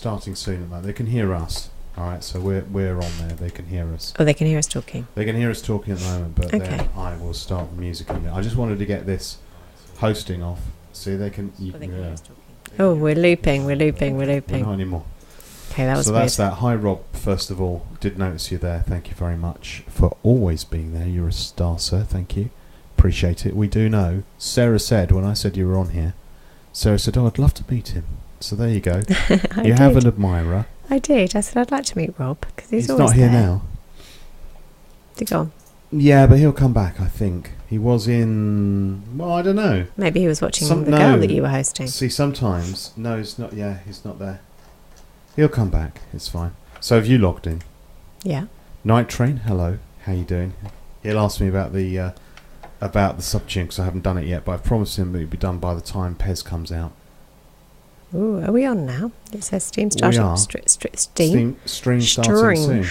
starting soon at that. They can hear us. All right, so we're on there. They can hear us. Oh, they can hear us talking. They can hear us talking at the moment, but Okay. then I will start the music in a minute. I just wanted to get this hosting off. See, they can. You can hear us talking. Oh, we're looping. Not anymore. Okay, that was so weird. that's that. Hi, Rob. First of all, did notice you there. Thank you very much for always being there. You're a star, sir. Thank you. Appreciate it. We do know. Sarah said, when I said you were on here, Sarah said, oh, I'd love to meet him. So there you go. You have an admirer. I did. I said I'd like to meet Rob because he's always not here there. now. He's gone. Yeah, but he'll come back, I think. He was in... Well, I don't know. Maybe he was watching the girl that you were hosting. See, sometimes... No, he's not. Yeah, he's not there. He'll come back. It's fine. So have you logged in? Yeah. Night Train, hello. How you doing? He'll ask me about the subtune because I haven't done it yet, but I've promised him that it'll be done by the time Pez comes out. Ooh, are we on now? It says Steam starting. We are. Steam starting soon.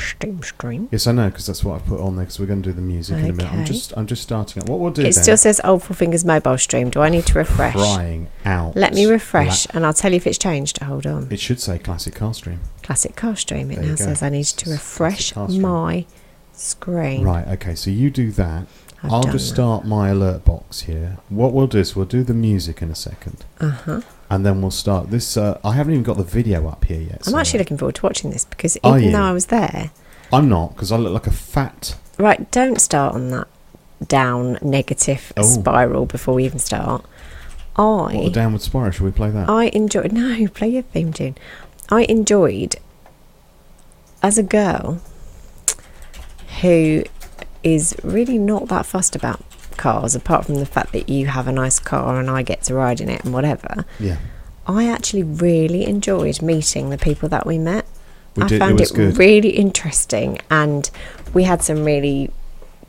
Stream. Yes, I know, because that's what I put on there, because we're going to do the music in a minute. I'm just starting up. What we'll do It then... still says OldFourFinger's mobile stream. Do I need to refresh? Crying out. Let me refresh, and I'll tell you if it's changed. Hold on. It should say Classic Car Stream. Classic Car Stream. It There you now go. says I need to refresh my screen. Right, okay, so you do that. I'll done just that. start my alert box here. What we'll do is we'll do the music in a second. Uh-huh. And then we'll start this. I haven't even got the video up here yet. I'm actually looking forward to watching this because Are even you? though I was there... I'm not, because I look like a fat... Right, don't start on that down negative spiral before we even start. What, a downward spiral? Shall we play that? I enjoyed... No, play your theme tune. I enjoyed, as a girl who is really not that fussed about cars, apart from the fact that you have a nice car and I get to ride in it and whatever. Yeah. I actually really enjoyed meeting the people that we met. I found it good. really interesting, and we had some really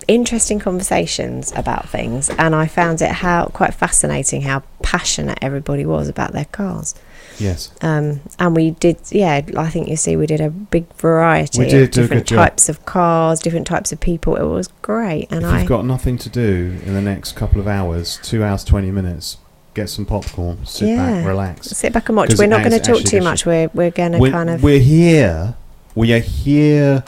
interesting conversations about things, and I found it quite fascinating how passionate everybody was about their cars. Yes. And we did, I think you see we did a big variety of different types of cars, different types of people. It was great. And if you've got nothing to do in the next couple of hours, 2 hours, 20 minutes, get some popcorn, sit back, relax. Sit back and watch. We're not going to talk too much. We're going to kind of... We are here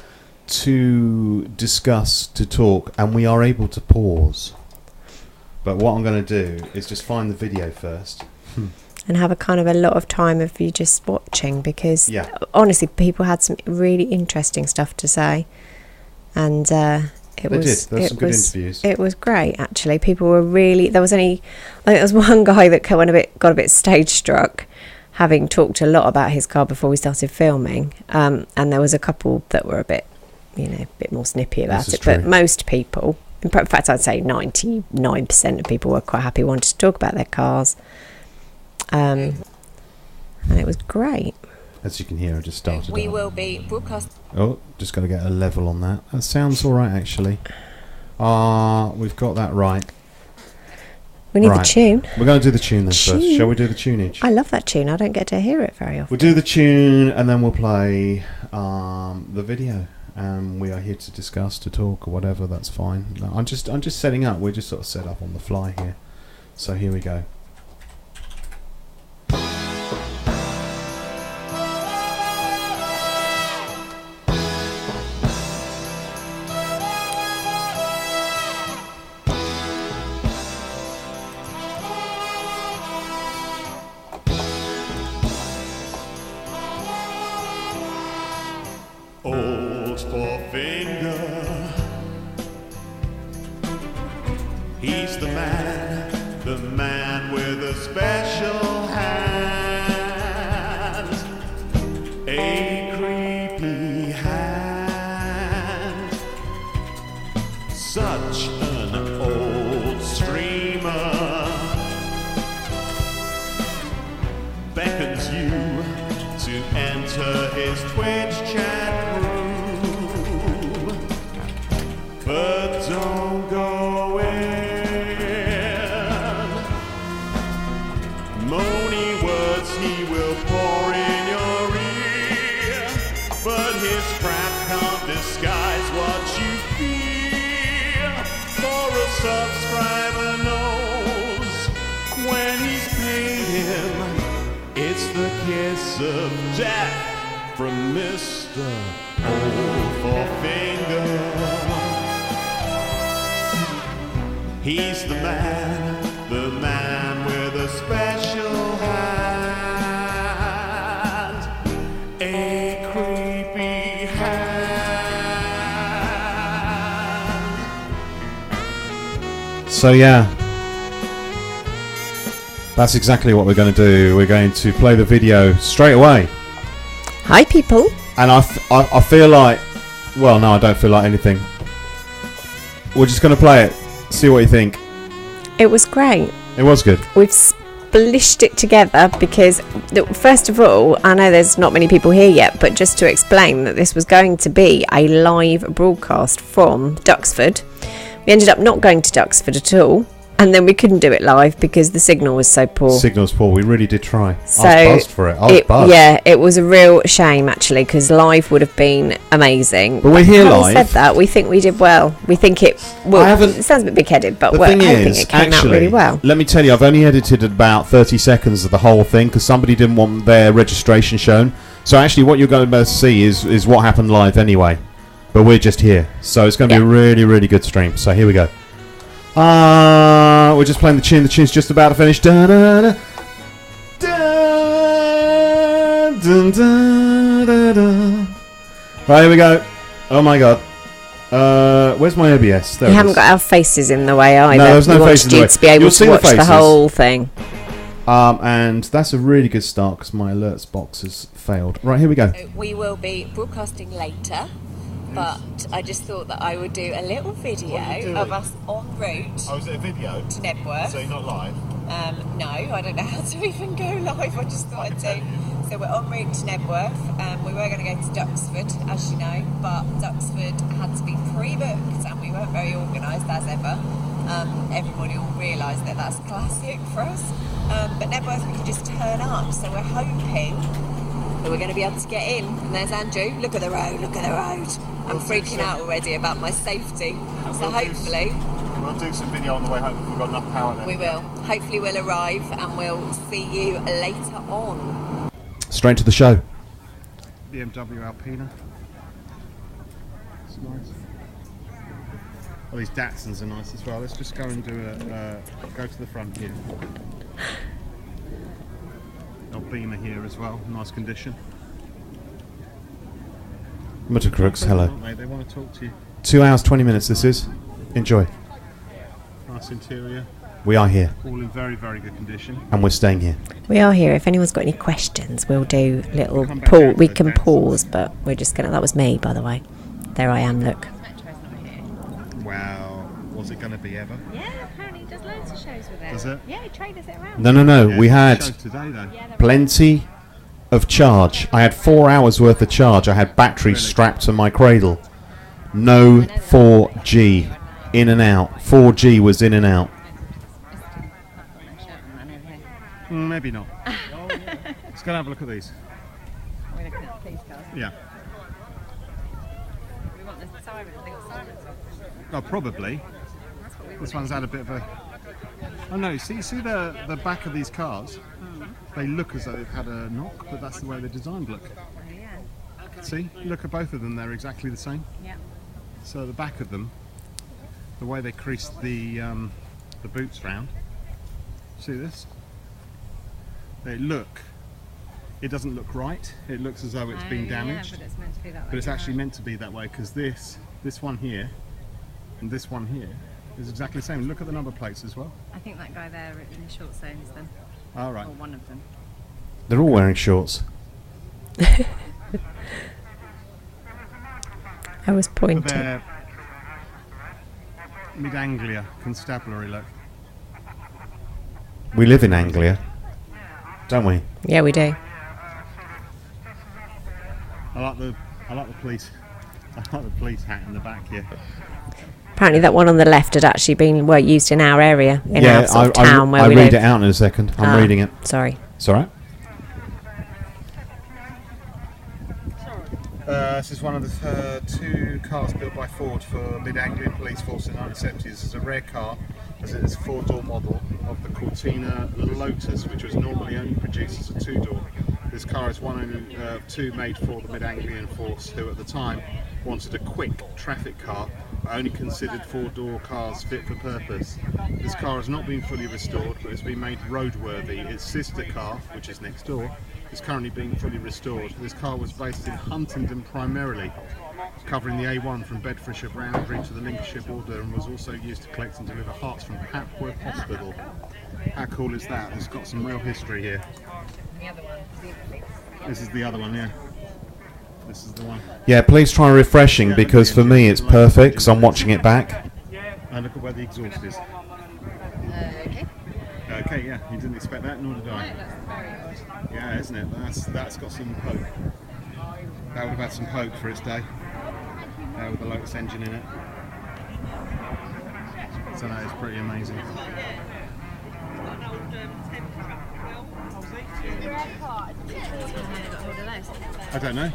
to discuss, to talk, and we are able to pause. But what I'm going to do is just find the video first. And have a kind of a lot of time of you just watching, because honestly, people had some really interesting stuff to say, and it was some good interviews. It was great, actually. People were really. I think there was one guy that got a bit stage struck, having talked a lot about his car before we started filming, and there was a couple that were a bit more snippy about it. But most people, in fact, I'd say 99% of people were quite happy, wanted to talk about their cars. And it was great. As you can hear, I just started. We will be broadcast. Oh, just got to get a level on that. That sounds all right, actually. We've got that right. We need the tune. We're going to do the tune then first. Shall we do the tunage? I love that tune. I don't get to hear it very often. We'll do the tune and then we'll play the video. We are here to discuss, to talk, or whatever. That's fine. No, I'm just setting up. We're just sort of set up on the fly here. So here we go. OldFourFinger, he's the man with a special hand, a creepy hand, such an old streamer, beckons you to enter his Twitch chat room, but don't go in. Moany words he will pour in your ear, but his crap can't disguise what you fear. For a subscriber knows when he's paid him, it's the kiss of death from Mr. OldFourFinger. He's the man with a special hand, a creepy hand. So yeah, that's exactly what we're going to do. We're going to play the video straight away. Hi, people. And I feel like, well, no, I don't feel like anything. We're just going to play it, see what you think. It was great. It was good. We've splished it together because, first of all, I know there's not many people here yet, but just to explain that this was going to be a live broadcast from Duxford. We ended up not going to Duxford at all, and then we couldn't do it live because the signal was so poor. Signal's poor. We really did try. So I was buzzed for it. I was buzzed. Yeah, it was a real shame actually because live would have been amazing. But we're here having live. said that, we think we did well. We think it. Well, it sounds a bit big-headed, but The we're thing hoping is, it came out really well. let me tell you, I've only edited about 30 seconds of the whole thing because somebody didn't want their registration shown. So actually, what you're going to see is what happened live anyway. But we're just here, so it's going to be a really, really good stream. So here we go. We're just playing the tune. The tune's just about to finish. Da, da, da, da, dun, da, da, da. Right, here we go. Oh my god. Where's my OBS? There You it haven't is. got our faces in the way either. No, there's no we faces in wanted the you way. to be able You'll see to the watch the faces. whole thing. And that's a really good start because my alerts box has failed. Right, here we go. We will be broadcasting later, but I just thought that I would do a little video of us en route Oh, is it a video? to Nebworth. So you're not live? No, I don't know how to even go live. I just thought I'd do. So we're en route to Nebworth. We were going to go to Duxford, as you know, but Duxford had to be pre-booked and we weren't very organised as ever. Everybody will realise that that's classic for us. But Nebworth we could just turn up, so we're hoping that we're going to be able to get in. And there's Andrew. Look at the road, look at the road. I'm freaking out already about my safety. So hopefully We'll do some video on the way home if we've got enough power then. we will. Hopefully we'll arrive and we'll see you later on. Straight to the show. BMW Alpina. It's nice. Oh, these Datsuns are nice as well. Let's just go and do go to the front here. Old Beamer here as well, nice condition. Mutter Crooks, hello. Aren't they? They want to talk to you. 2 hours, 20 minutes this is. Enjoy. Nice interior, We are here all in very, very good condition. and we're staying here. We are here. If anyone's got any questions, we'll do little Come back pause. down to We the can dancers. pause, but we're just gonna. That was me, by the way. There I am. Look. Wow, was it going to be ever? Yeah, apparently he does loads of shows with it. Does it? Yeah, he trailers it around. No. Yeah, We had shows today though. Yeah, they're plenty of charge. I had 4 hours worth of charge. I had batteries Really? strapped to my cradle. No 4G. In and out. 4G was in and out. Maybe not. Let's go and have a look at these. We're looking at police cars. Yeah. We want the sirens. They got sirens on. Oh, probably. That's what we This one's had a bit of a. Oh no! See the back of these cars. They look as though they've had a knock, but that's the way they're designed. Look. Oh, yeah. See, look at both of them. They're exactly the same. Yeah. So the back of them, the way they creased the boots round. See this? They look. It doesn't look right. It looks as though it's been damaged. Yeah, but it's meant to be that way. But it's actually right. meant to be that way because this one here and this one here is exactly the same. Look at the number plates as well. I think that guy there in the short zones then. All right. Or one of them. They're all wearing shorts. I was But pointing. they're Mid Anglia Constabulary look. We live in Anglia, don't we? Yeah, we do. I like the police. I like the police hat in the back here. Apparently, that one on the left had actually been used in our area, in our sort of town where I we read live. it out in a second. I'm Ah, reading it. Sorry. It's alright. This is one of the 2 cars built by Ford for Mid Anglian Police Force in the 1970s. It's a rare car as it is a 4-door model of the Cortina Lotus, which was normally only produced as a 2-door. This car is one of two made for the Mid-Anglian Force, who at the time wanted a quick traffic car, but only considered four-door cars fit for purpose. This car has not been fully restored, but it's been made roadworthy. Its sister car, which is next door, is currently being fully restored. This car was based in Huntingdon primarily, covering the A1 from Bedfordshire Boundary to the Lincolnshire border, and was also used to collect and deliver hearts from Papworth Hospital. How cool is that? It's got some real history here. This is the other one, yeah. This is the one. Yeah, please try refreshing, because for me it's perfect, because I'm watching it back. And look at where the exhaust is. Okay. Okay, yeah, you didn't expect that, nor did I. That's very odd. Yeah, isn't it? That's got some poke. That would have had some poke for its day. With the Lotus engine in it. So that is pretty amazing. I don't know.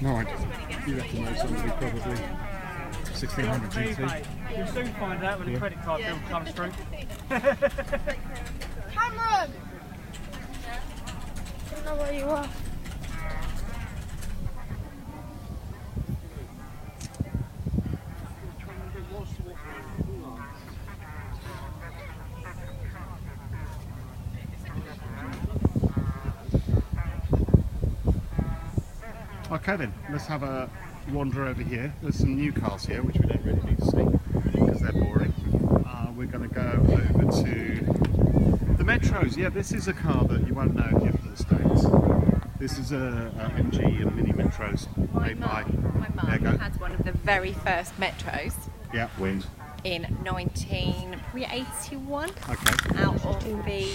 No, I don't. You reckon those somebody probably 1600 GT. You'll soon find out when the credit card bill comes through. Cameron! I don't know where you are. Okay then, let's have a wander over here. There's some new cars here, which we don't really need to see because they're boring. We're going to go over to the Metros. Yeah, this is a car that you won't know if you're from the States. This is a MG and Mini Metros made by... My mum had one of the very first Metros Yeah, wind. in 1981. Okay. Out of the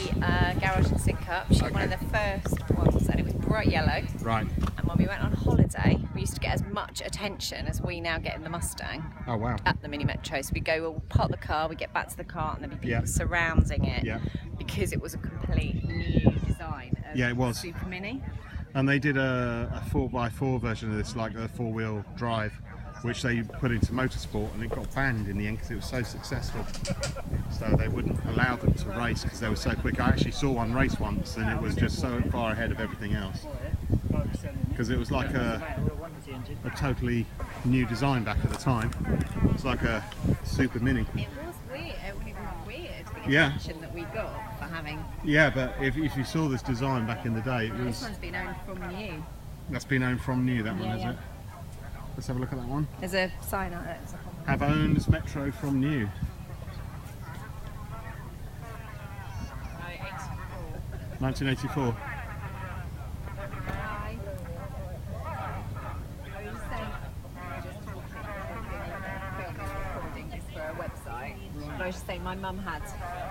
garage in Sidcup. She had one of the first ones, and it was bright yellow. Right. And when we went on holiday, we used to get as much attention as we now get in the Mustang Oh wow. at the Mini Metro. So we go, we'll park the car, we get back to the car, and there'd be people Yeah. surrounding it Yeah. because it was a complete new design of Yeah, it was. Super Mini. And they did a 4x4 version of this, like a four-wheel drive, which they put into motorsport, and it got banned in the end because it was so successful. So they wouldn't allow them to race because they were so quick. I actually saw one race once, and it was just so far ahead of everything else. Because it was like a totally new design back at the time. It's like a Super Mini. It was weird. It was weird the Yeah. attention that we got for having. Yeah, but if you saw this design back in the day, it This was... one's been owned from new. That's been owned from new, that one, Yeah, is yeah. it? Let's have a look at that one. There's a sign on it. Have owned this Metro from new. 1984. I was just saying, my mum had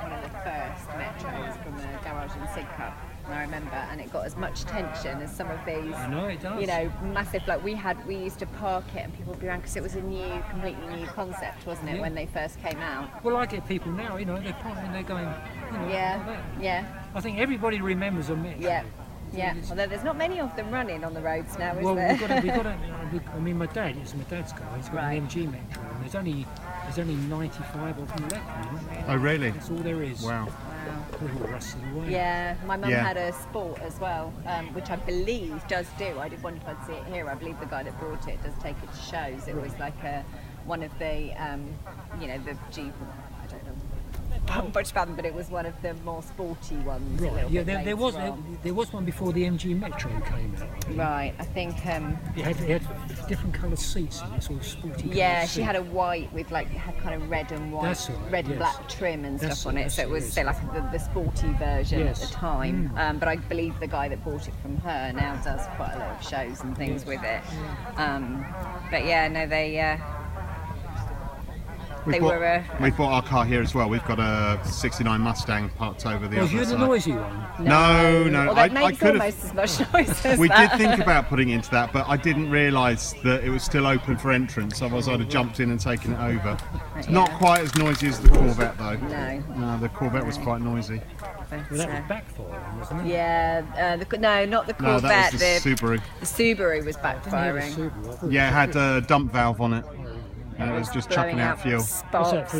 one of the first Metros from the garage in Sidcup, I remember, and it got as much attention as some of these. I know it does. You know, massive. Like we used to park it, and people would be around because it was a new, completely new concept, wasn't it, Yeah. when they first came out? Well, I get people now, you know, they're parking, they're going, you know, Yeah, like that. yeah, I think everybody remembers a Metro. yeah. Yeah, although there's not many of them running on the roads now, is Well, there? we got I mean, my dad, it's my dad's car, he's got Right. an MG Metro, and there's only 95 of them left now. Oh, really? That's all there is. Wow. They're all rusted away. Yeah, my mum Yeah. had a Sport as well, which I believe does do. I did wonder if I'd see it here. I believe the guy that brought it does take it to shows. It was like one of the, you know, the Jeep. I don't know much about them, but it was one of the more sporty ones. a Right. little Yeah, bit there was later on. there was one before the MG Metro came out. Right, I think. It had different coloured seats in it, sort of sporty. Yeah, coloured she seat. had a white with like had kind of red and white, That's right, red and yes. black trim and That's stuff on it, it. So it that's was it, say like the sporty version Yes. at the time. Mm. But I believe the guy that bought it from her now does quite a lot of shows and things with it. But yeah, no, they We've were. We've bought our car here as well. We've got a 69 Mustang parked over the Oh, other you're the side. noisy one. No, Well, I that makes could almost have. as much noise as We that. did think about putting it into that, but I didn't realise that it was still open for entrance. Otherwise, I'd have jumped in and taken it over. It's not Yeah. quite as noisy as the Corvette, though. No. No, the Corvette was quite noisy. Well, that was backfiring, wasn't it? Yeah, no, not the No, Corvette. that was the Subaru. The Subaru was I didn't hear the backfiring. Subaru, I thought Yeah, it was had a dump valve on it. and it was just chucking out fuel. What's that Sparks.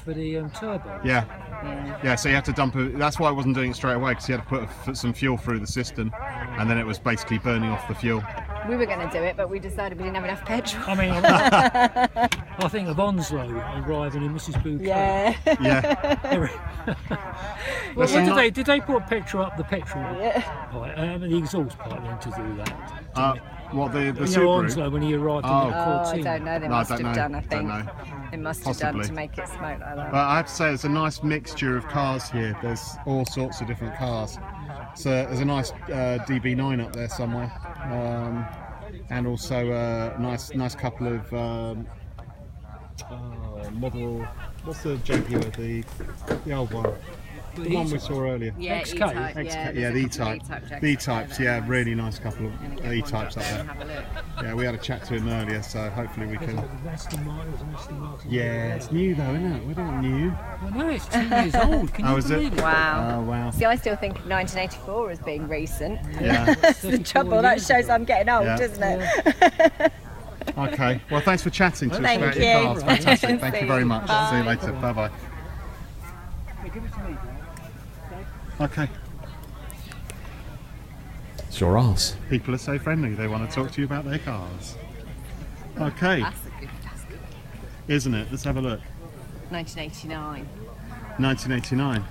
for the turbo? Yeah. Yeah. Yeah, so you had to dump it. That's why I wasn't doing it straight away, because you had to put some fuel through the system, and then it was basically burning off the fuel. We were going to do it, but we decided we didn't have enough petrol. I mean, I think of Onslow arriving in Mrs. Bouquet. Yeah. Yeah. Well, Listen, did they put petrol up the petrol pipe, the exhaust pipe then to do that? What, the You know, Subaru? Onslow when he arrived in the Oh, I Cortina. don't know. They No, I must don't have know. done, I Don't think. know. They must Possibly. have done to make it smoke like that. But I have to say, it's a nice mixture of cars here. There's all sorts of different cars. So there's a nice DB9 up there somewhere, and also a nice couple of model. What's the Jaguar? The old one. The one we saw earlier. Yeah, XK. E-type. Yeah, there's the a E-type. Jaguar The E-types, there. yeah, really nice couple of E-types up there. Have a look. Yeah, we had a chat to him earlier, so hopefully we can. Aston Martin. Yeah, it's new though, isn't it? We're not new. I know, it's 2 years old. Can you is it? believe it? Wow. Oh wow. See, I still think of 1984 as being recent. Yeah. That's the trouble. That shows I'm getting old, Yeah. doesn't it? Okay. Well, thanks for chatting to us Thank about you. your cars. Fantastic. Thank See you very you. much. Bye. See you later. Bye bye. Okay. It's your arse. People are so friendly. They want to talk to you about their cars. Okay. That's a good. Isn't it? Let's have a look. 1989. 1989.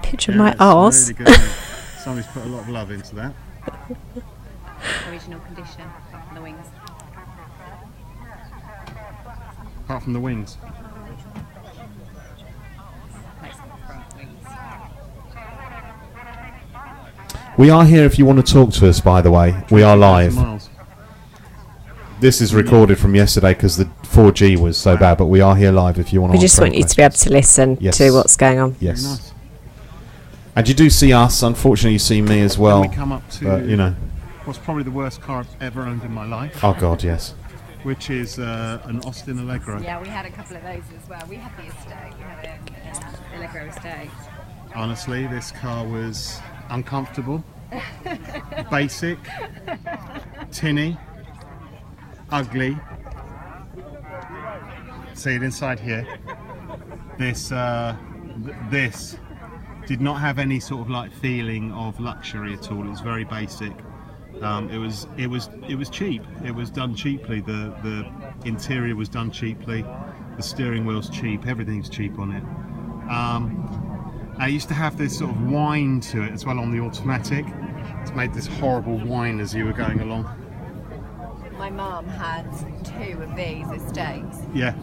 Picture Yeah, my it's arse. really good, isn't it? Somebody's put a lot of love into that. Original condition. Up on the wings. Apart from the wings. Nice front wings. We are here if you want to talk to us, by the way. We are live. Miles. This is recorded from yesterday because the 4G was so bad, but we are here live if you want to We just ask want you to be able to listen Yes. to what's going on. Yes. Very nice. And you do see us. Unfortunately, you see me as well. Then we come up to But, you know. what's probably the worst car I've ever owned in my life, Oh, God, yes. which is an Austin Allegro. Yeah, we had a couple of those as well. We had the estate. We had an Allegro estate. Honestly, this car was uncomfortable, basic, tinny, ugly. See it inside here. This this did not have any sort of like feeling of luxury at all. It was very basic. It was cheap. It was done cheaply. The interior was done cheaply. The steering wheel's cheap. Everything's cheap on it. I used to have this sort of whine to it as well on the automatic. It's made this horrible whine as you were going along. My mum had 2 of these estates. Yeah,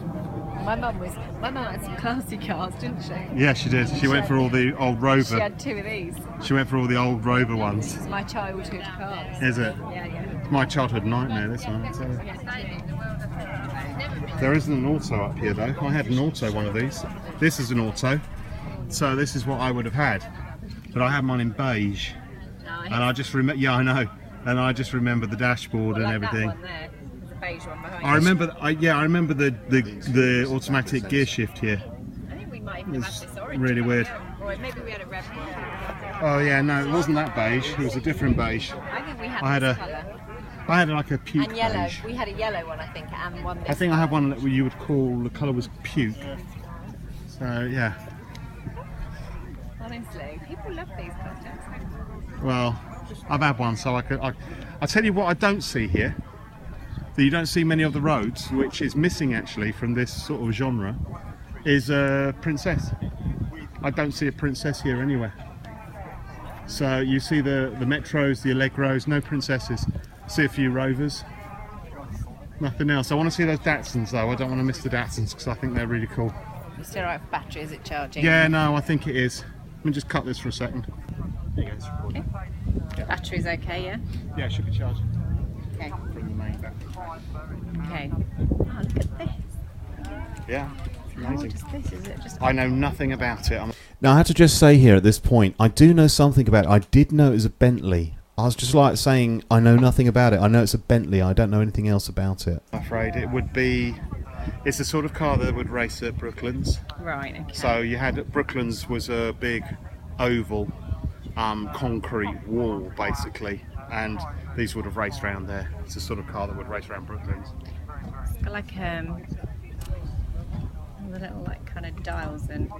My mum had some classy cars, didn't she? yeah, she did. She went for all the old She Rover. had 2 of these. She went for all the old Rover ones. This is my childhood cars. Is it? Yeah, yeah. My childhood nightmare, this one. So. There isn't an auto up here though. I had an auto one of these. This is an auto. So this is what I would have had. But I had mine in beige. And I just remember, yeah, I know. And I just remember the dashboard and Like everything. that one there. There's a beige one behind I remember, I remember the automatic gear shift here. I think we might even have It's had this orange really one, weird. yeah. Or maybe we had a red one. Oh yeah, no, it wasn't that beige. It was a different beige. I think we had I had this a colour. I had like a puke And yellow. beige. We had a yellow one, I think, and one this I think I had one that you would call, the colour was puke. So yeah. Honestly, people love these cars, don't they? Well, I've had one, so I'll tell you what I don't see here, that you don't see many of the roads, which is missing actually from this sort of genre, is a Princess. I don't see a Princess here anywhere. So you see the Metros, the Allegros, no Princesses. See a few Rovers. Nothing else. I want to see those Datsuns though. I don't want to miss the Datsuns because I think they're really cool. You still right for battery, is it charging? Yeah, no, I think it is. Let me just cut this for a second. There you go, it's recording. Battery's okay, yeah? Yeah, it should be charging. Okay. From the main battery. Okay. Oh, look at this. Yeah, How old amazing. is this? Is it just I know nothing about it. Now, I have to just say here at this point, I do know something about it. I did know it was a Bentley. I was just like saying, I know nothing about it. I know it's a Bentley. I don't know anything else about it. I'm afraid it would be. It's the sort of car that would race at Brooklands. right? Okay. So you had Brooklands was a big oval concrete wall basically, and these would have raced around there. It's the sort of car that would race around Brooklands. Got like all the little like kind of dials and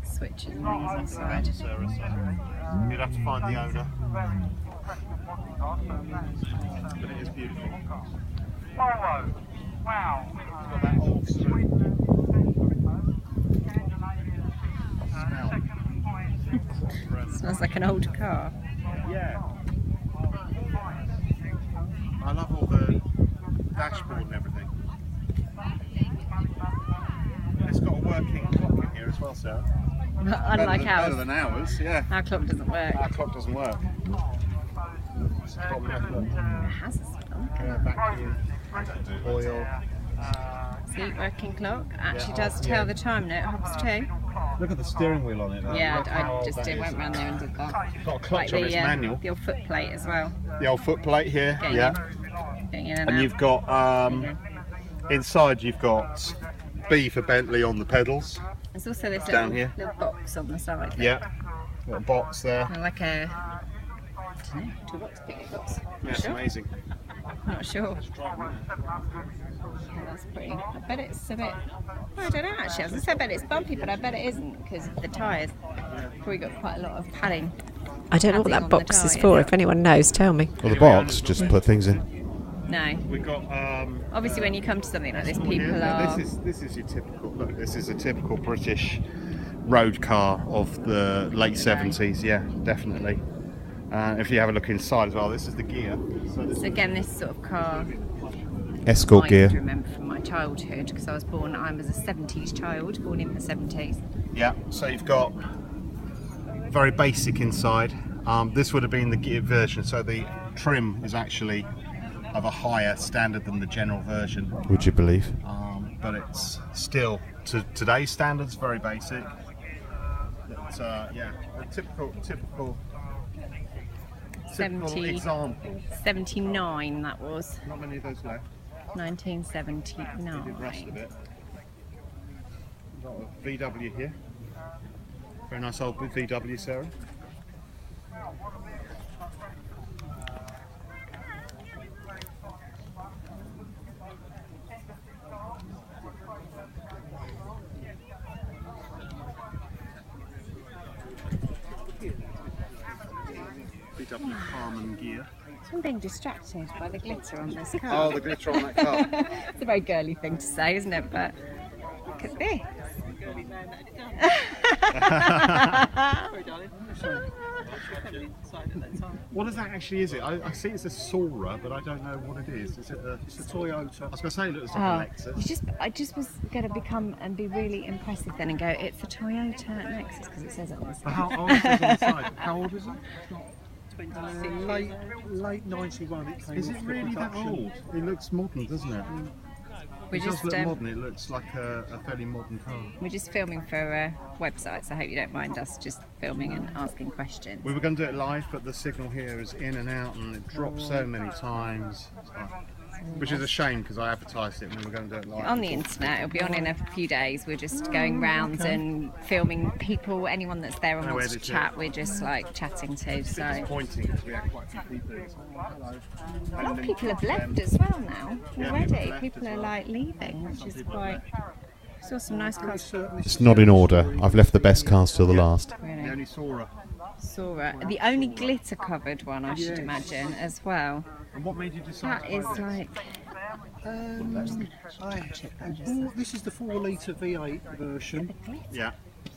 switches and things inside. Sarah, so you'd have to find the owner. But it is beautiful. Wow. It's got that old smell. Smells like an old car. Yeah. I love all the dashboard and everything. It's got a working clock in here as well, Sarah. Unlike ours. Better than ours, yeah. Our clock doesn't work. Our clock doesn't work. It's got method. It has a smell. Vacuum, oil. See, working clock actually does tell the time now. It helps too. Look at the steering wheel on it. Yeah, I just went round there and did that. Got a clutch on its manual. The old foot plate as well. The old foot plate here, Getting yeah. Getting in and And out. you've got inside. You've got B for Bentley on the pedals. There's also this down little, here. little box on the side. Yeah. Got a box there. Kind of like a, I don't know, toolbox, picnic box. Yeah, it's Sure. amazing. Not sure. Yeah, that's pretty. I bet it's a bit. I don't know actually. I was gonna say I bet it's bumpy, but I bet it isn't because of the tyres. Probably got quite a lot of padding. I don't know what Padding that on box the is tyre. for. If anyone knows, tell me. Well, the box, just put things in. No. We got. Obviously, when you come to something like this, people yeah, are. This is your typical. Look, this is a typical British road car of the late 70s. Yeah, definitely. If you have a look inside as well, this is the gear. So again, this sort of car. Escort I gear. remember from my childhood because I was a 70s child, born in the 70s. Yeah, so you've got very basic inside. This would have been the gear version, so the trim is actually of a higher standard than the general version. Would you believe? But it's still, to today's standards, very basic. But, yeah, a typical 70 example. 79 that was. Not many of those left. 1979. Did rust a bit. Got a VW here. Very nice old VW, Sarah. VW Harman gear. I'm being distracted by the glitter on this car. Oh, the glitter on that car. It's a very girly thing to say, isn't it? But look at this. What is that actually? Is it? I see it's a Sora, but I don't know what it is. Is it it's a Toyota? I was going to say it looks like a Lexus. I just was going to become and be really impressive then and go, it's a Toyota Lexus because it says it on the side. How old is it on the side? How old is it? Late 91 it came Is off it the really that production. old? It looks modern, doesn't it? We're It does just look modern. It looks like a fairly modern car. we're just filming for a website, so I hope you don't mind us just filming and asking questions. We were going to do it live, but the signal here is in and out, and it drops so many times. Which is a shame because I advertised it and we were going to do it live. On the internet, it'll be on in a few days. We're just going round and filming people, anyone that's there and No wants to editing. chat. We're just like chatting to. So a Disappointing because we had quite a few people. lot of people have left as well now Yeah, already. people have left People as are well. like leaving, which is quite. Saw some nice cars. It's not in order. I've left the best cars till the last. The Really. only Sora. Sora, the only glitter covered one, I should Yes. imagine as well. And what made you decide That to is buy this? like. This is the 4-litre V8 version, Yeah,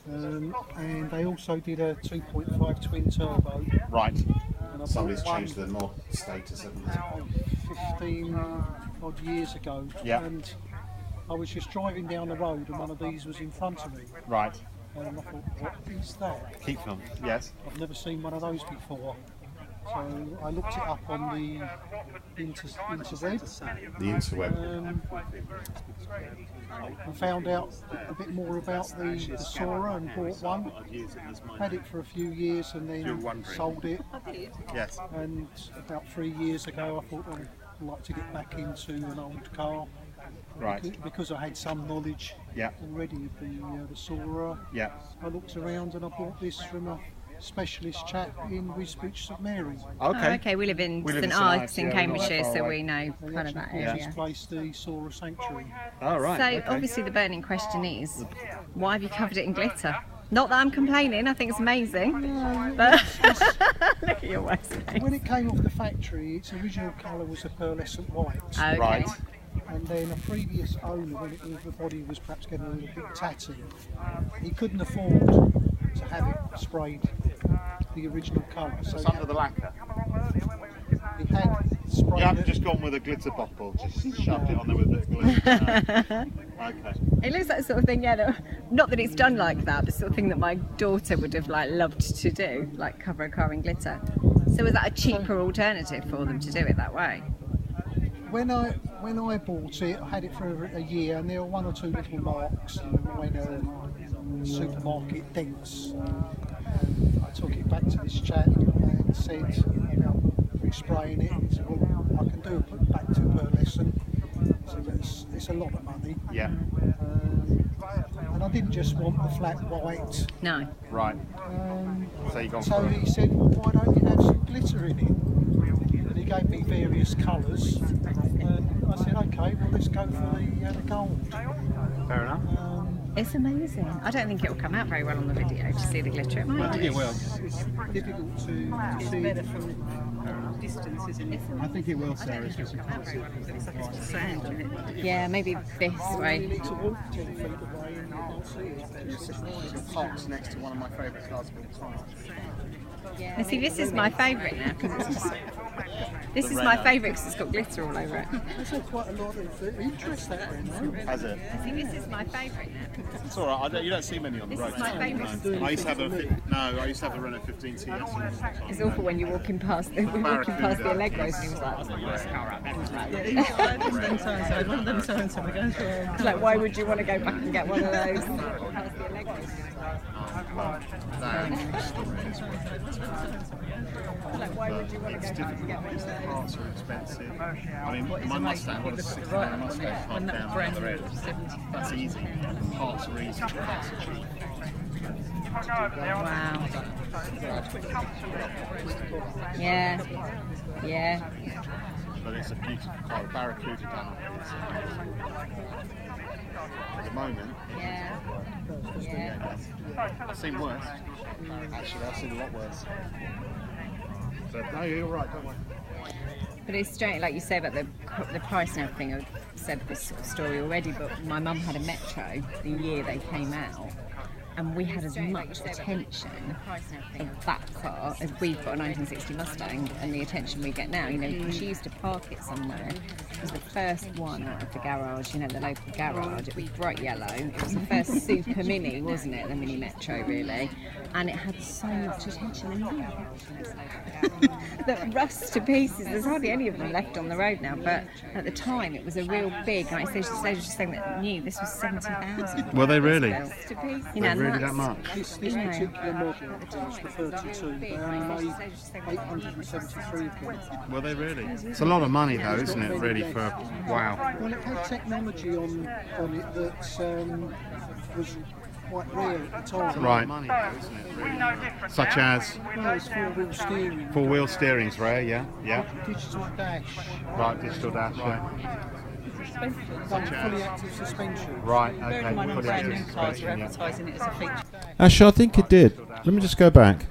and they also did a 2.5 twin turbo. right. And I Somebody's bought changed their mod status, haven't they? one 15 odd years ago, Yeah. and I was just driving down the road and one of these was in front of me, Right. and I thought, what is that? Keep filming. Yes. I've never seen one of those before. So I looked it up on the interweb. The interweb. And found out a bit more about the Sora and bought one. Had it for a few years and You're then wondering. sold it. Yes. And about 3 years ago, I thought I'd like to get back into an old car. Right. Because I had some knowledge Yeah. already of the Sora. Yeah. I looked around and I bought this from a specialist chap in Wisbech St Mary. Oh, okay, we live in St Ives in Cambridgeshire, so we know They kind of actually that put his area. place the Sora Sanctuary. Oh, right. So okay. obviously the burning question is, why have you covered it in glitter? Not that I'm complaining, I think it's amazing. But look at your waist. When it came off the factory, its original colour was a pearlescent white. Okay. Right. And then a previous owner, when the body was perhaps getting a little bit tatty, he couldn't afford to have it sprayed the original colour. So It's under the lacquer. he had sprayed You haven't it. just gone with a glitter bottle, just shoved it on there with a bit of glitter. No. Okay. It looks like the sort of thing, yeah, not that it's done like that, but the sort of thing that my daughter would have like loved to do, like cover a car in glitter. So was that a cheaper alternative for them to do it that way? When I bought it, I had it for a year, and there were one or two little marks and minor supermarket dents. I took it back to this chap and said about spraying it. He said, "Well, I can do it back to pearlescent." So it's a lot of money. Yeah. And I didn't just want the flat white. No. Right. So you gone So for he said, "Well, why don't you have some glitter in it?" And he gave me various colours. And I said, "Okay, well, let's go for the gold." Fair enough. It's amazing. I don't think it'll come out very well on the video to see the glitter. It might. I think it will. It's difficult to see. Distance, isn't it? I think it will, Sarah. Yeah, maybe this way. You need to walk 10 feet away and you can't see it. It parks next to one of my favourite cars of all time. And see, this is my favourite now because it's just. This is my favourite because it's got glitter all over it. There's had quite a lot of interest that Renault. Has it? See, this is my favourite now. It's all right. You don't see many on the This road. is my favourite. I used to have I used to have a Renault 15 TS. It's awful when you're walking past the Allegros and he was like, "That's the worst car I've ever had." One of them times I go through. It's like, why would you want to go back and get one of those? Past the Allegros. Like, why would you want to go back and get one of those? Parts are expensive. I mean, my Mustang, what a 69 Mustang parked down on the road. That's easy. Parts are easy, parts are cheap. Wow. Yeah. Yeah. But it's a beautiful car. Barracuda done up at the moment. Yeah. Yeah. I've seen worse. Actually, I've seen a lot worse. But no, you're right, don't worry. But it's strange, like you say about the price and everything. I've said this sort of story already, but my mum had a Metro the year they came out, and we had as much attention of that car as we've got a 1960 Mustang, and the attention we get now. You know, she used to park it somewhere. It was the first one out of the garage, you know, the local garage. It was bright yellow. It was the first Super Mini, wasn't it? The Mini Metro, really. And it had so much attention in that rust to pieces. There's hardly any of them left on the road now, but at the time it was a real big, like they were just saying that new, this was 70,000. Were they really? You know, Really that much? This particular model, it's the 32, they only made 873 of them. Were they really? It's a lot of money though, isn't it, really, for, wow. Well, it had technology on it that was quite rare at the time. Right. Money though, isn't it, really? Such as? Well, it's four-wheel steering. Four-wheel steering's rare, yeah? Yeah. Digital dash. Right, digital dash, yeah. Fully active suspension. Right, Bear in okay. mind, all Fully brand active new cars are suspension, yeah. advertising it as a feature. Actually, I think it did. Let me just go back.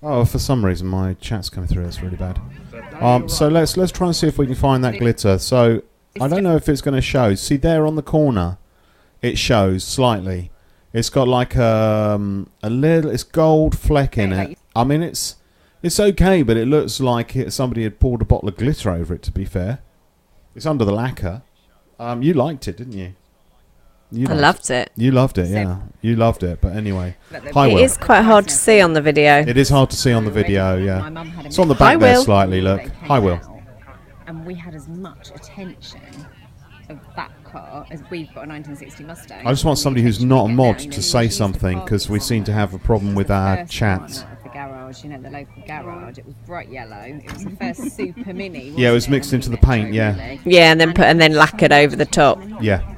Oh, for some reason my chat's coming through. That's really bad. So let's try and see if we can find that glitter. So I don't know if it's going to show. See there on the corner, it shows slightly. It's got like a little. It's gold fleck in it. I mean, it's okay, but it looks like somebody had poured a bottle of glitter over it. To be fair, it's under the lacquer. You liked it, didn't you? I loved it. You loved it, yeah. You loved it, but anyway. Hi, It Will. is quite hard to see on the video. It is hard to see on the video, yeah. It's on the Hi, back there Will. slightly, look. Hi, Will. And we had as much attention of that car as we've got a 1960 Mustang. I just want somebody who's not a mod to say something, because we seem to have a problem with our chats. The garage, you know, the local garage. It was bright yellow. It was the first Super Mini. Yeah, it was mixed into the paint, yeah. Yeah, and then lacquered over the top. Yeah.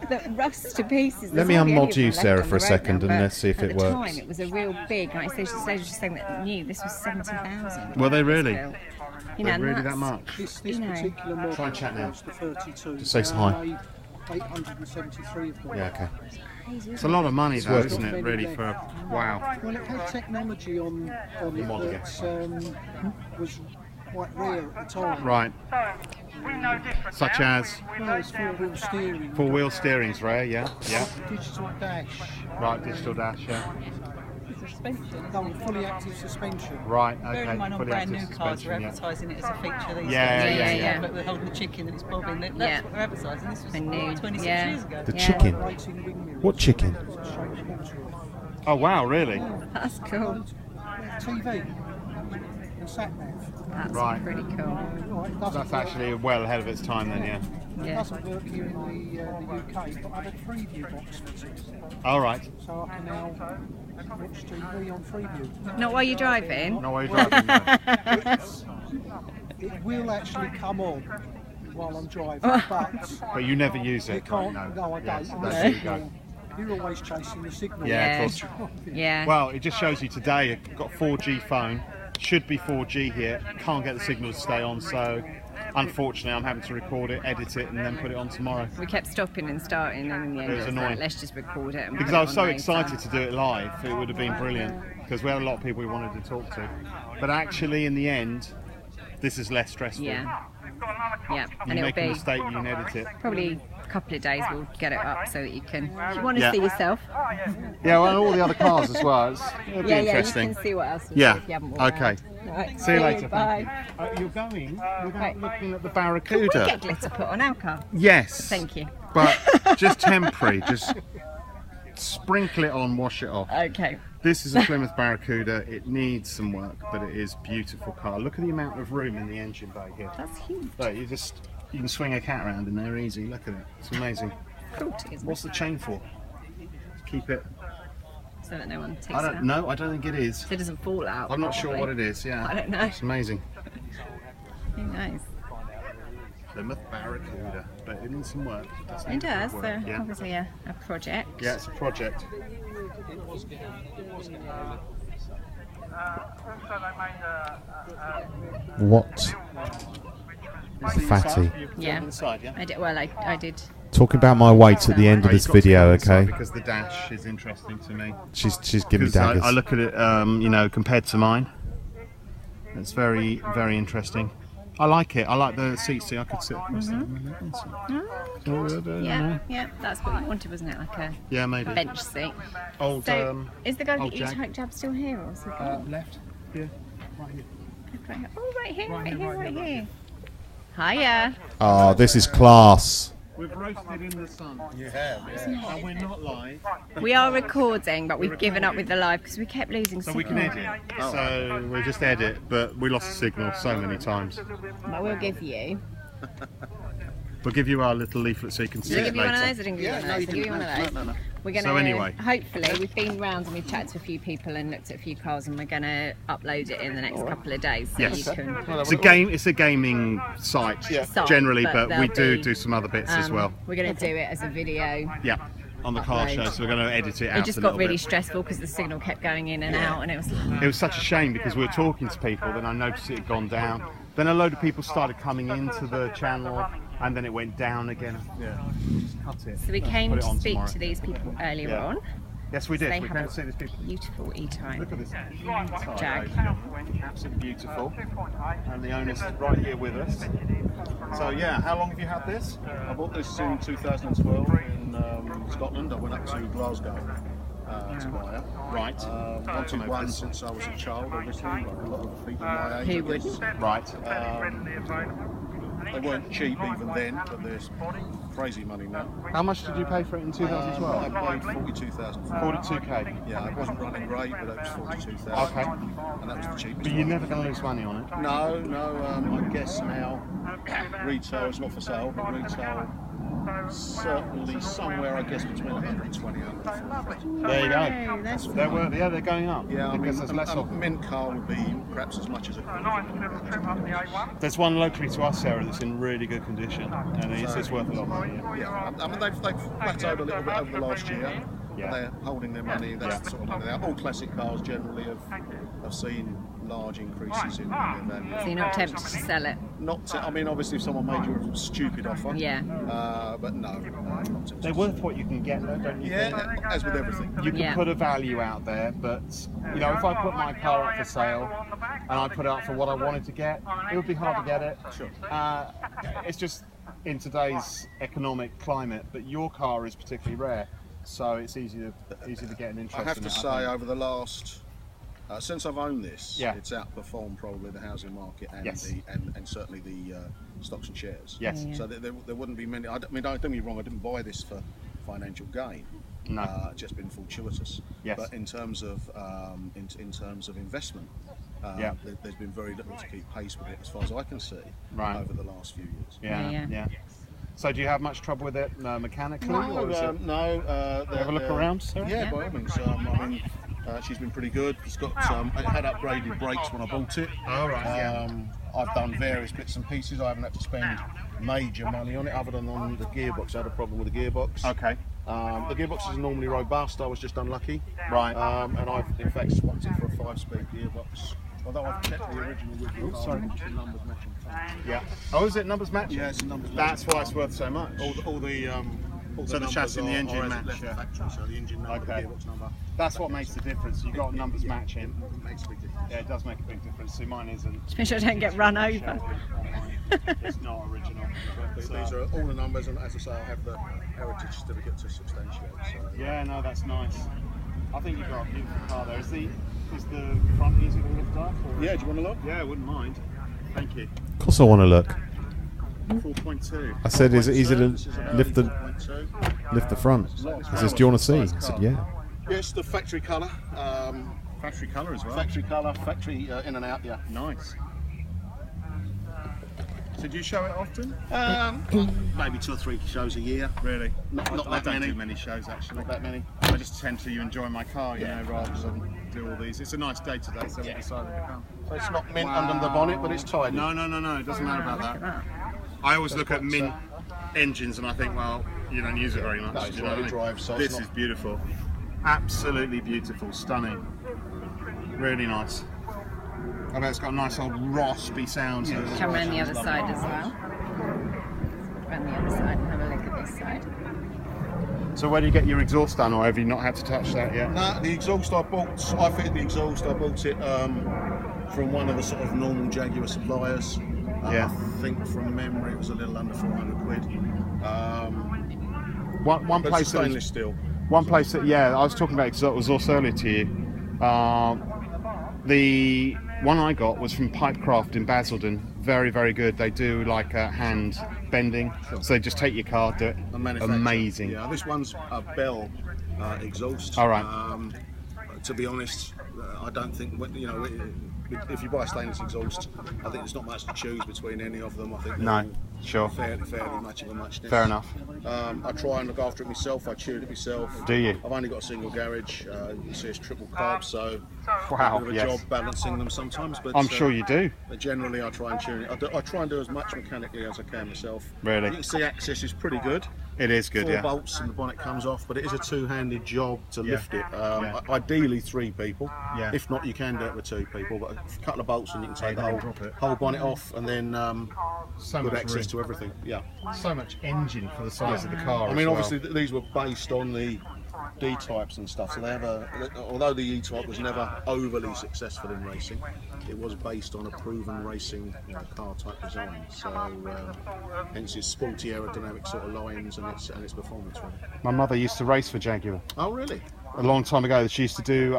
That rust to pieces. Let me unmod you, Sarah, for a second, and let's see if it works. At the time, it was a real big. Like I say, just saying that new. This was 70,000. Were they really? You know, really and that much? This You know. particular model Try and chat now. goes to 32. Just say hi. 873 of them. Yeah, okay. It's a lot of money, though, worth isn't it? Really, for wow. Well, it had technology on it Mod again. that was quite rare at the time. Right. Such as Well, it's four-wheel steering. four-wheel steering's rare, yeah, yeah. Digital dash. Right, digital dash, yeah. No, fully active suspension. Right, Bearing okay. in mind on fully brand active new cars, suspension, they're yeah. advertising it as a feature these Yeah, days. yeah, yeah. But we're holding the chicken and it's bobbing. That's Yeah. what they're advertising. This was And new, 26 yeah. years ago. The Yeah. chicken. Racing wing mirrors. What chicken? Straight water. Oh wow, really? That's cool. TV. And sat nav. That's Right. pretty cool. Right, it doesn't That's work. actually well ahead of its time then, yeah. It Yeah. doesn't work here in the UK, but I've had Freeview box fitted, All right. so I can now watch TV on Freeview. Not while you're driving. No way driving. No. It will actually come on while I'm driving, but But you never use you it. can't. right? No, I Yes, don't. there you go. You're always chasing the signal. Yeah, of Yeah. course. Yeah. Well, it just shows you today. I've got 4G phone. Should be 4G here. Can't get the signal to stay on, so unfortunately, I'm having to record it, edit it, and then put it on tomorrow. We kept stopping and starting, and in the end, It was it was annoying. like, let's just record it. And Because put I it was on so later. excited to do it live, it would have been brilliant. Because we had a lot of people we wanted to talk to. But actually, in the end, this is less stressful. Yeah. Yeah. You And it'll make a be mistake, you can edit it. probably a couple of days we'll get it up so that you can, if you want to Yeah. see yourself. Yeah, well, all the other cars as well. It'll be Yeah, interesting. you can see what else is Yeah, if you haven't walked okay. around. Right, See you later. Bye. Thank you. You're going without Right. looking at the We Barracuda. get glitter put on our car. Yes. Thank you. But just temporary. Just sprinkle it on, wash it off. Okay. This is a Plymouth Barracuda. It needs some work, but it is a beautiful car. Look at the amount of room in the engine bay here. That's huge. Look, you can swing a cat around in there easy. Look at it. It's amazing. Cruelty, isn't What's it? the chain for? Keep it. So that no one takes I it don't out. know. I don't think it is. So it doesn't fall out. I'm not sure probably. what it is. Yeah. I don't know. It's amazing. Who knows? Plymouth Barracuda, but it needs some work. It does. So Yeah. obviously a project. Yeah, it's a project. What? Fatty. Yeah. Inside, yeah. I did. Well, I did. Talking about my weight at the end of Oh, this you've got to video, go inside okay? Because the dash is interesting to me. She's giving me Because daggers. I look at it, compared to mine. It's very, very interesting. I like it. I like the seats. See, I could sit across them. Yeah. That's what you wanted, wasn't it? Like a Yeah, maybe. bench seat. Old, So is the guy old that you Jag. took jab still here, or is he gone? left. Yeah, right here. Right here. Oh, right here. Hiya. Oh, this is class. We've roasted in the sun. Yeah. And we're not live, We are recording, but we've given up with the live because we kept losing so signal. we can edit. So we just edit, but we lost the signal so many times. But we'll give you. We'll give you our little leaflet so you can see Did I it give you one of later. those? I didn't give you one of those. I'll give you one of those. We're gonna, So anyway. hopefully, we've been round and we've chatted to a few people and looked at a few cars, and we're going to upload it in the next couple of days. So Yes. you can. It's a gaming site generally, but we there'll do some other bits as well. We're going to do it as a video. Yeah, on the car upload. show, so we're going to edit it out It just a got little really bit. stressful because the signal kept going in and out, and it was. It was such a shame because we were talking to people, then I noticed it had gone down. Then a load of people started coming into the channel, and then it went down again. Yeah, just cut it. So we came Put it to on speak tomorrow. to these people earlier Yeah. on. Yes, we did. They We have came a to see these people. beautiful E-Type. Look at this. Jag. Absolutely beautiful. And the owner's right here with us. So yeah, how long have you had this? I bought this in 2012 in Scotland. I went up to Glasgow to buy it. Right. Wanted one since I was a child, obviously, like a lot of people my age. Who I would? guess. Right. They weren't cheap even then, but there's crazy money now. How much did you pay for it in 2012? I paid 42,000 for it. 42k. Yeah, it wasn't running great, but it was 42,000. Okay. And that was the cheapest. But you're one. never going to lose money on it. No, I guess now retail is not for sale, but retail certainly somewhere, I guess, between 120 and 140. There you Oh, go. that's They're going up. Yeah, I mean, because there's less of a them. mint car would be perhaps as much as a quarter. There's one locally to us, Sarah, that's in really good condition, and it's worth a lot of money. Yeah, I mean, they've plateaued a little bit over the last year. Yeah. They're holding their money. That's the sort of money they are. All classic cars generally have seen large increases in value. So you're not tempted to sell it? I mean, obviously, if someone made you a stupid offer. Yeah. But no. Not tempted. They're worth what you can get, though, don't you think? Yeah, as with everything. You can Yeah. put a value out there, but you know, if I put my car up for sale and I put it up for what I wanted to get, it would be hard to get it. Sure. It's just in today's economic climate, but your car is particularly rare, so it's easy to get an interest. I have in to it, say, think. over the last, since I've owned this, Yeah. it's outperformed probably the housing market and Yes. and certainly the stocks and shares. Yes. Yeah. So there wouldn't be many. I mean, don't get me wrong. I didn't buy this for financial gain. No. Just been fortuitous. Yes. But in terms of in terms of investment, Yeah. there's been very little to keep pace with it, as far as I can see, Right. over the last few years. Yeah. So do you have much trouble with it mechanically? No, or is it... no. Have a look around, Sarah? Yeah, by all means. I mean, she's been pretty good. It's got. It had upgraded brakes when I bought it. Oh, right, yeah. I've done various bits and pieces. I haven't had to spend major money on it, other than on the gearbox. I had a problem with the gearbox. Okay. The gearbox is normally robust. I was just unlucky. Right. And I've in fact swapped it for a 5-speed gearbox. Although I've kept the original with the car, sorry. which the numbers matching. Yeah. Oh, is it numbers matching? Yeah, it's a numbers That's matching why it's car. worth so much. All the So the numbers chassis and the are engine as it match, left yeah. the factory, so the engine number, Okay. the gearbox number. That's what makes the difference. You've got numbers matching. It makes a big difference. Yeah, it does make a big difference. See, mine isn't. Just make sure I don't get run over. It's not original. But, These are all the numbers, and as I say, I have the heritage certificate to substantiate. So. yeah, no, that's nice. I think you've got a beautiful car there. Is the front easy to lift up? Or? Yeah, do you want to look? Yeah, I wouldn't mind. Thank you. Of course I want to look. 4.2. I said, is it easy to This is an lift early the 4.2. lift the front? He says, do you want to see? I said, yeah. Yes, the factory colour. Factory colour as well. Factory colour, factory in and out, yeah. Nice. So do you show it often? Maybe 2 or 3 shows a year. Really? Not I that don't many. do many shows actually. Not that many. I just tend to enjoy my car, you Yeah. know, rather than do all these. It's a nice day today, so we decided to come. So it's not mint under the bonnet, but it's tidy. No, it doesn't matter about that. I always look at mint engines and I think, well, you don't use it very much. No, do it's you know right what I to mean? drive, so it's This not- is beautiful. Absolutely beautiful, stunning. Really nice. I bet it's got a nice old raspy sound to it. Come around the other side as well. Around the other side and have a look at this side. So where do you get your exhaust done, or have you not had to touch that yet? No, the exhaust I fitted the exhaust. I bought it from one of the sort of normal Jaguar suppliers. Yeah. I think from memory it was a little under 400 quid. One But it's place that stainless was, steel. one place that, yeah, I was talking about exhaust earlier to you. The one I got was from Pipecraft in Basildon. Very, very good. They do like hand bending, so they just take your car, do it. And manufactured. Amazing. Yeah, this one's a Bell exhaust. All right. To be honest, I don't think if you buy a stainless exhaust, I think there's not much to choose between any of them. I think they're No, all sure. fairly much of a muchness. Fair enough. I try and look after it myself. I tune it myself. Do you? I've only got a single garage. You can see it's triple carb, so Wow, a bit of a yes. job balancing them sometimes. But I'm sure you do. But generally, I try and tune it. I try and do as much mechanically as I can myself. Really? You can see access is pretty good. It is good, 4 yeah. bolts and the bonnet comes off, but it is a 2-handed job to Yeah. lift it. Yeah. Ideally 3 people. Yeah. If not, you can do it with 2 people. But a couple of bolts and you can take the then whole, drop it. whole bonnet off, and then So good much access room. to everything. Yeah. So much engine for the size of the car. I mean, obviously these were based on the D types and stuff. So they have although the E type was never overly successful in racing, it was based on a proven racing car type design. So hence its sporty aerodynamic sort of lines and its performance. Really. My mother used to race for Jaguar Oh, really? a long time ago. She used to do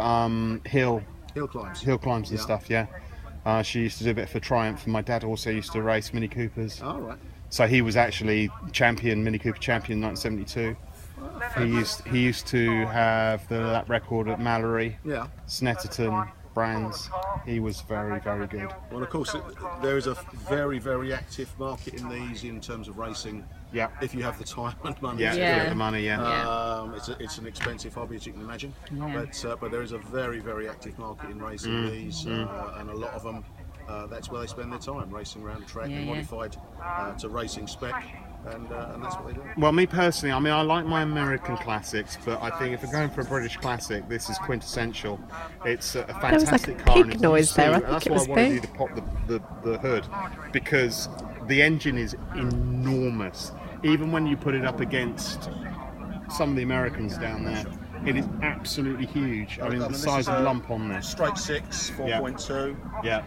hill Hill climbs. climbs and Yeah. stuff. Yeah. She used to do a bit for Triumph, and my dad also used to race Mini Coopers. Oh, right. So he was actually Mini Cooper champion in 1972. He used to have the lap record at Mallory, Yeah. Snetterton, brands. He was very, very good. Well, of course, there is a very, very active market in these in terms of racing. Yeah. If you have the time and money. Yeah, to if you do have it. the money, yeah. It's an expensive hobby, as you can imagine. Yeah. But there is a very, very active market in racing these, and a lot of them. That's where they spend their time, racing around the track and modified to racing spec, and that's what they do. Well, me personally, I mean, I like my American classics, but I think if we're going for a British classic, this is quintessential. It's a fantastic a car. pig and it's noise there. I and think that's it why was I wanted pig. you to pop the hood, because the engine is enormous. Even when you put it up against some of the Americans down there, it is absolutely huge. I mean, the size of the lump on this. Straight 6, 4.2. Yeah.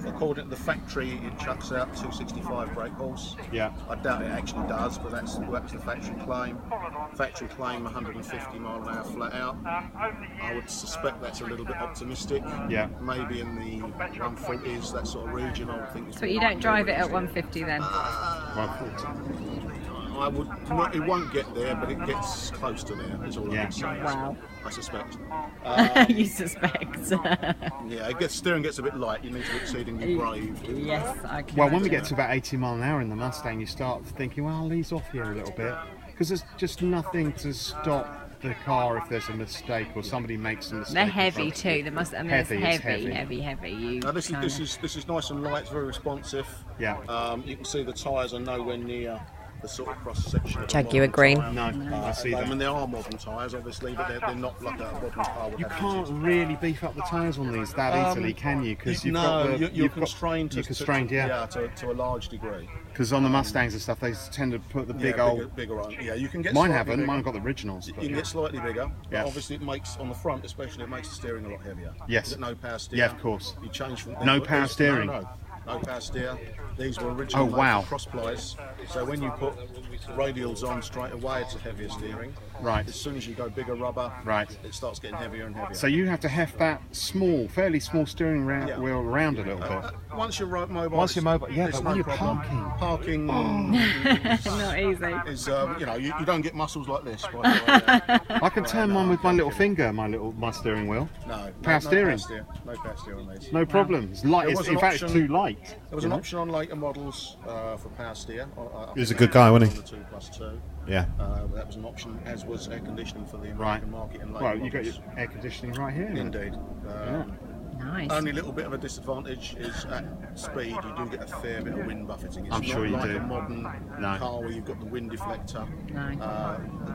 According to the factory, it chucks out 265 brake horse. Yeah. I doubt it actually does, but that's the factory claim. Factory claim 150 mile an hour flat out. I would suspect that's a little bit optimistic. Yeah. Maybe in the 140s, that sort of region. I would think. So you don't drive it at 150 then? I would not. It won't get there, but it gets close to there. Is all I can say. Wow. I suspect. You suspect? Yeah, steering gets a bit light. You need to be exceedingly brave. Yes, I can. Well, when we get to about 80 mile an hour in the Mustang, you start thinking, well, I'll ease off here a little bit, because there's just nothing to stop the car if there's a mistake or somebody makes a mistake. They're heavy too. They must. I mean, Heavy, it's it's heavy. Now this is nice and light. It's very responsive. Yeah. You can see the tyres are nowhere near the sort of cross section. Jaguar green. No, I see I that. mean, there are modern tyres, obviously, but they're not like a modern car would You have. can't really beef up the tyres on these that easily, can you? Because you're constrained. You're constrained, yeah. To a large degree. Because on the Mustangs and stuff, they tend to put the big old. bigger on. Yeah, you can get. Mine slightly haven't. bigger. Mine got the originals. You But can yeah. get slightly bigger, but Yeah. obviously it makes, on the front especially, it makes the steering a lot heavier. Yes. Is it no power steer? Yeah, of course. You change from No power steering? No power steer. These were originally Oh, wow. made for cross plies, so when you put radials on straight away, it's a heavier steering. Right. As soon as you go bigger rubber, Right. it starts getting heavier and heavier. So you have to heft that fairly small steering wheel around a little bit. Once you're mobile, Once you're mobile, yeah, there's but when no you're problem. Parking Not easy. is, you don't get muscles like this. By the way. I can turn mine with my little finger, my steering wheel. No. Power steering. No power steer on these. No problem. It's light. There was In an fact, it's option- too light. There was an option on later models for power steer. He was a good guy, wasn't he? The 2+2. Yeah. That was an option, as was air conditioning for the Right. American market in later Well, you got your models. air conditioning right here. Indeed. Nice. Only little bit of a disadvantage is at speed you do get a fair bit of wind buffeting. It's I'm sure you not like do. a modern No. car where you've got the wind deflector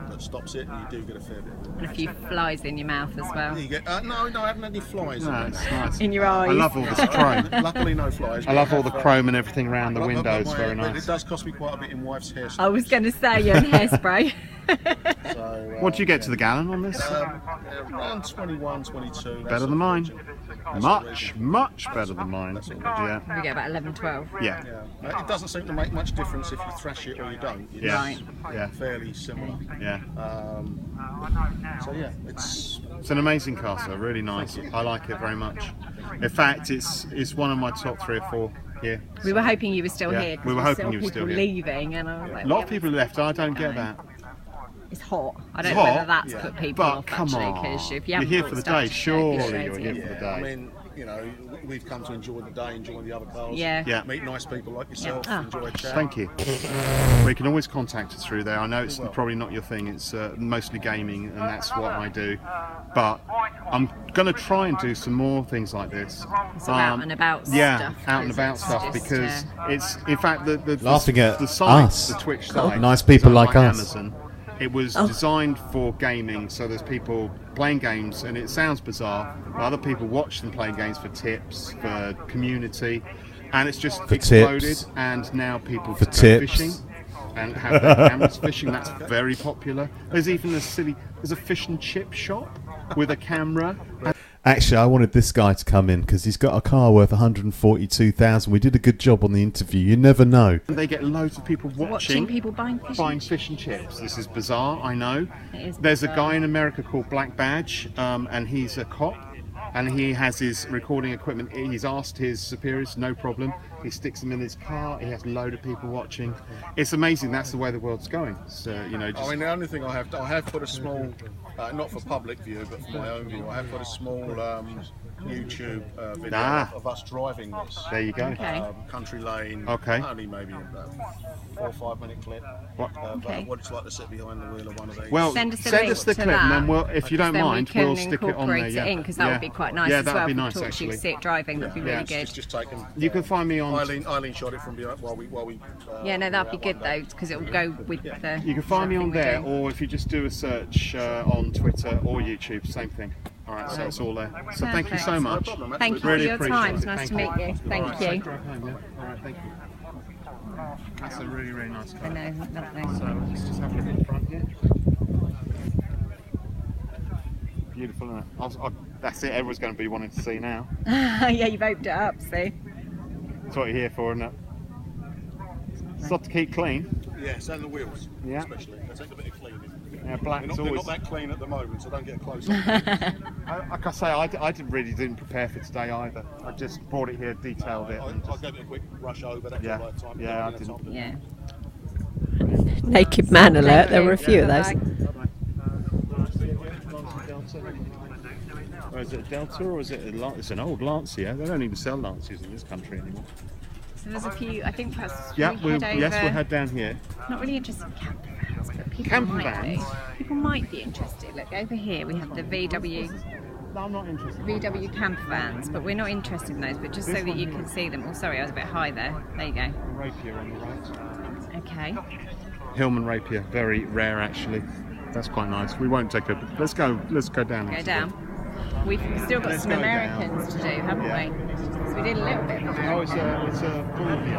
that stops it, and you do get a fair bit of wind. And a few flies in your mouth as well. You get, no, I haven't had any flies. No, in it's there. nice. In your I eyes. love all this chrome. Luckily, no flies. I love all the chrome and everything around the But windows. Very but nice. it does cost me quite a bit in wife's hair. I was going to say you're hairspray. So, What do you get to the gallon on this? around 21, 22. Better than mine. Much better than mine. Yeah. We get about 11, 12. Yeah. Yeah. It doesn't seem to make much difference if you thrash it or you don't. It's Yeah. Right. Yeah. fairly similar. Yeah. So yeah, it's It's an amazing car, sir. Really nice. I like it very much. In fact, it's one of my top 3 or 4 here. We were hoping you were still Yeah, here. 'cause we were we hoping saw you were still people here. leaving, and I was like, A lot yeah, of people left. I don't get that. It's hot. I don't It's know hot, whether that's yeah. put people But off come actually, on, because if you you're haven't here got for the stuff day. to Surely show, you're here for the I day. mean, we've come to enjoy the day, enjoy the other cars. Yeah. Yeah. Meet nice people like yourself, Yeah. enjoy a chat. Thank you. Well, you can always contact us through there. I know it's probably not your thing. It's mostly gaming, and that's what I do. But I'm going to try and do some more things like this. Some out and about Yeah, stuff. out and 'cause about it's stuff, just, because it's, in fact, the Laughing at the site, us. the Twitch Cool. site, Nice people is owned like by us. Amazon. It was designed for gaming, so there's people playing games, and it sounds bizarre, but other people watch them playing games for tips, for community, and it's just exploded. tips. And now people For go tips. fishing and have their cameras fishing. That's very popular. There's even there's a fish and chip shop with a camera. Actually, I wanted this guy to come in because he's got a car worth 142,000. We did a good job on the interview. You never know. They get loads of people watching people buying fish and chips. This is bizarre, I know. It is There's a bizarre. guy in America called Black Badge, and he's a cop, and he has his recording equipment. He's asked his superiors, no problem. He sticks them in his car. He has a load of people watching. It's amazing. That's the way the world's going. So, you know, just I mean, the only thing I have put a small, not for public view, but for my own view, I have put a small YouTube video of us driving this. There you go. Okay. Country lane. Okay. Only maybe a 4 or 5 minute clip. What? What it's like to sit behind the wheel of one of these. Well, Send send us us the the link clip, to and then that, we'll, if you don't then mind, we can we'll stick it on there. incorporate it in, because that would be quite nice Yeah, as that'd well. be for nice, talk actually. to sit driving, that'd be really good. Just taken. You can find me on. Eileen shot it from behind while we. Yeah, no, that'd be good though, because it will go with the. You can find me on thing we're there, doing. or if you just do a search on Twitter or YouTube, same thing. All right, so it's all there. So thank you so much. Thank you for Really your appreciate time. it. It's nice to meet you. Thank you. Safe drive home, yeah? All right, thank you. That's a really, really nice car. I know, lovely. So let's just have a look at the front here. Beautiful, isn't it? That's it. Everyone's going to be wanting to see now. Yeah, you've opened it up, see? That's what you're here for, isn't it? Stuff to keep clean. Yes, and the wheels. Yeah. Especially. They take a bit of cleaning. Yeah, black's They're always. not that clean at the moment, so don't get close. Up. Like I say, I really didn't prepare for today either. I just brought it here, detailed it. And I gave it a quick rush over. That's Yeah. all right time. Yeah, I didn't. Yeah. Naked man alert. There were a few of those. Or is it a Delta or is it it's an old Lancia? They don't even sell Lancias in this country anymore. So there's a few, I think perhaps Yeah, we head over. we'll head down here. Not really interested in camper vans, but people Camper might vans? be. People might be interested. Look, over here we have the VW No, I'm not interested. VW camper vans, but we're not interested in those, but just so This that one you here. can see them. Oh, sorry, I was a bit high there. There you go. Rapier on the right. Okay. Hillman Rapier, very rare actually. That's quite nice. We won't take a. Let's go down. Go down. We've still got Let's some go Americans to do, haven't Yeah. we? So we did a little bit of Oh, it's Americans. a Fulvia.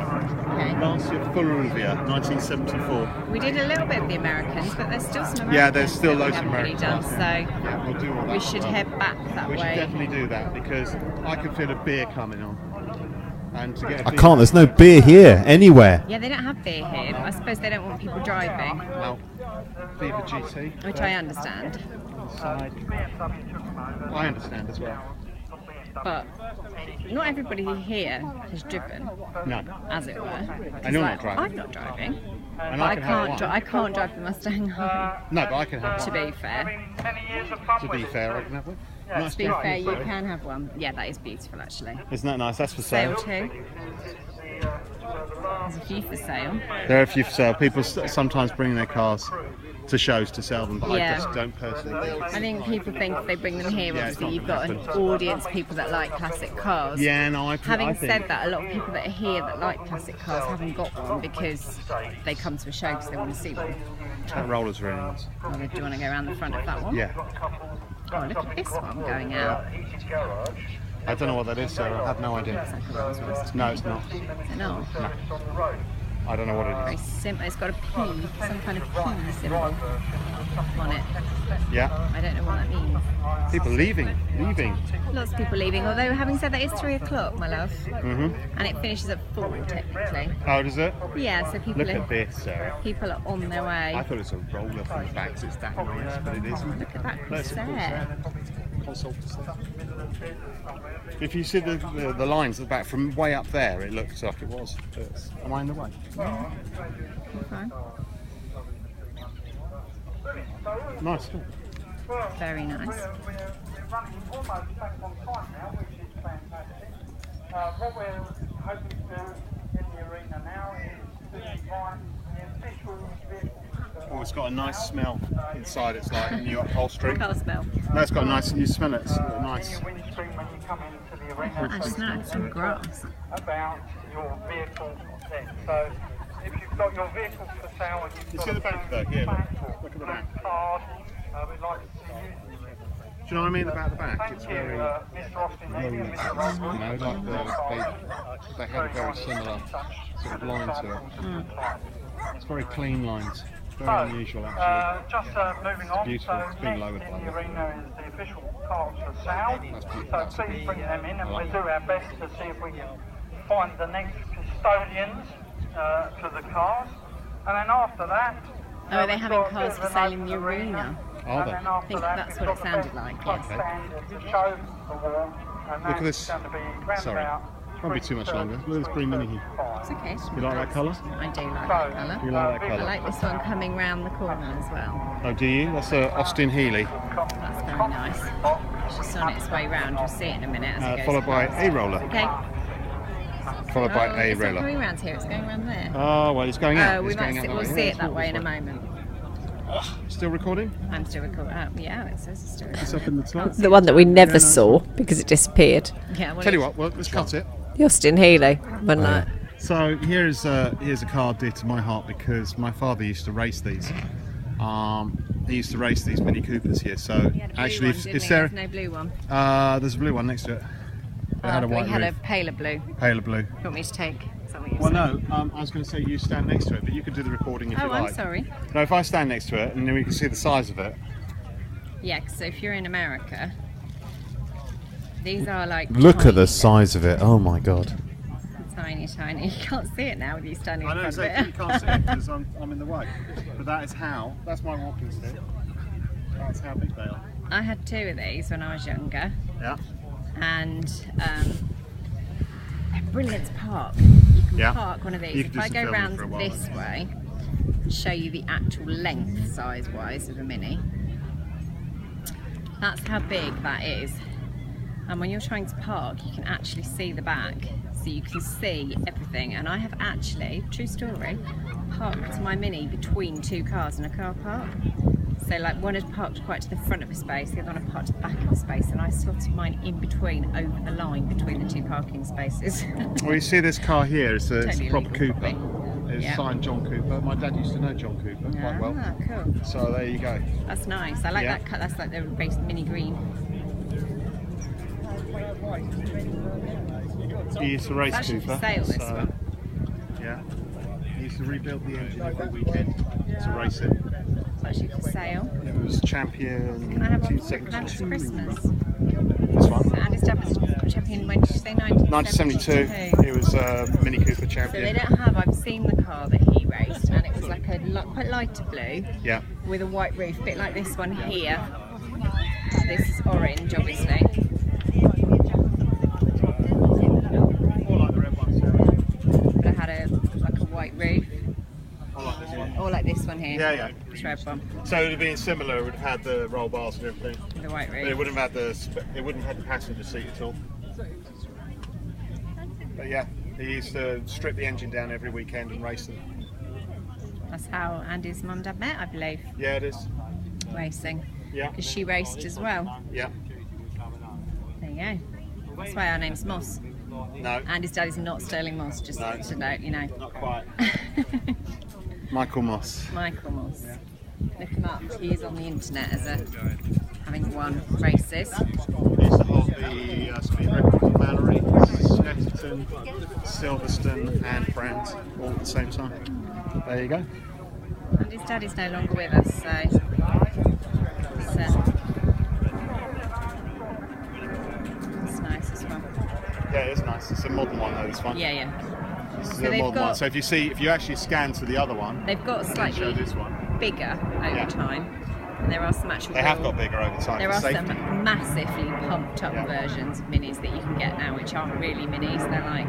Okay. Lancia Fulvia, 1974. We did a little bit of the Americans, but there's still some Americans. Yeah, there's still that we loads of haven't really Americans. done, so Yeah, we'll do all that. we should head back that We way. should definitely do that because I can feel a beer coming on. And to get a I beer, can't. There's no beer here anywhere. Yeah, they don't have beer here, but I suppose they don't want people driving, No. Viva GT. which I understand. Side. I understand as well. But not everybody here has driven, No. as it were. And you're not driving. I'm not driving. And But I can have one. I can't drive the Mustang home, No, but I can have to one. be fair. To be fair, I can have one. Nice To be jacket, fair, you though. can have one. Yeah, that is beautiful actually. Isn't that nice? That's for Sale sale. too. There's a few for sale. There are a few for sale. People sometimes bring their cars to shows to sell them, but I Yeah. just don't personally think. I think people think if they bring them here, Yeah, it's obviously not you've got gonna an happen. audience, people that like classic cars. Yeah, no, I Having think. said that, a lot of people that are here that like classic cars haven't got one because they come to a show because they want to see one. That roller's really nice. Oh, do you want to go around the front of that one? Yeah. Oh, look at this one going out. I don't know what that is, Sarah. I have no idea. Exactly what I was supposed to No, it's not. be. No, I don't know what very it is. simple. It's got a P, some kind of P symbol on it. Yeah. I don't know what that means. People leaving. Lots of people leaving, although having said that, it's 3 o'clock, my love. Mhm. And it finishes at 4 technically. Oh, does it? Yeah, so people Look are, at this, Sarah. people are on their way. I thought it was a roller from the back, so it's that nice, but it isn't. Look at that No, it's a Corsair. If you see the lines at the back from way up there, it looks like it was. Am I in the way? Okay. Nice. Very nice. What we're hoping to do in the arena now is to invite the official vehicles. Oh, it's got a nice smell inside. It's like new upholstery. Car smell. No, it's got a nice. You smell it. It's nice. Windscreen when you come into the arena. I just noticed some grass. About your vehicle then. So if you've got your vehicle for sale and you've You got see the a back there? Yeah, look at the back. black card, we'd like to see you. Do you know what I mean about the back? It's Thank you, very Mr. Austin. rolling. You know, like they had a very similar sort of line to it. It's very clean lines. Very unusual actually. Just moving on. beautiful. So It's been next lowered in by the the way. arena is the official cars for sale. That's So please bring them in, and I like we'll do our best to see if we can find the next custodians to the cars. And then after that. Oh, are they we've having got a cars bit for of an sale in open the arena? Are And they? then I after think that, that's we've what it got the sounded best like, club yes. stand to show the wall, and Look at that's this. going to be round Sorry. about Won't be too much longer. Look at this green Mini here. It's okay. You like that colour? I do like that colour. You like that I colour? like this one coming round the corner as well. Oh, do you? That's a Austin Healey. That's very nice. It's just on its way round. You'll see it in a minute as it goes Followed by past. a roller. Okay. Followed by a It's not roller. coming round here. It's going round there. Oh, well, it's going out. We It's might going out see, that we'll way. see Yeah, it that it's way in a this moment. Still recording? I'm still recording. Yeah, it says it's still It's recording. up in the top. The one that we never saw because it disappeared. Yeah, well, Tell you what, well, let's cut it. The Austin Healey. One night. So here's a car dear to my heart because my father used to race these. He used to race these Mini Coopers here. So He had a blue actually, one, didn't if he? Sarah, There's no blue one. there's a blue one next to it. It had a We white had roof. a paler blue. Paler blue. You want me to take? Is that what you're Well, saying? no. I was going to say you stand next to it, but you could do the recording if you Oh, like. I'm sorry. No, if I stand next to it, and then we can see the size of it. Yeah, so if you're in America, these are like Look at the tiny, size of it. Oh my god. tiny. You can't see it now with you standing I in know front exactly. of You it. can't see it because I'm in the way. But that is how. That's my walking stick. That's how big they are. I had 2 of these when I was younger, Yeah. and they're brilliant to park. You can Yeah. park one of You these. can If do I some go filming round for a while, this then. way and show you the actual length size-wise of a Mini, that's how big that is. And when you're trying to park, you can actually see the back, so you can see everything. And I have actually, true story, parked my Mini between 2 cars in a car park. So like one had parked quite to the front of a space, the other one had parked to the back of a space, and I slotted mine in between, over the line between the 2 parking spaces. Well, you see this car here. It's a Totally proper illegal, Cooper. probably. It's Yeah. signed John Cooper. My dad used to know John Cooper quite well. Ah, cool. So there you go. That's nice. I like Yeah. that cut. That's like the base Mini green. He used to race It's actually Cooper. for sale, this so, one. Yeah. He used to rebuild the engine every weekend to race it. It's actually for sale. It was champion Can I have one for Grand's 1972. Christmas? This one. And his dad was champion, when did you say 1972? 1972. It was Mini Cooper So they champion. don't have, I've seen the car that he raced, and it was like a quite lighter blue Yeah. with a white roof, a bit like this one here. This is orange, obviously. Or like the red ones. Yeah. But it had like a white roof, Or like this one. or like this one here. Yeah, yeah. This red one So it would have been similar. It would have had the roll bars and everything. with the white But it roof. wouldn't have had it wouldn't have had the passenger seat at all. But yeah, he used to strip the engine down every weekend and race them. That's how Andy's mum and dad met, I believe, Yeah, it is. racing. Yeah, Because she raced as well. yeah. There you go. That's why our name's Moss. No, And his dad is not Sterling Moss, just No. to note, you know. not quite. Michael Moss. Michael Moss. Look him up. He is on the internet as having won races. He used to hold the speed records at Mallory, Snetterton, Silverstone and Brandt all at the same time. There you go. And his dad is no longer with us, so it's nice as well. Yeah, it's nice. It's a modern one though, this one. Yeah, yeah. This is So a they've modern one. got- So if you actually scan to the other one, They've got and then show slightly this one. bigger over Yeah. time. And there are some actual They have real- got bigger over time. There for are safety. some massively pumped up Yeah. versions of minis that you can get now, which aren't really minis. They're like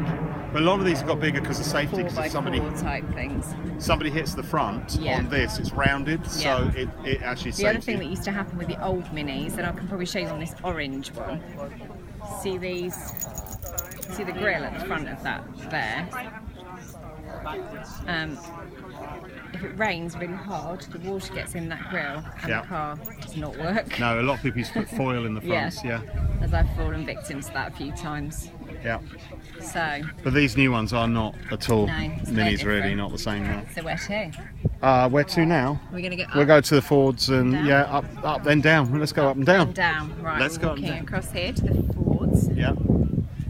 But a lot of these have got bigger because of safety. 'Cause if 4x4 type things. somebody hits the front Yeah. on this, it's rounded, so Yeah. it actually The other saves thing you. that used to happen with the old minis, and I can probably show you on this orange one. See these? See the grill at the front of that there? If it rains really hard, the water gets in that grill and Yeah. the car does not work. No, a lot of people used to put foil in the fronts. Yeah, As I've fallen victim to that a few times. yeah. So, But these new ones are not at all No, it's no minis. Really, different. not the same. No. so where to? Where to now? We're going to get We'll up go to the Fords and Down. yeah, up then down. Let's go up and down. and down. Right, Let's we're go up and walking down. across here to the Fords. Yeah.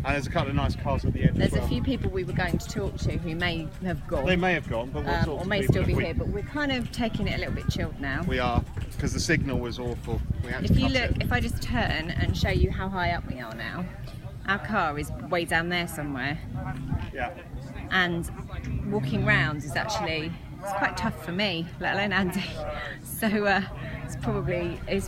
And there's a couple of nice cars at the end There's as a well. few people we were going to talk to who may have gone. They may have gone, but we'll talk or to may people still if be we- here, but we're kind of taking it a little bit chilled now. We are, because the signal was awful. We had to If you cut look, it. if I just turn and show you how high up we are now, our car is way down there somewhere, Yeah. and walking round is actually, it's quite tough for me, let alone Andy. So it's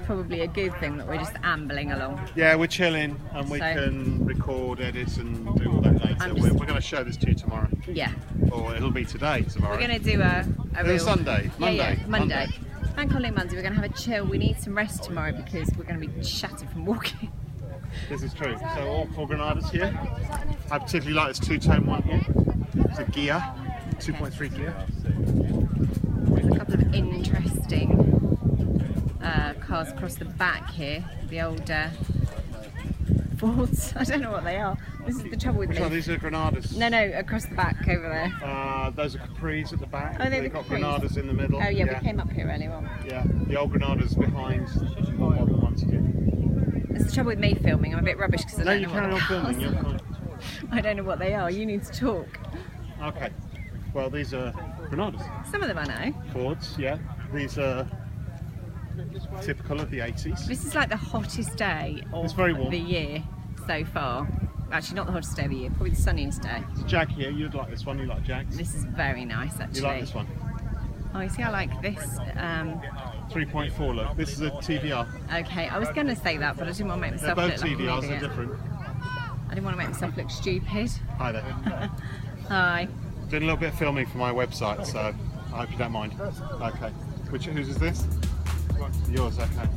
probably a good thing that we're just ambling along. Yeah, we're chilling and we So- can record, edit and do all that later. I'm We're just- going to show this to you tomorrow. Yeah. Or it'll be today, tomorrow. We're going to do a real... Sunday, Monday. Yeah, Monday. Bank holiday Monday, we're going to have a chill. We need some rest tomorrow because we're going to be shattered from walking. This is true. So all 4 Granadas here. I particularly like this two-tone one here. It's a gear, 2.3 gear. There's a couple of interesting cars across the back here. The old Fords. I don't know what they are. This is the trouble with Which me. one? These are Granadas. No, across the back over there. Those are Capris at the back. Oh, they're the got Capris. Granadas in the middle. Oh yeah, we came up here earlier on. Yeah, the old Granadas behind the modern ones here. That's the trouble with me filming. I'm a bit rubbish because I No, don't you know carry what on filming. You're fine. I don't know what they are. You need to talk. Okay. Well, these are Granadas. Some of them I know. Fords, yeah. These are typical of the 80s. This is like the hottest day of It's very warm. the year so far. Actually, not the hottest day of the year. Probably the sunniest day. There's a Jag here. You'd like this one. You like Jags. This is very nice, actually. You like this one? Oh, you see, I like this. 3.4 look. This is a TVR. Okay, I was going to say that, but I didn't want to make They're myself both look like an TVRs. They're idiot. different. I didn't want to make myself look stupid. Hi there. Hi. Doing a little bit of filming for my website, so I hope you don't mind. Okay. Whose is this? Yours. Okay.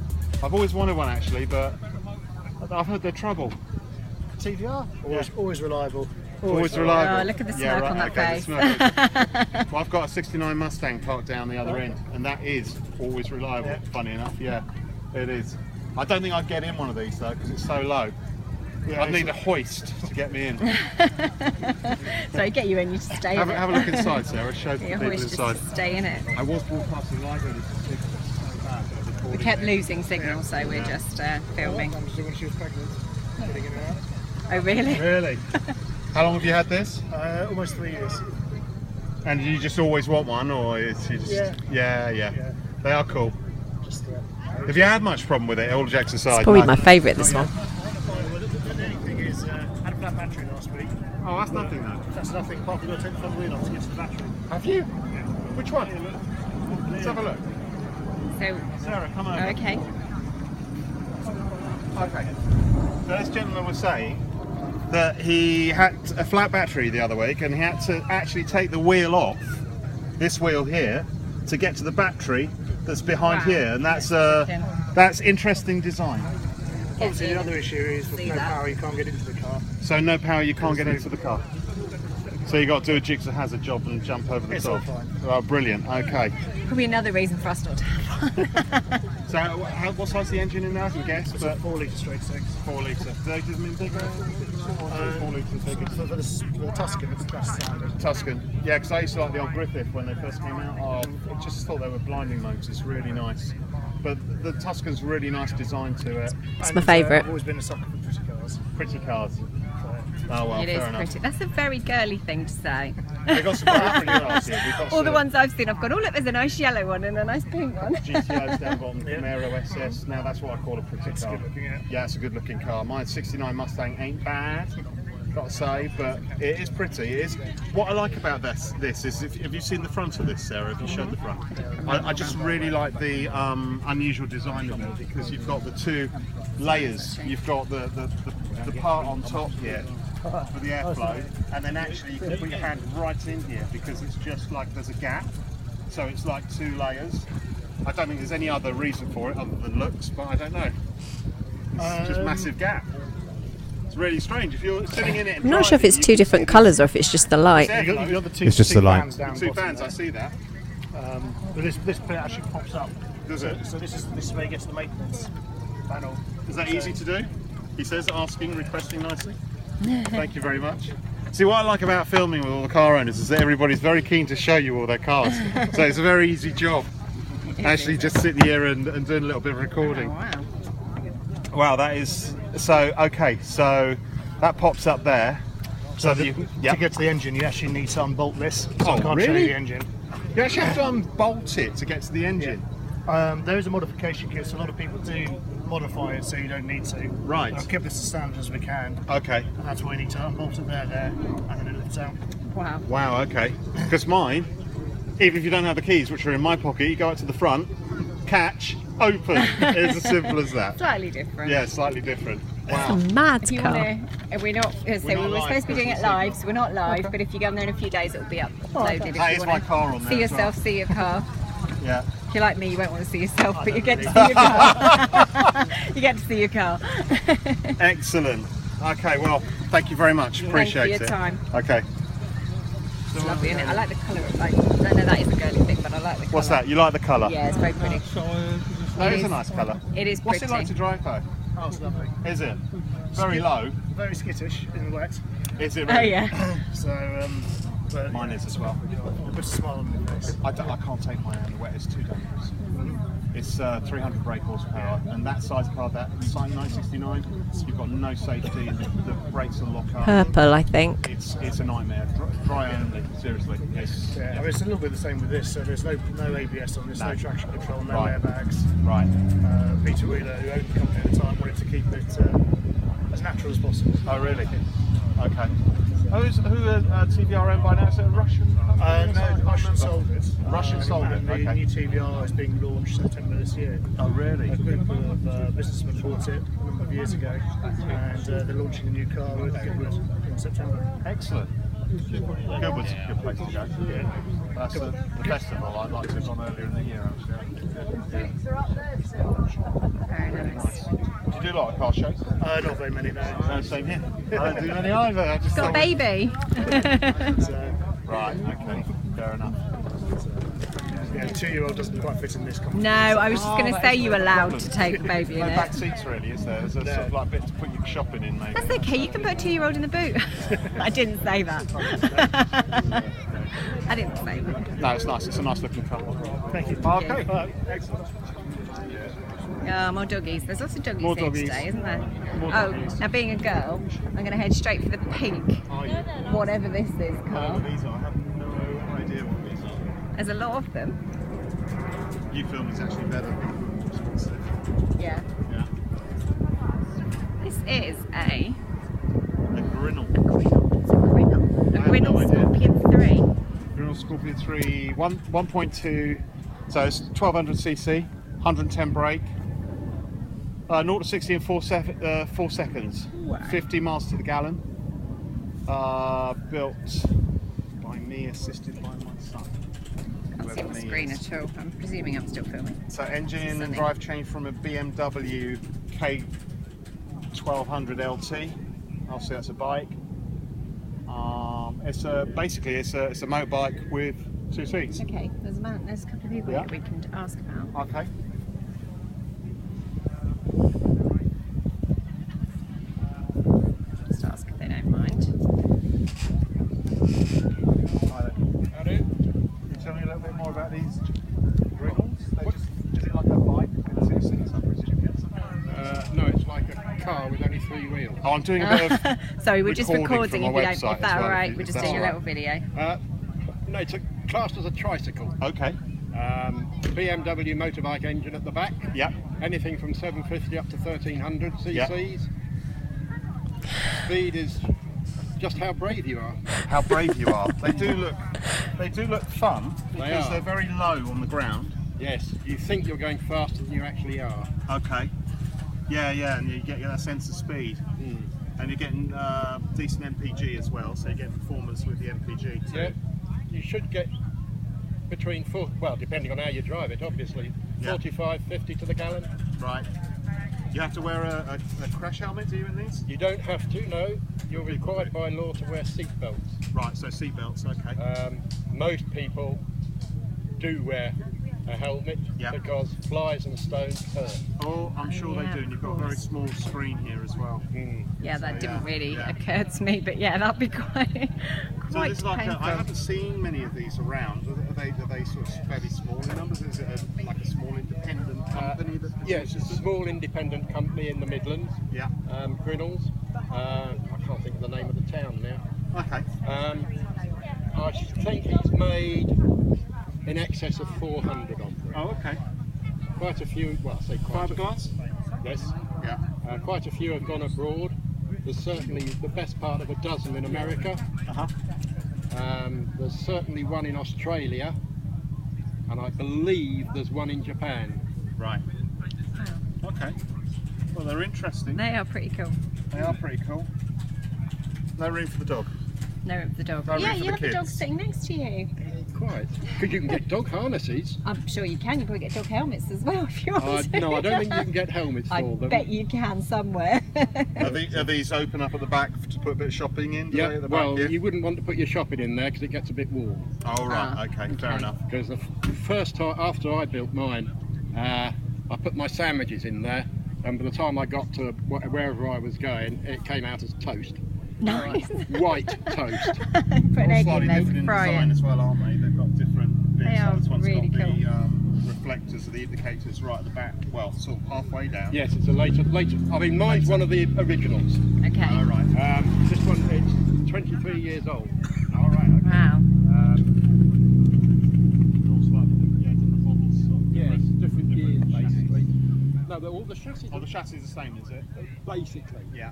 I've always wanted one actually, but I've heard they're trouble. TVR? Always reliable. Always reliable. Oh, look at the smirk on that okay, face. the smirk. Well, I've got a 69 Mustang parked down the other end, and that is always reliable, funny enough. Yeah, it is. I don't think I'd get in one of these though, because it's so low. Yeah, I'd need a hoist to get me in. So get you in, you just stay in it. Have a look inside, Sarah. Show the Your people hoist just inside. to stay in it. I was broadcasting live and it's so bad. We kept losing signal, so we're just filming. When she was pregnant, getting in and out. Oh, really? Really? How long have you had this? Almost 3 years. And you just always want one, or is you just? Yeah. They are cool. Have you had much problem with it, all jokes aside? It's probably my favourite, this one. The only thing is, I had a flat battery last week. Oh, that's nothing though. That's nothing, apart from going to take the front wheel off to get to the battery. Have you? Which one? Let's have a look. So, Sarah, come over. okay. Okay. So this gentleman was saying that he had a flat battery the other week and he had to actually take the wheel off, this wheel here, to get to the battery that's behind Wow. here, and that's interesting design. Obviously, the other issue is with no power, you can't get into the car. So no power, you can't get into the car. So you got to do a jigsaw hazard job and jump over the It's top. all fine. Oh, brilliant. Okay. Probably another reason for us not to have one. So what size is the engine in now? I can guess, It's but a 4 litre straight 6. 4 litre. Do they give them in bigger? 4 litres bigger. For the Tuscan, it's that's standard. Tuscan. Yeah, because I used to like the old Griffith when they first came out. Oh, I just thought they were blinding motors, really nice. But the Tuscan's really nice design to it. It's my favourite. I've always been a sucker for pretty cars. Pretty cars. Oh well, It is fair enough. pretty. That's a very girly thing to say. They got some different cars here. We've got All the some ones I've seen, I've gone, oh look, there's a nice yellow one and a nice pink one. GTOs down bottom, Camaro SS. Now that's what I call a pretty It's car. good looking, yeah. Yeah, it's a good looking car. My 69 Mustang ain't bad, got to say, but it is pretty. It is. What I like about this is, have you seen the front of this, Sarah? Have you showed the front? I just really like the unusual design of it because you've got the two layers. You've got the part on top here for the airflow, and then actually you can put your hand right in here because it's just like there's a gap. So it's like 2 layers. I don't think there's any other reason for it other than looks, but I don't know. It's just massive gap. It's really strange. If you're sitting in it, and I'm not sure if driving, it's you two can different see colours or if it's just the light. this You've airflow. got the two, It's just two the light. fans down Two bottom fans, there. I see that. But this bit actually pops up. Does it? So this is where you get to the maintenance panel. Is that easy to do? He says, asking, requesting nicely. Thank you very much. See, what I like about filming with all the car owners is that everybody's very keen to show you all their cars. So it's a very easy job. Actually, just sitting here and doing a little bit of recording. Oh, wow. Wow, that is so. Okay, so that pops up there. So that you, To get to the engine, you actually need to unbolt this. So Oh, I can't show really? you the engine. you actually have to unbolt it to get to the engine. There is a modification kit, so a lot of people do modify it so you don't need to. Right. I've kept this as standard as we can. Okay. And that's why you need to unbolt it there, and then it lifts out. Wow. Wow. Okay. Because mine, even if you don't have the keys, which are in my pocket, you go out to the front, catch, open. It's as simple as that. Slightly different. Yeah, slightly different. That's a mad If you car. wanna, we're not. So we not were live supposed to be doing it because live, so we're not live. But if you go on there in a few days, it'll be uploaded. If That you is wanna my car on there see as yourself, well. see your car. Yeah. If you're like me, you won't want to see yourself, but you get to see your car. You get to see your car. Excellent. Okay, well, thank you very much. Appreciate Thank you for your time. Okay. It's lovely, isn't it? I like the colour of like. I know that is a girly thing, but I like the colour. What's that? You like the colour? Yeah, it's very pretty. That It is a is. nice colour. It is What's pretty. it like to drive though? Oh, it's lovely. Is it? Very low. Very skittish in the wet. Is it Oh really? yeah. So, but Mine is as well. put a smile on my face. I can't take mine out in the wet, it's too dangerous. It's 300 brake horsepower, and that size car, that size 969, you've got no safety, the brakes will lock up. Purple, I think. It's a nightmare, dry only, seriously. It's, Yeah, I mean, it's a little bit the same with this. So there's no ABS on this, no traction control, no Right. airbags. Right. Peter Wheeler, who owned the company at the time, wanted to keep it as natural as possible. Oh, really? Okay. Who's TVR owned by now? Is it a Russian company? No, Russian sold it. Russian sold it, and the okay. new TVR is being launched September this year. Oh, really? A group of businessmen bought it a number of years ago, and they're launching a new car with Goodwood in September. Excellent. Goodwood's a good place to go. Yeah. That's the festival I'd like to have gone earlier in the year, actually. Very nice. Do you do a lot of car shows? Not very many, no. No, same here. I don't do many either. I just Got a thought- baby. Right, okay, fair enough. Yeah, the 2-year-old doesn't quite fit in this company. No, I was just going to say you were allowed to take the baby in No back it. seats really, is there? There's a sort of like bit to put your shopping in, maybe. That's okay. You can put a 2-year-old in the boot. I didn't say that. I didn't say that. No, it's nice. It's a nice looking car. Thank you. Okay. All right, excellent. More doggies. There's lots of doggies More here doggies. today, isn't there? More Oh, doggies. now being a girl, I'm going to head straight for the pink, whatever this is called. These are. I have no idea what these are. There's a lot of them. You film is actually better. Responsive. Yeah. Yeah. This is a Grinnell. A Grinnell I have no idea. Scorpion 3. Grinnell Scorpion 3, 1.2, so it's 1200cc, 110 brake, 0 to 60 in 4 seconds, 50 miles to the gallon, built by me, assisted by my son. Can't see my screen at all. I'm presuming I'm still filming. So engine and Sunny. drivetrain from a BMW K1200 LT, obviously that's a bike. It's basically it's a motorbike with 2 seats. Okay, there's a couple of people Yeah. that we can ask about. Okay. Just ask if they don't mind. Can you tell me a little bit more about these Grinnells? Is it like a bike with 2 seats, I presume? No, it's like a car with only 3 wheels. Oh, I'm doing a bit of Sorry, we're just recording from if my you don't. website If that's as well, all right, if we're just that's doing a all little video. No, it's classed as a tricycle. Okay. BMW motorbike engine at the back. Yep. Anything from 750 up to 1300 cc's. Speed is just how brave you are. How brave you are. They do look fun because are. they're very low on the ground. Yes, you think you're going faster than you actually are. Okay. Yeah, and you get that sense of speed. And you're getting decent MPG as well, so you get performance with the MPG too. Yeah, you should get between depending on how you drive it, obviously, 45, 50 to the gallon. Right. You have to wear a crash helmet, do you, in these? You don't have to, no. You're required by law to wear seat belts. Right, so seat belts, okay. Most people do wear a helmet because flies and stones hurt. Oh, I'm sure they do, and you've got a very small screen here as well. Yeah, that So, didn't really occur to me, but yeah, that'd be quite So this is like painful. I haven't seen many of these around. Are they sort of fairly small in numbers? Is it like a small independent company? Yeah, it's a small independent company in the Midlands. Yeah. Grinnells. I can't think of the name of the town now. Okay. I think he's made in excess of 400 of them. Oh, okay. Quite a few, well, I say quite Fiberglass? Yes. Yeah. Quite a few have gone abroad. There's certainly the best part of a dozen in America. There's certainly one in Australia, and I believe there's one in Japan. Right. Okay. Well, Well, they're interesting. They are pretty cool. They are pretty cool. No room for the dog. No room for the dog. No room Yeah, for you the have the dog kids. sitting next to you. Quite. Because you can get dog harnesses. I'm sure you can. You probably get dog helmets as well if you want to. No, I don't think you can get helmets I for them. bet you can somewhere. Are these open up at the back to put a bit of shopping in? Do they, Yeah, at the well, back? you wouldn't want to put your shopping in there because it gets a bit warm. Oh, right, okay, fair enough. Because the first time after I built mine, I put my sandwiches in there, and by the time I got to wherever I was going, it came out as toast. Nice. White toast. Put an egg Slightly in there, different in fry design it. as well, aren't they? They've got different bits. They are This one's really got cool. the reflectors, the indicators right at the back. Well, sort of halfway down. Yes, it's a later. I mean, mine's one of the originals. Okay. All right. This one, it's 23 years old. All right. Okay. Wow. Yes, different years basically. No, but all the chassis. Oh, the chassis is the same, is it? Basically. Yeah.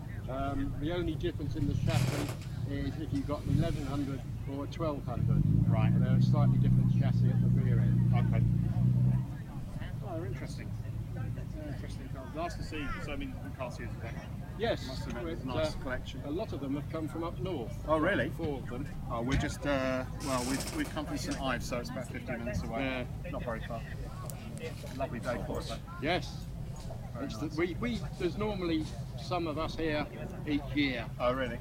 The only difference in the chassis is if you've got 1100 or 1200. Right. And they're a slightly different chassis at the rear end. Okay. Oh, they're interesting. They're interesting cars. Nice to see so many different cars here today. Yes, Must admit, it's a but, nice collection. A lot of them have come from up north. Oh, really? 4 of them. Oh, we're just, well, we've come from St Ives, so it's about 15 minutes away. Not very far. Lovely day for us. Yes. It's nice. There's normally some of us here each year. Oh, really?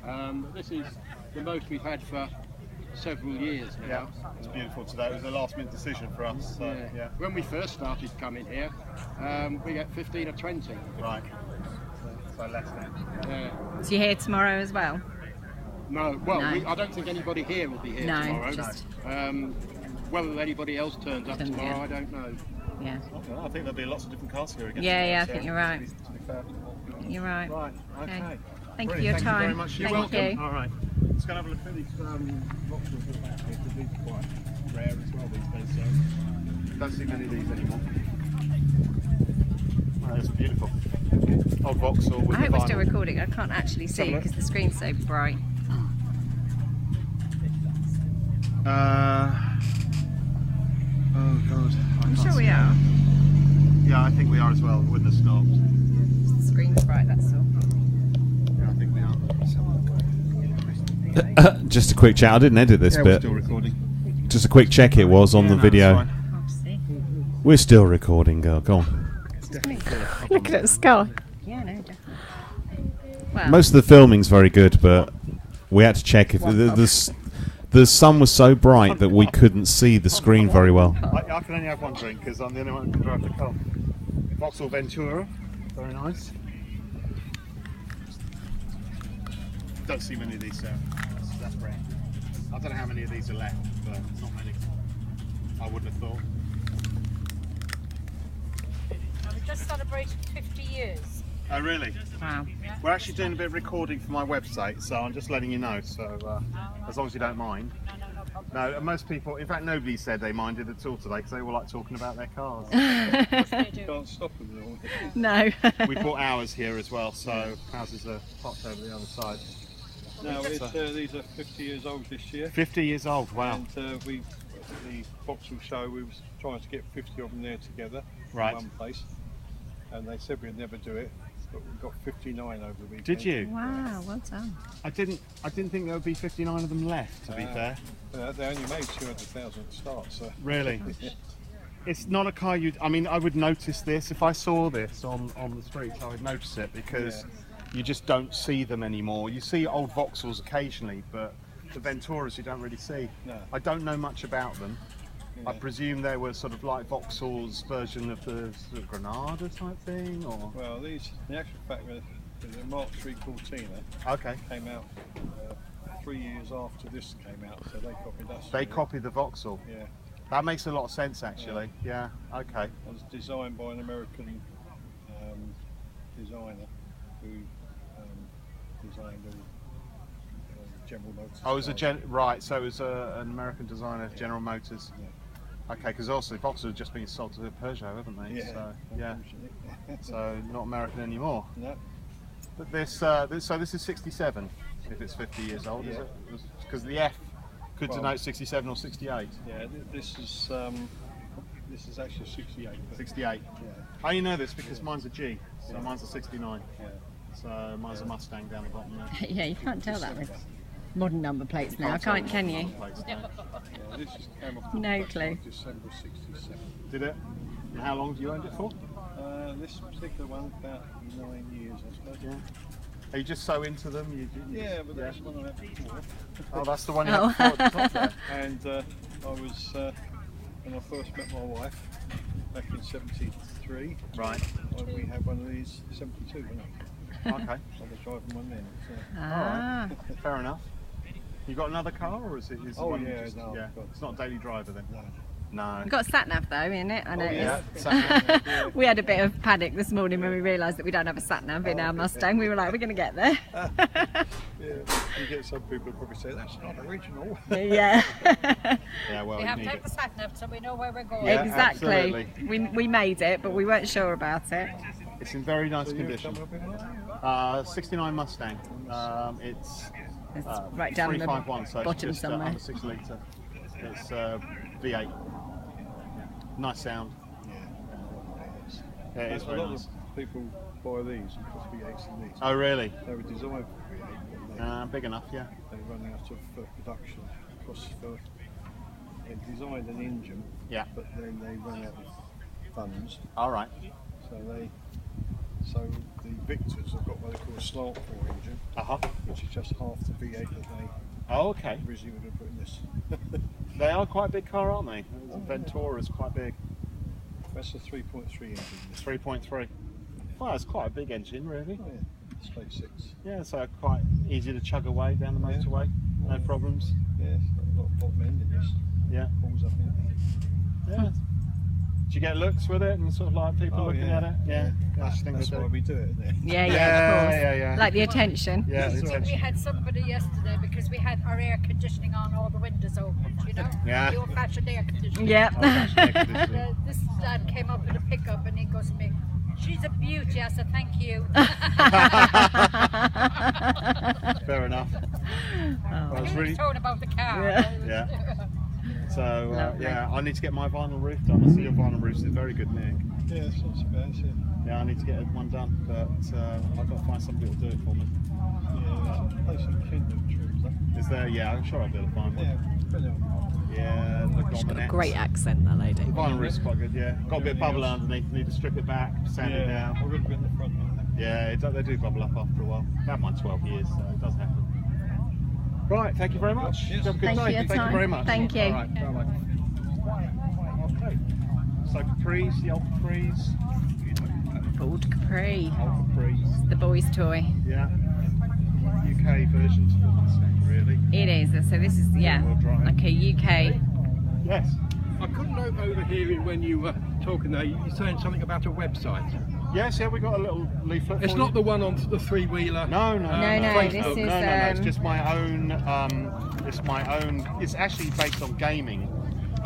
This is the most we've had for several years now. Yeah, it's beautiful today. It was a last minute decision for us. So, yeah. When we first started coming here, we got 15 or 20. Right. So less than. So you're here tomorrow as well? No, well, No. I don't think anybody here will be here No, tomorrow. just- Whether anybody else turns up tomorrow, Yeah. I don't know. Yeah. I think there'll be lots of different cars here again. Yeah, today, I think you're right. To be fair. You're right. Right, okay. Thank you for Brilliant. your Thank time. you very much. You're Thank welcome. you. All right. Let's go and have a look at these Vauxhalls at the back here, because these are quite rare as well these days. So don't see many of these anymore. Oh, that's beautiful. Old Vauxhall with I hope the we're still vinyl. recording. I can't actually have a see look. because the screen's so bright. Oh God. I'm sure we are. Yeah, I think we are as well. We wouldn't have stopped. The screen's bright, that's all. Yeah, I think we are. Let's have a look. Just a quick chat. I didn't edit this Yeah, we're bit. still recording. Just a quick check it was on Yeah, the no, video. it's fine. Can't see. We're still recording, girl. Go on. Looking at the sky. Yeah, no, definitely. Well, Most of the filming's very good, but we had to check if the sun was so bright that we couldn't see the screen very well. I can only have one drink because I'm the only one who can drive the car. Vauxhall Ventura, very nice. Don't see many of these, Sarah. That's rare. I don't know how many of these are left, but not many. I wouldn't have thought. We've just celebrated 50 years. Oh, really? wow. We're actually doing a bit of recording for my website, so I'm just letting you know. So, as long as you don't mind. No, most people, in fact, nobody said they minded at all today because they all like talking about their cars. Can't stop them all. No. We bought ours here as well, so houses are parked over the other side. No, these are 50 years old this year. 50 years old, wow. And at the Vauxhall show, we was trying to get 50 of them there together Right. in one place, and they said we'd never do it, but we got 59 over the weekend. Did you? Wow, well done. I didn't think there would be 59 of them left, to be fair. They only made 200,000 at start, so. Really? It's not a car I mean, I would notice this. If I saw this on the streets, I would notice it because you just don't see them anymore. You see old Vauxhalls occasionally, but the Venturas you don't really see. No. I don't know much about them. I presume they were sort of like Vauxhall's version of the sort of Granada type thing, or? Well, the actual fact that the Mark III Cortina came out 3 years after this came out, so they copied us. They copied the Vauxhall? Yeah. That makes a lot of sense, actually. Yeah, okay. It was designed by an American designer who designed all General Motors. Oh, it was right, so it was an American designer, General Motors. Yeah. Okay, because also Vauxhall have just been sold to Peugeot, haven't they? Yeah, So, yeah. unfortunately. So not American anymore. No. But this is 67. If it's 50 years old, is Yeah. it? Because the F could Well, denote 67 or 68. Yeah, this is This is actually 68. 68. Yeah. I only know this because mine's a G, so mine's a 69. Yeah. So mine's a Mustang down the bottom there. Yeah, you can't tell that with modern number plates now, can you? Yeah, this just came off the No production clue. December 67. Did it? And how long have you owned it for? This particular one, about 9 years, I suppose. Yeah. Are you just so into them? Yeah, but that's one I had before. Oh, that's the one you had before at the top there. And I was, when I first met my wife, back in 73. Right. We had one of these, 72, didn't we? Okay. I was driving one then. So. Ah. Right. Fair enough. You got another car, or is it? Is Oh, one yeah, just, no, yeah. It's not a daily driver then. No. We've got sat nav though, in it. I noticed. Yeah, sat-nav, yeah. We had a bit of panic this morning when we realised that we don't have a sat nav in our Mustang. We were like, we're going to get there. Yeah, you get some people who probably say that's not original. Yeah. Yeah, well, We you have need to have it. the sat nav so we know where we're going. Yeah, Exactly. absolutely. We made it, but we weren't sure about it. It's in very nice So you condition. come up in 69 Mustang. It's right down the 351, so bottom it's just somewhere. under 6 litre. It's V8. Nice sound. Yeah, it is a very lot nice. of people buy these and put V8s in these. Oh, really? They were designed for V8, but Big enough, yeah. they run out of production costs for. They designed an engine, Yeah. but then they run out of funds. All right. So the Victors have got what they call a slant four engine, which is just half the V8 that they Oh, okay. originally were going to put in this. They are quite a big car, aren't they? The Ventura's quite big. That's a 3.3 engine. This. 3.3. Well, it's quite a big engine, really. Oh, yeah. Straight six. Yeah, so quite easy to chug away down the motorway. No problems. Yeah, it's got a lot of bottom end in this. Yeah. Pulls up in. Yeah. Do you get looks with it and sort of like people looking at it? Yeah. That's why we do it, isn't it? Yeah, Yeah, of course. yeah. Like the attention. Yeah, the We attention. had somebody yesterday because we had our air conditioning on, all the windows open, you know? Yeah. The old-fashioned air conditioning. Yep. Old-fashioned air conditioning. This dad came up in a pickup and he goes to me, "She's a beauty." I said, "Thank you." Fair enough. Well, He it's was really, talking about the car. yeah. So Lovely. yeah, I need to get my vinyl roof done. I see your vinyl roof's in very good nick. Yeah, it's not so bad, is it? Yeah, I need to get one done, but I've got to find somebody who'll do it for me. Yeah, there's a place in Kent that trims that. Is there? Yeah, I'm sure I'll be able to find one. Yeah, brilliant. Yeah, the She's got a Dominette. great accent, that lady. The vinyl roof's quite good. Yeah, got a bit of bubble underneath. Need to strip it back, sand it Yeah, down. I would have been in the front like that. Yeah, they do bubble up after a while. I've had mine 12 years, so it does happen. Right, thank you very much. Yes. Have a good Thank day. you for your Thank you time. very much. Thank you. All right, bye-bye. Okay. So Capri's, the old Capri's. Old Capri. Old Capri's. The boys' toy. Yeah. UK version to the Mustang, really. It is. So this is, yeah, like a UK. Yes. I couldn't overhear you when you were talking there. You're saying something about a website. Yes, yeah, we got a little leaflet. It's for not you. the one on the three-wheeler. No, No, Facebook. this is, no. It's just my own. It's my own. It's actually based on gaming,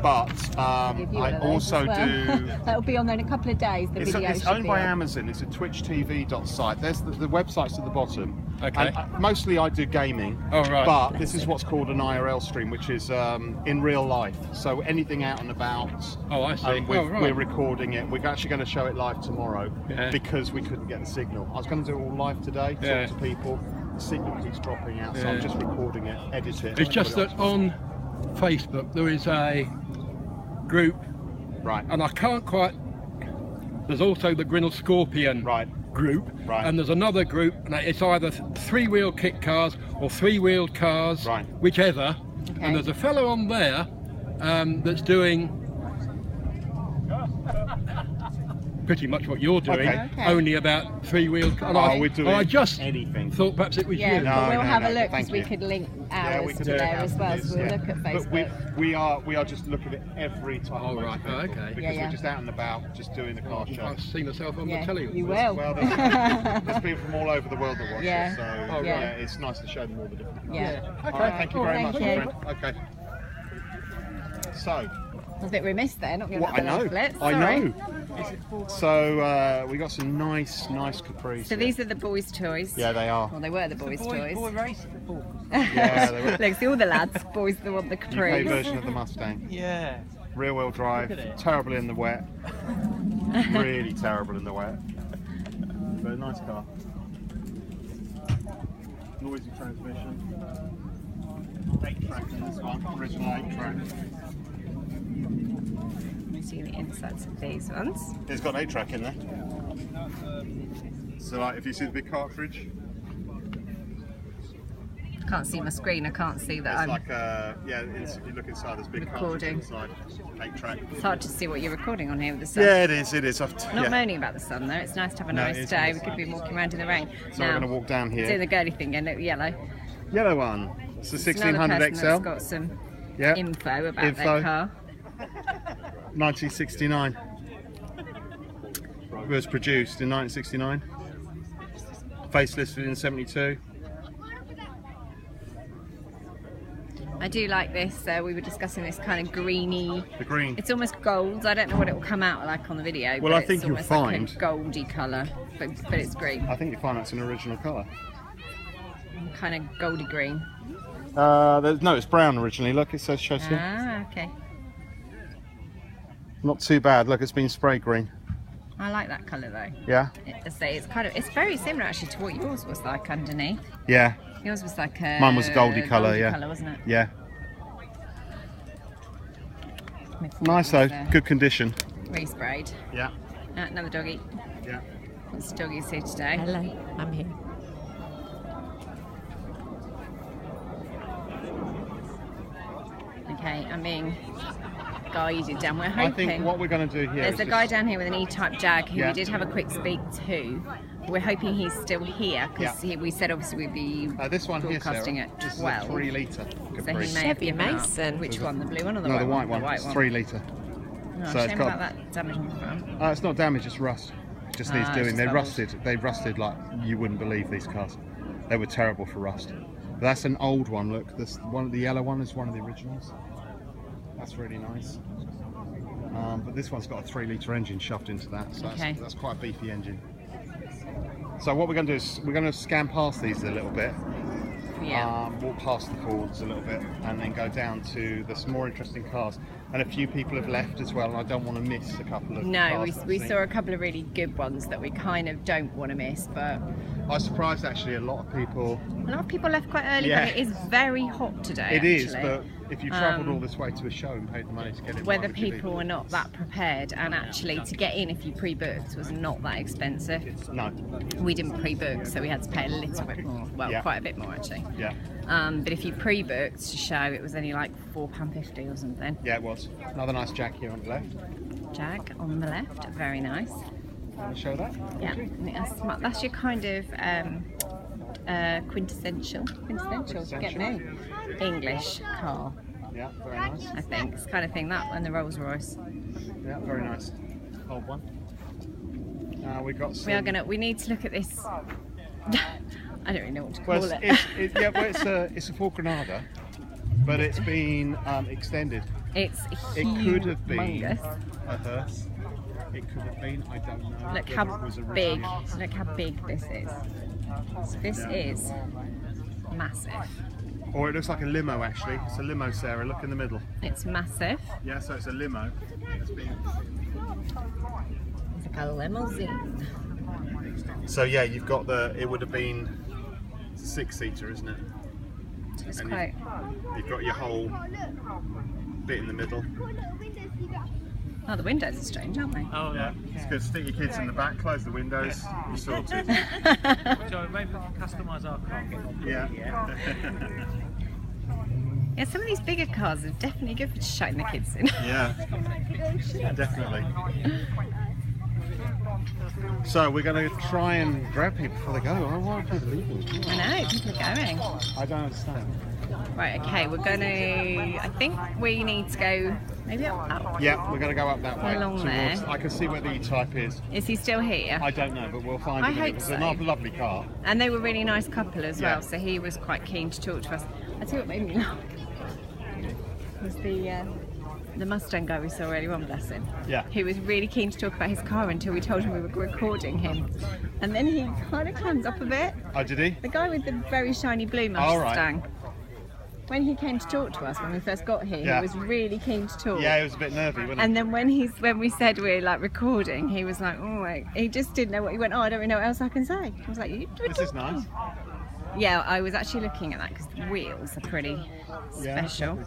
but I also do. That'll be on there in a couple of days. The video It's should owned be by on. Amazon. It's a Twitch.tv site. There's the website's at the bottom. Okay. And, mostly I do gaming. Oh, right. But this is what's called an IRL stream, which is in real life. So anything out and about. Oh, I see. We're recording it. We're actually going to show it live tomorrow Yeah. because we couldn't get the signal. I was going to do it all live today, Yeah. talk to people. The signal keeps dropping out, so I'm Yeah. just recording it, edit it. It's just put it that on Facebook there is a group, Right. and I can't quite. There's also the Grinnell Scorpion group, Right. and there's another group, and it's either three-wheel kit cars or three-wheeled cars, Right. whichever. Okay. And there's a fellow on there that's doing pretty much what you're doing, Okay. Okay. only about three-wheeled cars. Oh, we're doing I just anything. thought perhaps it was Yeah, you. No, but we'll no, have no, a look thank because we you. could link Yeah, ours we could to do there it as well, so we'll yeah. look at Facebook. But we are just looking at every type Oh, of right. motor vehicle, Okay. because Yeah, yeah. we're just out and about, just doing the car show. I've seen myself on Yeah, the telly. you will. Well, there's people from all over the world that watch Yeah. it, so Oh, yeah, right. it's nice to show them all the different cars. Yeah. All right, thank you very Thank much, you. my friend. Okay. So, I was a bit remiss there, not giving what up I the know, leaflet. I Sorry. know. So we got some nice Capris. So these are the boys' toys. Yeah, they are. Well, they were the boys' toys. Yeah, they were. Look, see all the lads, boys that want the UK Capris. version of the Mustang. Yeah. Rear-wheel drive, Look at it. terrible in the wet. Really terrible in the wet. But a nice car. Noisy transmission. 8-track in this one, original 8-track. Let me see the insides of these ones. It's got an 8-track in there. So like, if you see the big cartridge, I can't see my screen. I can't see that it's I'm. like you look inside, there's big recording. cartridge inside, 8-track. It's hard to see what you're recording on here with the sun. Yeah, it is. Not moaning about the sun though. It's nice to have a No, it nice is day. nice. We could be walking around in the rain. So we're going to walk down here. Doing the girly thing again. Look, yellow. Yellow one. It's a It's another 1600 person XL. that's got some info about their car. 1969. It was produced in 1969. Facelisted in 72. I do like this. We were discussing this kind of greeny. The green. It's almost gold. I don't know what it will come out like on the video. Well, but I think it's you'll almost like find- a goldy colour, but it's green. I think you find that's an original colour. Kind of goldy green. No, it's brown originally. Look, it says shows here. Ah, okay. Not too bad. Look, it's been spray green. I like that colour though. Yeah. It's very similar actually to what yours was like underneath. Yeah. Yours was like a. Mine was a goldy colour, yeah. Colour, wasn't it? Yeah. Nice though. Good condition. Resprayed. Yeah. Another doggy. Yeah. What's the doggies here today? Hello, I'm here. Okay, I'm being guided down. We're I hoping. think what we're going to do here There's is a guy down here with an E-Type Jag who Yeah. we did have a quick speak to. We're hoping he's still here because we said obviously we'd be this one here, broadcasting Sarah, at this is a 12. 3 litre. So Capri. he may have Chevy given up. Mason. Which one, the blue one or the No, white the one? white one. The white It's one. 3 litre. Oh, So it's shame got- about that damage on the front. It's not damage, it's rust. It just needs Ah, doing. it's They bubbles. rusted. They rusted like you wouldn't believe, these cars. They were terrible for rust. But that's an old one. Look, this one. The yellow one is one of the originals. That's really nice. But this one's got a 3 litre engine shoved into that, so Okay. that's quite a beefy engine. So what we're going to do is we're going to scan past these a little bit. Yeah. Walk past the Fords a little bit and then go down to the some more interesting cars. And a few people have left as well, and I don't want to miss a couple of No, cars that we I've seen. saw a couple of really good ones that we kind of don't want to miss, but I was surprised actually a lot of people. a lot of people left quite early, Yeah. but it is very hot today. It is, actually. but if you travelled all this way to a show and paid the money to get in, Whether why would you people leave? were not that prepared, and actually to get in if you pre-booked was not that expensive. No. We didn't pre-book, so we had to pay a little bit more. Well, Yeah. quite a bit more actually. Yeah. But if you pre-booked to show, it was only like £4.50 or something. Yeah, it was. Another nice Jag here on the left. Jag on the left, very nice. Want to show that? Yeah, I think that's your kind of quintessential, get me, English car. Yeah, very nice. I think it's the kind of thing that and the Rolls Royce. Yeah, very nice. Old one. We've got some... We need to look at this. I don't really know what to Well, call it. it's a Ford Granada, but it's been extended. It's It could have been humongous. a hearse. It could have been. I don't know. Look whether how it was big. originally- Look how big this is. So this is massive. Or it looks like a limo actually. It's a limo, Sarah. Look in the middle. It's massive. Yeah, so it's a limo. It's been... It's like a limousine. So yeah, you've got the. It would have been 6-seater, isn't it? It's And quite. You've got your whole bit in the middle. Oh, the windows are strange, aren't they? Oh, Yeah, it's good. Stick your kids in the back, close the windows, you're sorted. So maybe we can customise our car. Yeah. Yeah, some of these bigger cars are definitely good for shutting the kids in. Yeah, definitely. So we're going to try and grab people before they go. Why are people leaving? I know, people are going. I don't understand. Right, okay, we're going to. I think we need to go maybe up. Yeah, we're going to go up that way. Along there. I can see where the E-Type is. Is he still here? I don't know, but we'll find I him. hope It's so. a lovely car. And they were a really nice couple as Yeah. well, so he was quite keen to talk to us. I tell you what made me laugh was the Mustang guy we saw earlier on, bless him. Yeah. He was really keen to talk about his car until we told him we were recording him. And then he kind of climbs up a bit. Oh, did he? The guy with the very shiny blue All right. Mustang. when he came to talk to us when we first got here, Yeah. he was really keen to talk. Yeah, he was a bit nervy, wasn't he? And then when we said we were like recording, he was like, oh, like, he just didn't know what he went. Oh, I don't really know what else I can say. I was like, This is nice. Yeah, I was actually looking at that because the wheels are pretty special.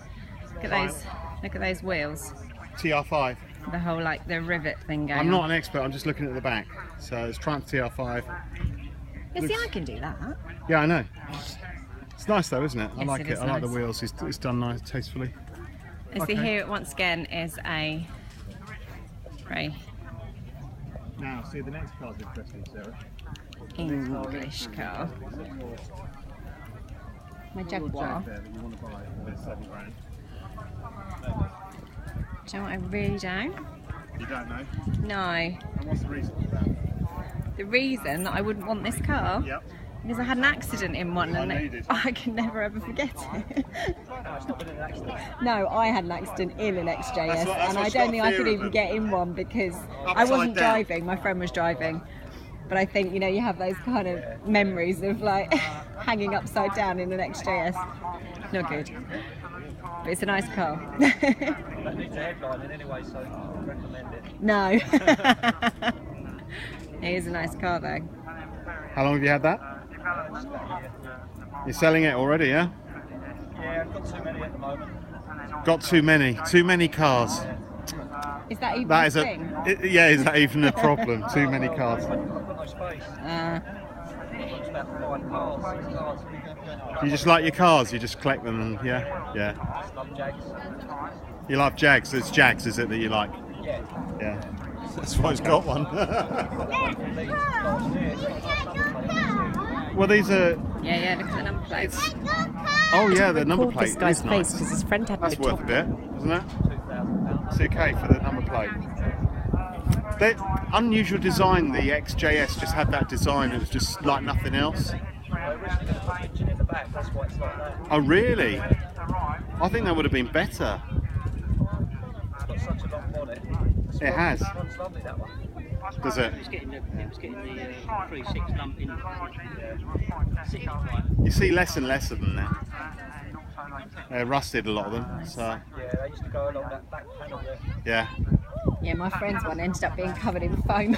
Look at those. Look at those wheels. TR5. The whole like the rivet thing going. I'm not on. an expert. I'm just looking at the back. So it's Triumph TR5. Yeah, see, I can do that. Yeah, I know. It's nice though, isn't it? I Yes, like it it. is I like the nice. wheels. It's done nice, tastefully. And see here once again is a very Now, see the next car's interesting, Sarah. English car. My Jaguar. There that you want to buy for £7 grand. Do you know what I really don't? You don't know? No. And what's the reason for that? The reason that I wouldn't want this car is I had an accident in one and I can never ever forget it. No, I had an accident in an XJS and I don't think I could even get in one because I wasn't driving, my friend was driving. But I think, you know, you have those kind of memories of like hanging upside down in an XJS. Not good. But it's a nice car. That needs a headline in anyway, so I would recommend it. No. It is a nice car though. How long have you had that? You're selling it already, yeah? Yeah, I've got too many at the moment. Got too many. Too many cars. Is that even That a is thing? yeah, is that even a problem? Too many cars. I've got no space. It's about 5 cars, 6 cars. You just like your cars, you just collect them and yeah. I just love Jags. You love Jags, it's Jags, is it, that you like? Yeah. Yeah. That's why he's got one. Well, these are... Yeah, look at the number plates. Oh yeah, the number plate This guy's is face nice. because his friend had That's to worth a bit, isn't it? It's okay for the number plate. The unusual design, the XJS just had that design, it was just like nothing else. Oh really? I think that would have been better. It's got such a long bonnet. It has. This one's lovely, that one. Does it? It was getting the 3.6 lump in 65. You see less and less of them now. They're rusted, a lot of them. So Yeah, they used to go along that back panel there. yeah. Yeah, my friend's one ended up being covered in foam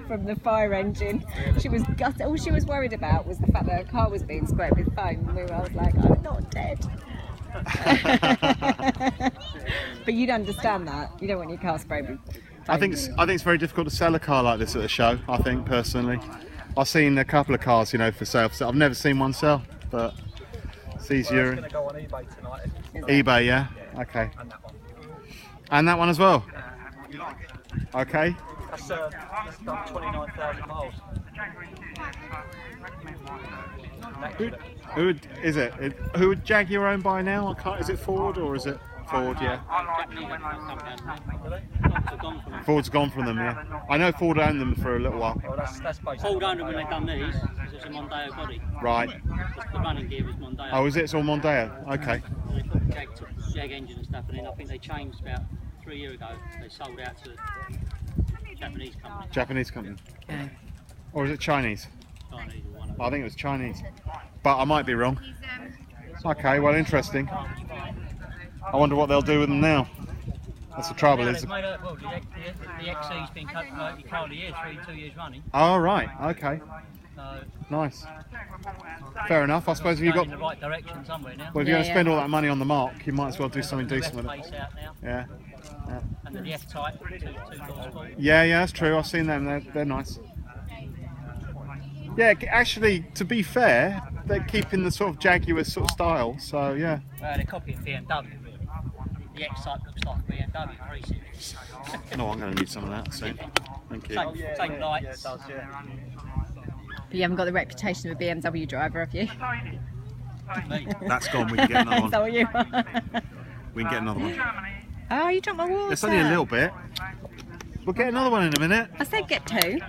from the fire engine. She was gutted. All she was worried about was the fact that her car was being sprayed with foam. And I was like, I'm not dead. But you'd understand that. You don't want your car sprayed with foam. I think it's very difficult to sell a car like this at a show. I think personally, I've seen a couple of cars, you know, for sale. I've never seen one sell, but it's easier. It's going to go on eBay tonight. eBay, yeah. Okay. And that one as well. Okay. That's done 29,000 miles. Who is it? Who would Jaguar owned by now? I can't. Is it Ford or is it Ford? Yeah. Ford's gone from them. Yeah. I know Ford owned them for a little while. Well, that's basically Ford owned them when they done these, because it was a Mondeo body. Right. The running gear was Mondeo. Oh, is it? It's all Mondeo. Okay. And they put the Jag engine and stuff, and then I think they changed about 3 years ago. They sold out to a Japanese company. Japanese company. Or is it Chinese? Chinese or one of I think it was Chinese, but I might be wrong. Okay, well, interesting. I wonder what they'll do with them now. That's the trouble, is. Well, the XC's been cut like your car of the year, 2 years running. Oh, right. Okay. So Nice. Fair enough. I suppose if you've got. in the right direction somewhere now. Well, if you're going to spend all that money on the mark, you might as well do something decent with it. F-Pace out now. Yeah. And the F-Type, two-door sport. Yeah, that's true. I've seen them. They're nice. Yeah, actually, to be fair, they're keeping the sort of Jaguar sort of style. So yeah. They're copying BMW really. The X-Type looks like a BMW 360. No, I'm going to need some of that soon. Thank you. Same lights. But you haven't got the reputation of a BMW driver, have you? That's gone. We can get another one. So are you? We can get another one. Oh, you dropped my water. It's only a little bit. We'll get another one in a minute. I said get two.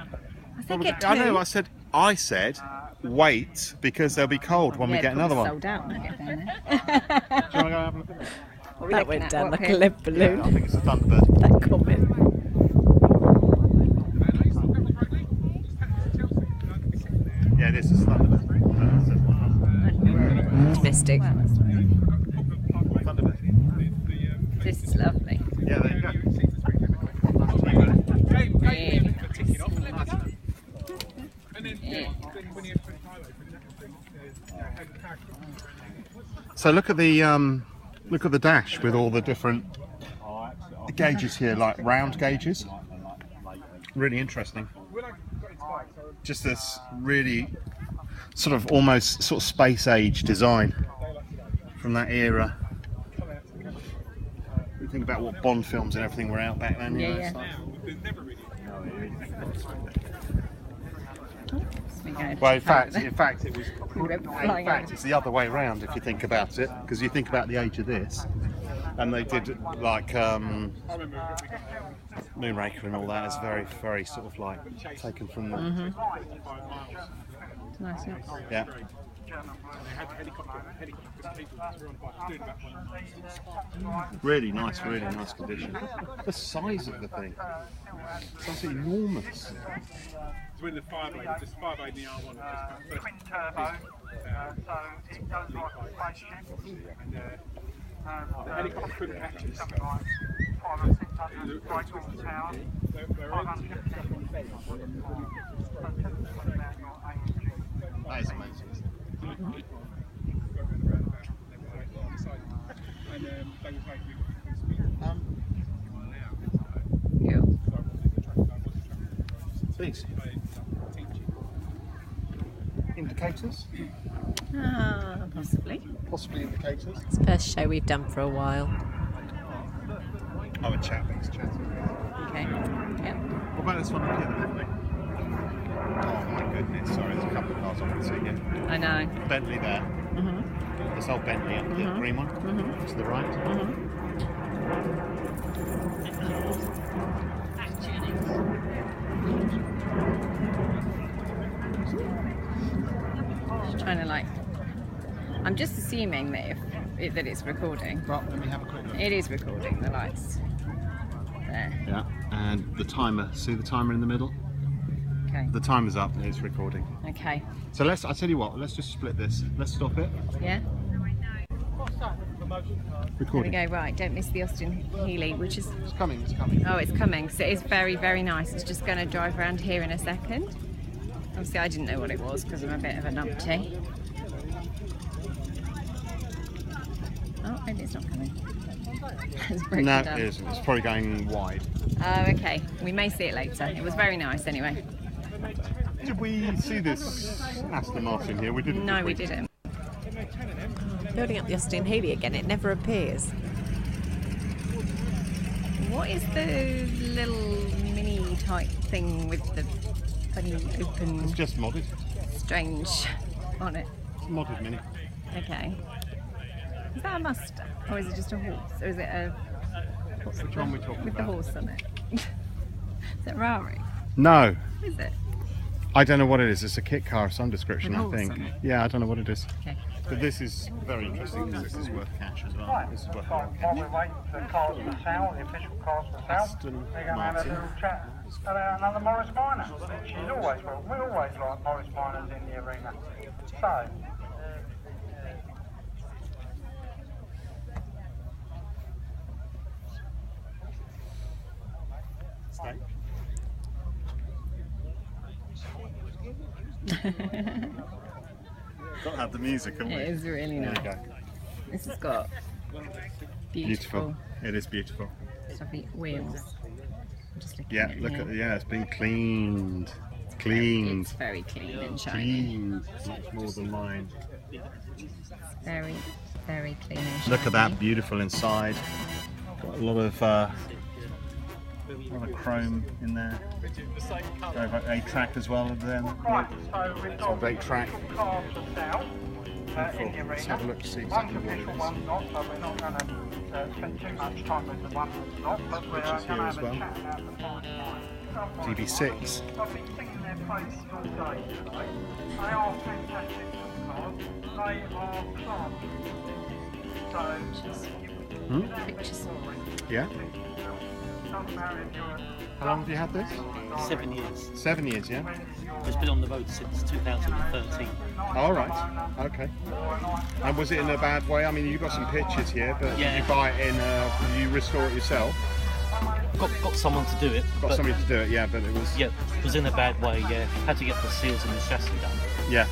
I said get two. I know. I said wait because they'll be cold when we get another one. Sold out. When I get down there. Do you want to go have a look at it? That went down like a lead balloon. Yeah, I think it's a Thunderbird. That comment. Yeah, this is Thunderbird. Domestic. So look at the dash with all the different gauges here, like round gauges. Really interesting. Just this really sort of almost sort of space age design from that era. You think about what Bond films and everything were out back then. Yeah, Well, in fact, it was. In fact, it's the other way around if you think about it, because you think about the age of this, and they did like Moonraker and all that is very, very sort of like taken from the. Nice. Yeah. Really nice condition. The size of the thing. It's absolutely enormous. It's with the Fireblade, this Fireblade in the R1 just twin turbo, so it does like a spaceship. And the helicopter couldn't catch it. Something like 500 or 600 brake horsepower, 500. That is amazing. These indicators? Possibly. Possibly indicators. It's the first show we've done for a while. Oh, a chat. Okay. Yep. What about this one up here? Oh my goodness! Sorry, there's a couple of cars I can see here. I know. Bentley there. This old Bentley up here, green one. To the right. Just trying to like. I'm just assuming that that it's recording. Well, let me have a quick look. It is recording. The lights. There. Yeah, and the timer. See the timer in the middle? Okay. The timer's up. It's recording. Okay. So I tell you what. Let's just split this. Let's stop it. Yeah. Recording. There we go. Right. Don't miss the Austin Healey, which is. It's coming. It's coming. Oh, it's coming. So it's very, very nice. It's just going to drive around here in a second. Obviously, I didn't know what it was because I'm a bit of a numpty. Oh, maybe it's not coming. It's broken No, down. it isn't. It's probably going wide. Oh, okay. We may see it later. It was very nice anyway. Did we see this Aston Martin here? We didn't. No, we didn't. Building up the Austin Healey again, it never appears. What is the little mini type thing with the funny open... It's just modded. Strange on it. It's a modded mini. Okay. Is that a Mustang? Or is it just a horse? Or is it a... Which one are we talking with about? the horse on it. Is it Rari? No. What is it? I don't know what it is. It's a kit car of some description, With a I horse think. on it? Yeah, I don't know what it is. Okay. But this is very interesting because this is worth cash as well. This is worth a lot of While cash. we're waiting for the cars for sale, the official cars for sale, Aston we're going to have a Martin. little chat about another Morris Minor. She's always welcome. We always like Morris Minors in the arena. So, Steak. Got to have the music, haven't we? It is really There nice. you go. This has got beautiful It is beautiful. stuffy wheels. I'm just looking Yeah, at it look here. at it's been cleaned. Cleaned. It's very clean and shiny. Cleaned. Much more than mine. Very, very clean and shiny. Look at that, beautiful inside. Got a lot of chrome in there. A track as well. Then right, so we've got a track. cars for sale in the Let's arena. have a look to see One's exactly what it official, is. one's not, so we're not going to spend too much time with the one that's not, but we're Pictures going to here have as a well. chat about the Morris Minor. DB6. I've been singing their praises all day today. They are fantastic little cars. They are class. So, Pictures. Yeah. doesn't matter if you're How long have you had this? 7 years. 7 years, yeah. It's been on the road since 2013. All right. Okay. And was it in a bad way? I mean, you've got some pictures here, but Yeah. did you buy it in? Did you restore it yourself? Got someone to do it. Got but- somebody to do it, yeah. But it was. Yeah, it was in a bad way. Yeah, had to get the seals and the chassis done. Yeah.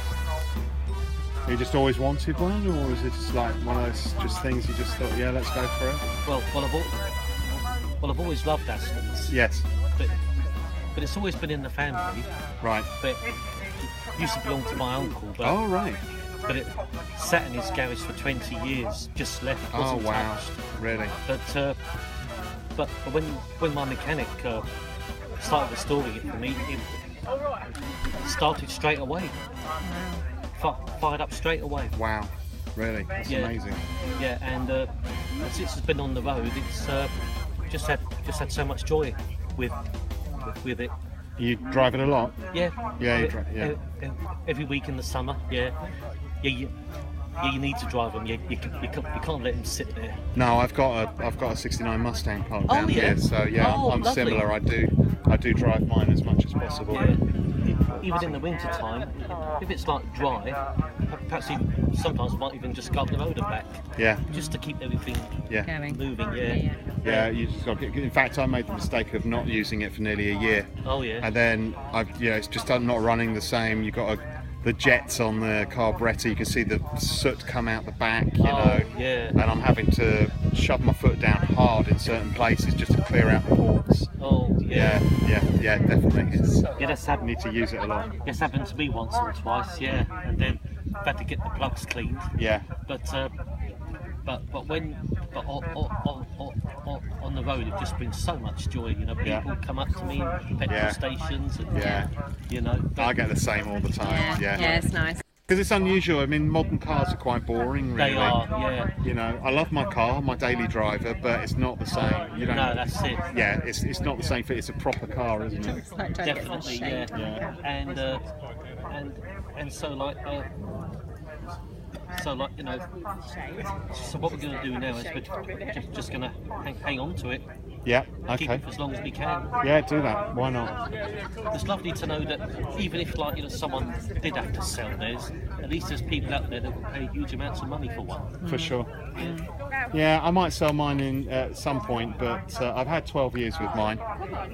You just always wanted one, or was it just like one of those just things you just thought, yeah, let's go for it? Well, I've always loved Astons. Yes. But it's always been in the family. Right. But it used to belong to my uncle. But, oh, right. But it sat in his garage for 20 years, just left, wasn't touched. Really? But when my mechanic started restoring it for me, it started straight away. Fired up straight away. Wow, really? That's amazing. Yeah, and since it's been on the road, it's just had so much joy with it. You drive it a lot? Yeah. Yeah. Every week in the summer. Yeah. You need to drive them. You can't let them sit there. No, I've got a '69 Mustang parked down here, so I'm lovely. similar. I do drive mine as much as possible. Yeah. Even in the winter time, if it's like dry, perhaps sometimes I might even just go up the road and back. Yeah. Just to keep everything moving. Yeah. You just got. In fact, I made the mistake of not using it for nearly a year. Oh yeah. And then it's just not running the same. You've got the jets on the carburettor, you can see the soot come out the back, you know. Yeah. And I'm having to shove my foot down hard in certain places just to clear out the ports. Oh, yeah. Yeah, definitely. That's happened. Need to use it a lot. It's happened to me once or twice, yeah. And then I've had to get the plugs cleaned. Yeah. But on the road, it just brings so much joy. You know, people come up to me in petrol stations, and you know. I get the same all the time. Yeah, it's nice. Because it's unusual. I mean, modern cars are quite boring, really. They are, yeah. You know, I love my car, my daily driver, but it's not the same. You don't. No, that's it. Yeah, it's not the same. It's a proper car, isn't it? Definitely, yeah. And so like. So you know, so what we're going to do now is we're just going to hang on to it. Yeah, okay. Keep it for as long as we can. Yeah, do that. Why not? It's lovely to know that even if someone did have to sell theirs, at least there's people out there that will pay huge amounts of money for one. For sure. Yeah, I might sell mine in at some point, but I've had 12 years with mine,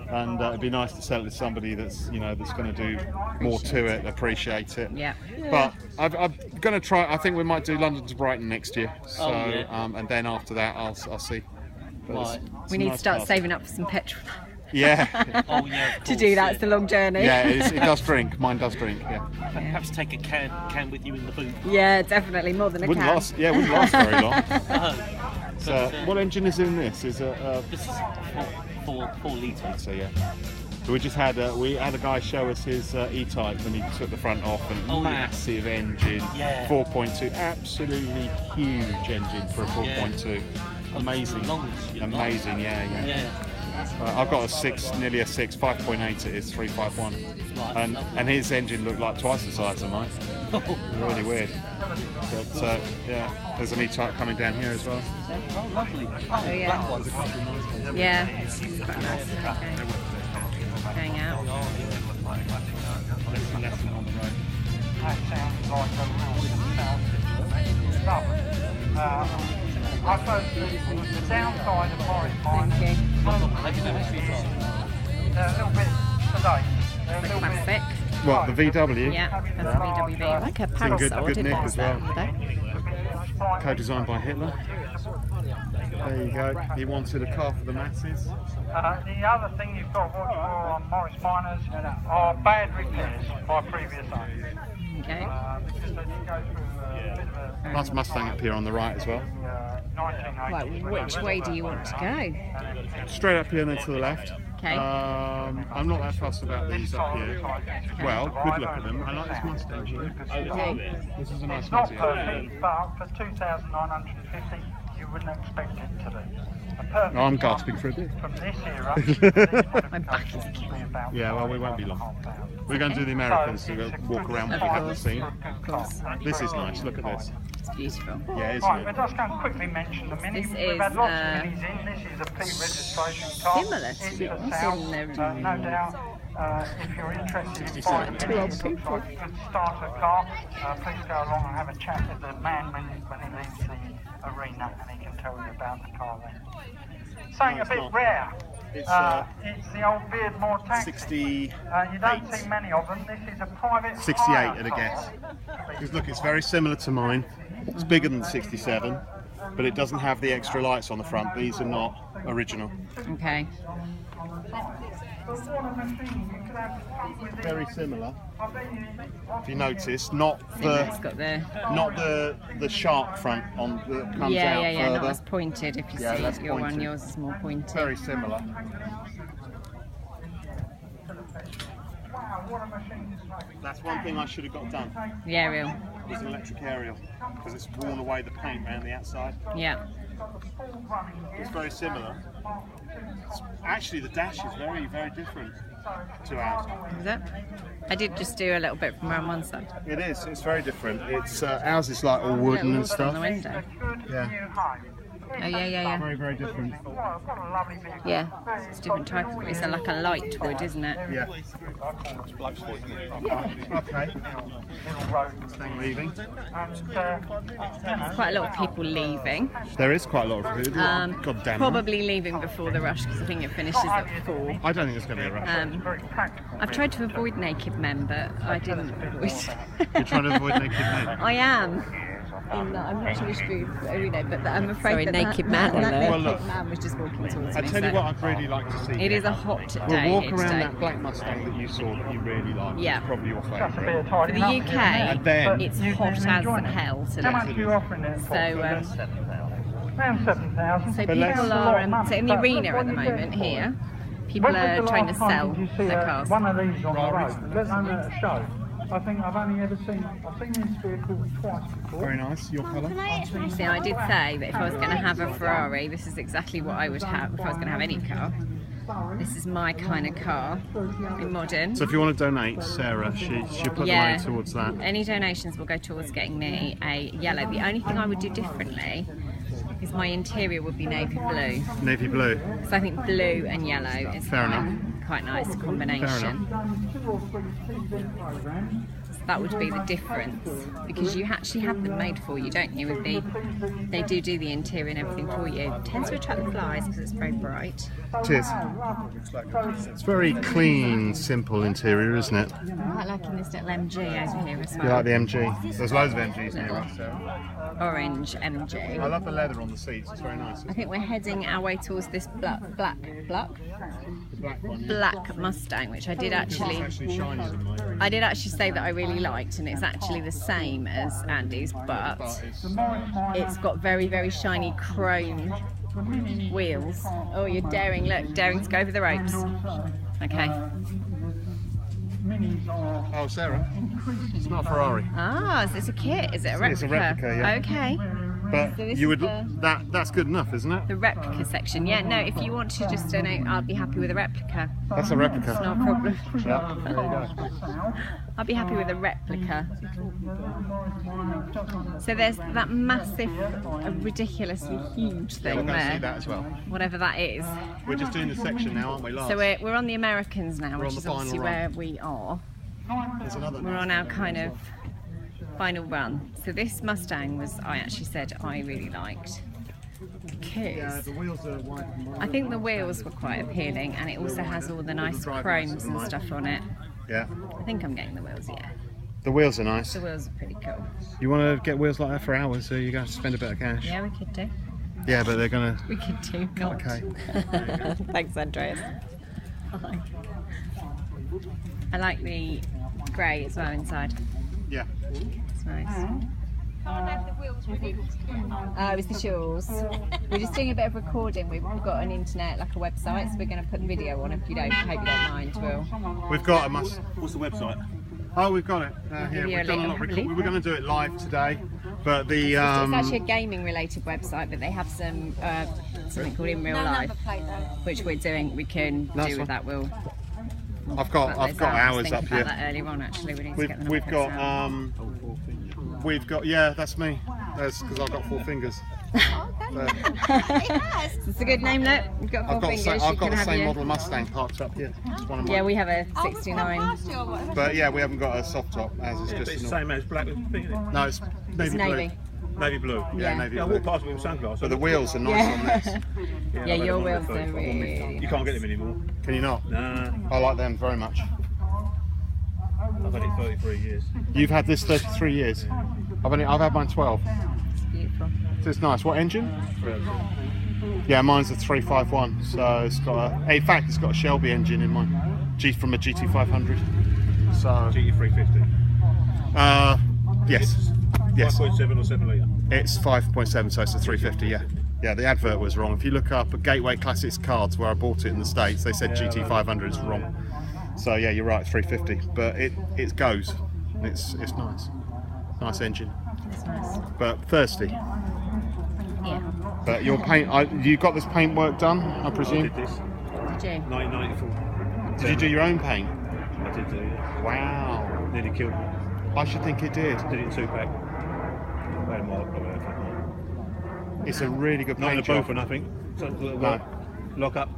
and it'd be nice to sell it to somebody that's going to do more to it, appreciate it. Yeah. But I'm going to try. I think we might do London to Brighton next year. So, and then after that, I'll see. Right. We need to start saving up for some petrol. Yeah. To do that, it's a long journey. Yeah, it does drink. Mine does drink. Yeah. Perhaps take a can with you in the boot. Yeah, definitely more than a wouldn't can. Wouldn't last very long. No. So, what engine is in this? Is it? This is 4 litre. So yeah. So we had a guy show us his E-Type, and he took the front off, and massive engine, 4.2, absolutely huge engine for a 4.2. Amazing, amazing, yeah. I've got nearly a 6, 5.8 it is, 351, and his engine looked like twice the size of mine. Really weird. But there's an E-Type coming down here as well. Oh, lovely. Oh yeah. Yeah, it's quite nice. Going out. Less than on the road. That sounds like a real stuff. I suppose the downside of Morris Mine is a little bit today. The classic. What, the VW? Yeah, that's a VW. I like her parasol. Good nick as well. Today. Co-designed by Hitler. There you go. He wanted a car for the masses. The other thing you've got to watch for on Morris Miners are bad repairs by previous owners. Okay. Because they go through a bit of a... Nice Mustang up here on the right as well. Right, which way do you want to go? Straight up here and then to the left. Okay. I'm not that fussed about these up here. Well, good look at them. I like this Mustang here. Okay. This is a nice It's not one. perfect, but for 2,950, you wouldn't expect it to be. Oh, I'm gasping for a bit. From this era, my back is killing. Yeah, well, we won't be long. We're going to do the Americans to walk around what we haven't seen. This is nice. Look at this. It's beautiful. Yeah, isn't right, it? we're just going to quickly mention the Mini. This We've is, had lots of Minis in. This is a P registration car. Similar to It's yours, the South. isn't there? No doubt, if you're interested in buying Two old this people. good starter car, please go along and have a chat with the man when he leaves the arena, and he can tell you about the car then. Something a bit rare. It's the old Beardmore taxi. 68. You don't see many of them. This is a private 68 hire at a car. guess. Because look, it's very similar to mine. It's bigger than the 67, but it doesn't have the extra lights on the front. These are not original. Okay. Very similar. If you notice, not It's got the sharp front on that comes out not further. as pointed. If you Yeah, see less your one, pointed. yours is more pointed. Very similar. That's one thing I should have got done. The aerial. Was an electric aerial, because it's worn away the paint around the outside. Yeah. It's very similar. Actually, the dash is very, very different to ours. Is it? I did just do a little bit from around one side. It is. It's very different. It's ours is like all wooden and stuff. On the window. Yeah. Oh yeah. Very, very different. Yeah, it's a different type of wood. It's like a light wood, isn't it? Yeah. Okay. Staying leaving. There's quite a lot of people leaving. There is quite a lot of food. God damn. Probably leaving before the rush because I think it finishes at 4. I don't think it's going to be a rush. I've tried to avoid naked men, but I didn't avoid. You're trying to avoid naked men? I am. I'm not sure which food, but I'm afraid Sorry, that naked that man alert. Well, look, man was just walking towards I me. tell you so what I'd really like to see. It is a hot day. We'll walk here around today. that black Mustang that you saw that you really liked. Yeah. It's probably your favourite. For the UK, And then it's hot as hell today. How much are you offering there? So, around 7,000. so people are so in the arena at the moment here. People are trying to sell their cars. One of these on the road, let alone at a show. I think I've only ever seen, I've seen this vehicle twice before. Very nice, your colour. See, I did say that if I was going to have a Ferrari, this is exactly what I would have if I was going to have any car. This is my kind of car, in modern. So if you want to donate, Sarah, she'll put the money towards that. Any donations will go towards getting me a yellow. The only thing I would do differently is my interior would be navy blue. Navy blue. So I think blue and yellow is Fair enough. quite nice combination. So that would be the difference, because you actually have them made for you, don't you? With they do the interior and everything for you. It tends to attract the flies because it's very bright. It is. It's very clean, simple interior, isn't it? I'm quite liking this little MG over here as well. You like the MG? There's loads of MGs near us, Sarah. Orange MG. I love the leather on the seats. It's very nice. I think we're heading our way towards this black Mustang, which I did actually. I did actually say that I really liked, and it's actually the same as Andy's, but it's got very, very shiny chrome wheels. Oh, you're daring! Look, daring to go over the ropes. Okay. Oh, Sarah, it's not a Ferrari. Ah, is this a kit? Is it a replica? It's a replica, yeah. Okay. But So this you is would that's good enough, isn't it? The replica section. Yeah, no, if you want to just donate, I'll be happy with a replica. That's a replica. It's not a problem. Yeah, there you go. I'll be happy with a replica. So there's that massive, ridiculously huge Yeah, thing we're going to there. see that as well. Whatever that is. We're just doing the section now, aren't we? Last. So we're on the Americans now, We're which on is the final obviously run. where we are. There's another. We're on our kind of final run. So this Mustang was, I actually said I really liked. Because the wheels are wide. I think the wheels were quite appealing, and it also has all the nice chromes and stuff on it. Yeah. I think I'm getting the wheels, yeah. The wheels are nice. The wheels are pretty cool. You want to get wheels like that for hours, so you're going to spend a bit of cash. Yeah, we could do. Yeah, but they're going to. We could do. God. Okay. Thanks, Andreas. I like the grey as well inside. Yeah. It's nice. It was the shawls. We're just doing a bit of recording. We've got an internet, like a website, so we're going to put the video on. If you don't, hope you don't mind, Will. We've got a must. What's the website? Oh, we've got it here. Give you We've a done a link, lot. I believe. We were going to do it live today, but the It's actually a gaming-related website, but they have some something called In Real Life, which we're doing. We can Nice do with one. that. Will. I've got hours up here. About that earlier on, actually. We need to get them We've up got as well. yeah, that's me. That's because I've got 4 fingers. It's a good name, look. You've got 4 I've got fingers. I've got you the can same have model Mustang parked up here. It's one of mine. Yeah, we have a 69. But yeah, we haven't got a soft top as it's just it's a the same as black with pink. No, it's navy blue. Navy blue. Yeah, navy I blue. walked past with sunglasses. But the wheels are nice on this. Yeah, I've had your them on wheels for- are really You can't get them anymore. Can you not? Nah. I like them very much. I've had it 33 years. You've had this 33 years. I've had mine 12. It's beautiful. So it's nice. What engine? Yeah, mine's a 351. So it's got in fact, it's got a Shelby engine in mine. From a GT500. So GT350. Yes. Yes. 5.7 or 7 litre. It's 5.7, so it's a 350. Yeah. Yeah, the advert was wrong. If you look up at Gateway Classics cards where I bought it in the States, they said GT500 is wrong. So yeah, you're right, 350. But it goes. It's nice. Nice engine. It's nice. But thirsty. Yeah. But your paint, you got this paint work done, I presume? I did this. Did you? 1994. Did you do your own paint? I did do it. Wow. Nearly killed me. I should think it did. Did it in 2-pack. It's a really good Not in a paint booth job. or nothing. So, No. lock up.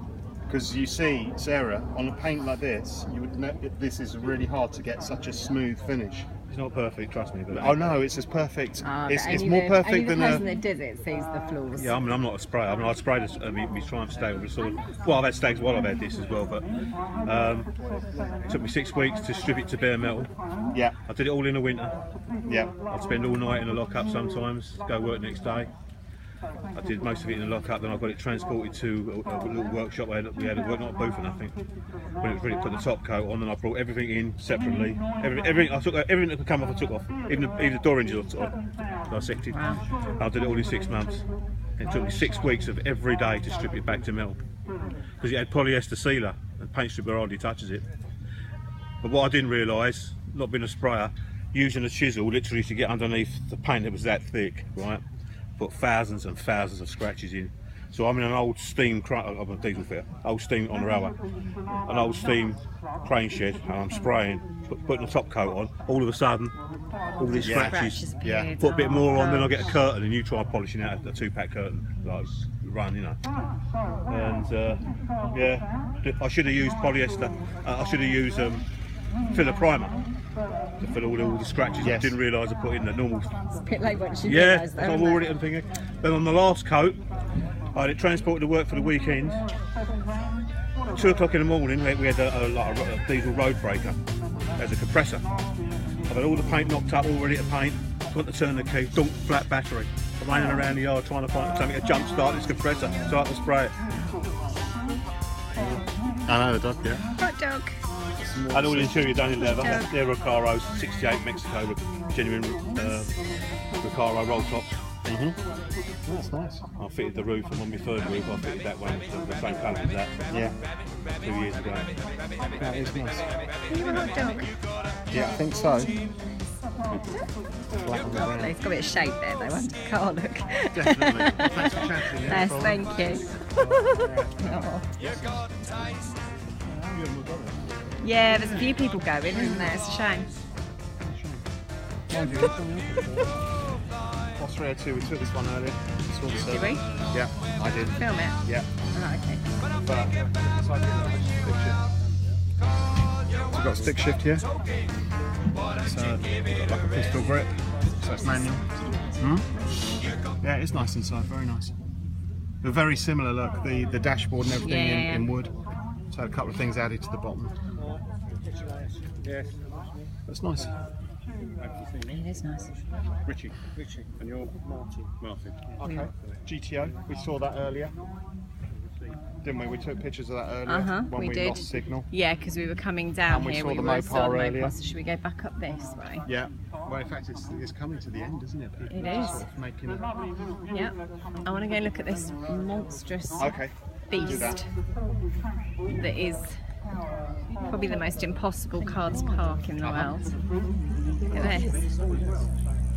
Because you see, Sarah, on a paint like this, you would know this is really hard to get such a smooth finish. It's not perfect, trust me. But Oh no, it's as perfect. It's only more the perfect than person a. that does it sees the flaws. yeah, I'm not a sprayer. I sprayed my Triumph stag with a sword. Well, I've had stags while I've had this as well, but it took me 6 weeks to strip it to bare metal. Yeah. I did it all in the winter. Yeah. I'd spend all night in a lock-up sometimes, go work next day. I did most of it in a lock-up, then I got it transported to a little workshop we had at work, not a booth or nothing. When it was ready to put the top coat on, then I brought everything in separately. Everything I took, everything that could come off I took off, even the door hinges I dissected. I did it all in 6 months. It took me 6 weeks of every day to strip it back to metal. Because it had polyester sealer, and paint stripper hardly touches it. But what I didn't realise, not being a sprayer, using a chisel literally to get underneath the paint that was that thick, right? Put thousands and thousands of scratches in. So I'm in an old steam, I'm a diesel fitter, old steam on the railway, an old steam crane shed, and I'm spraying, putting the top coat on. All of a sudden, all these scratches. Yeah. Put a bit more on, then I get a curtain, and you try polishing out a 2-pack curtain, like run, you know. And yeah, I should have used polyester. I should have used filler primer to fill all the scratches. Yes. I didn't realise I put in the normal. It's a bit late once you Yeah, realise that. I'm already thinking. Then on the last coat, I had it transported to work for the weekend. 2 o'clock in the morning, we had a diesel road breaker as a compressor. I've had all the paint knocked up, all ready to paint. Got to turn the key, flat battery. I'm running around the yard trying to find something to jump start this compressor so I can spray it. I know the dog, yeah. Hot dog. And all the interior done in leather. They're Recaro's 68 Mexico, genuine Recaro roll tops. That's nice. I fitted the roof, and on my third roof I fitted that one, the same colour as that. Yeah. 2 years ago. That is nice. Are you a hot dog? Yeah, I think so. Lovely. It's got a bit of shape there though, hasn't it? Car look. Definitely. Thanks for chatting. Yes, thank you. Yeah, there's a few people going, isn't there? It's a shame. What's 302? We took this one earlier. Did we? Yeah, I did. Film it? Yeah. Oh, okay. But so we've got a stick shift here. So like a pistol grip. So it's manual. Yeah, it's nice inside. Very nice. They're very similar look. The dashboard and everything in wood. So a couple of things added to the bottom. Yes. That's nice. It is nice. Richie. And you're Martin. Okay. GTO. We saw that earlier. Didn't we? We took pictures of that earlier when we did. lost signal. Yeah, because we were coming down And we here. saw the saw Mopar earlier. So should we go back up this way? Yeah. Well, in fact, it's coming to the end, isn't it? People It are is. sort of making it. Yeah. I want to go look at this monstrous beast that is probably the most impossible car to park in the world. Look at this.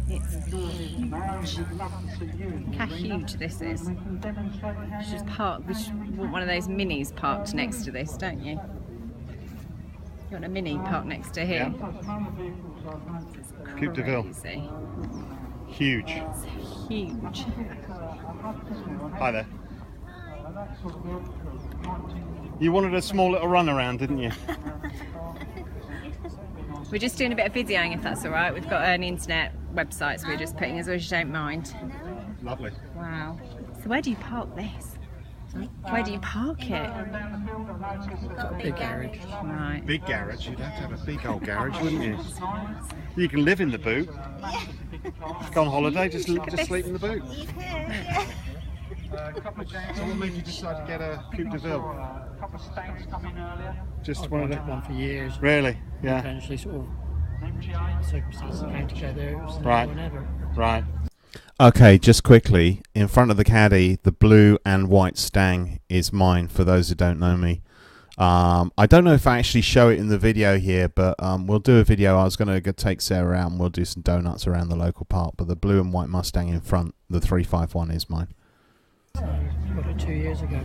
It's huge. Look how huge this is. You should just park, we should want one of those minis parked next to this, don't you? You want a mini parked next to here? Coupe de Ville. Crazy. Huge. It's huge. Hi there. You wanted a small little run around, didn't you? We're just doing a bit of videoing if that's alright. We've got an internet websites we're just putting, as long as you don't mind. Lovely. Wow. So where do you park this? Where do you park it? Got a big garage. Right. Big garage. You'd have to have a big old garage, wouldn't you? You can live in the boot. Go on holiday, just sleep in the boot. So what made you decide to get a Coupe de Ville? Just I've one of wanted the... one for years. Really? Yeah. Eventually, sort of circumstances came together. It was Right. whenever. Right. Okay, just quickly, in front of the caddy, the blue and white Stang is mine, for those who don't know me. I don't know if I actually show it in the video here, but we'll do a video. I was going to take Sarah out and we'll do some donuts around the local park, but the blue and white Mustang in front, the 351, is mine. Got it 2 years ago.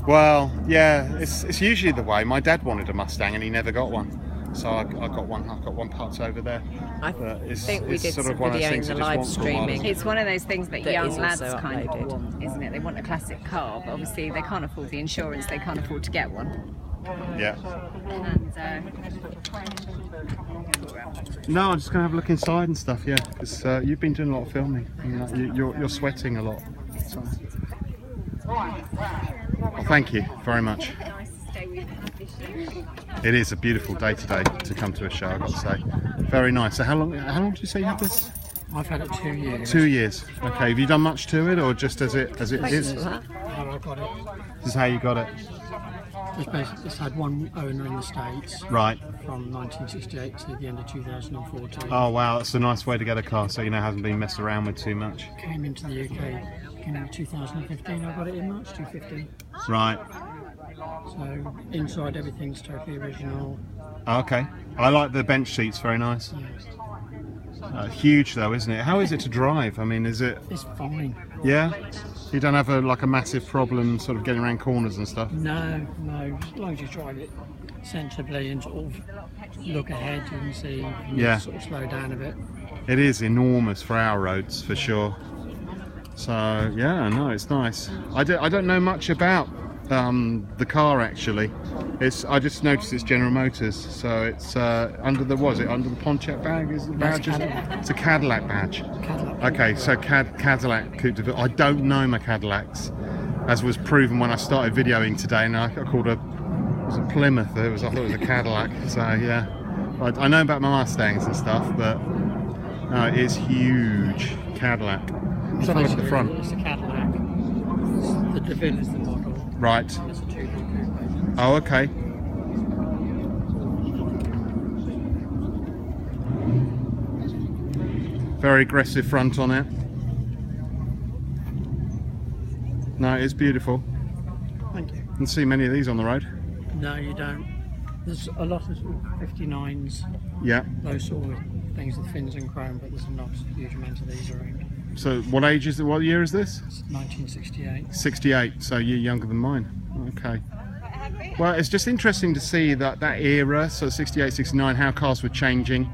Well, yeah, it's usually the way. My dad wanted a Mustang and he never got one. So I got one. I've got one parked over there. I think we did sort some of one of those video in things the you just live want for a while. streaming. It's one of those things that That young is lads also kind uploaded. of want, isn't it? They want a classic car, but obviously they can't afford the insurance, they can't afford to get one. Yeah. And No, I'm just going to have a look inside and stuff, yeah. Because you've been doing a lot of filming. And, you're sweating a lot. So. Well, thank you very much. It is a beautiful day today to come to a show, I've got to say. Very nice. So how long did you say you had this? I've had it 2 years. 2 years. Okay. Have you done much to it, or just as it is? How I got it. This is how you got it. It's had one owner in the States. Right. From 1968 to the end of 2014. Oh wow, that's a nice way to get a car, so you know it hasn't been messed around with too much. Came into the UK beginning of 2015. I got it in March 2015. Right. So inside everything's totally original. Okay. I like the bench seats, very nice. Huge though, isn't it? How is it to drive? I mean, is it... It's fine. Yeah? You don't have a massive problem sort of getting around corners and stuff? No. As long as you drive it sensibly and sort of look ahead and see, Yeah. sort of slow down a bit. It is enormous for our roads, for sure. So, yeah, no, it's nice. I don't know much about the car actually. I just noticed it's General Motors, so it's under the Pontiac badge? Is the badge? It's a Cadillac badge. Cadillac. Okay, so Cadillac Coupe de Ville. I don't know my Cadillacs, as was proven when I started videoing today, and I called it was a Plymouth. I thought it was a Cadillac. So yeah, I know about my Mustangs and stuff, but it is huge Cadillac. Let's have a look at the front. It's a Cadillac. The DeVille is the model. Right. It's a two-door coupe. Oh, okay. Very aggressive front on it. No, it's beautiful. Thank you. You can see many of these on the road. No, you don't. There's a lot of 59s. Yeah. Those sort of things with fins and chrome, but there's not a huge amount of these around. So what age is it? What year is this? It's 1968. 68, so you're younger than mine. Okay. Well, it's just interesting to see that era, so 68, 69, how cars were changing.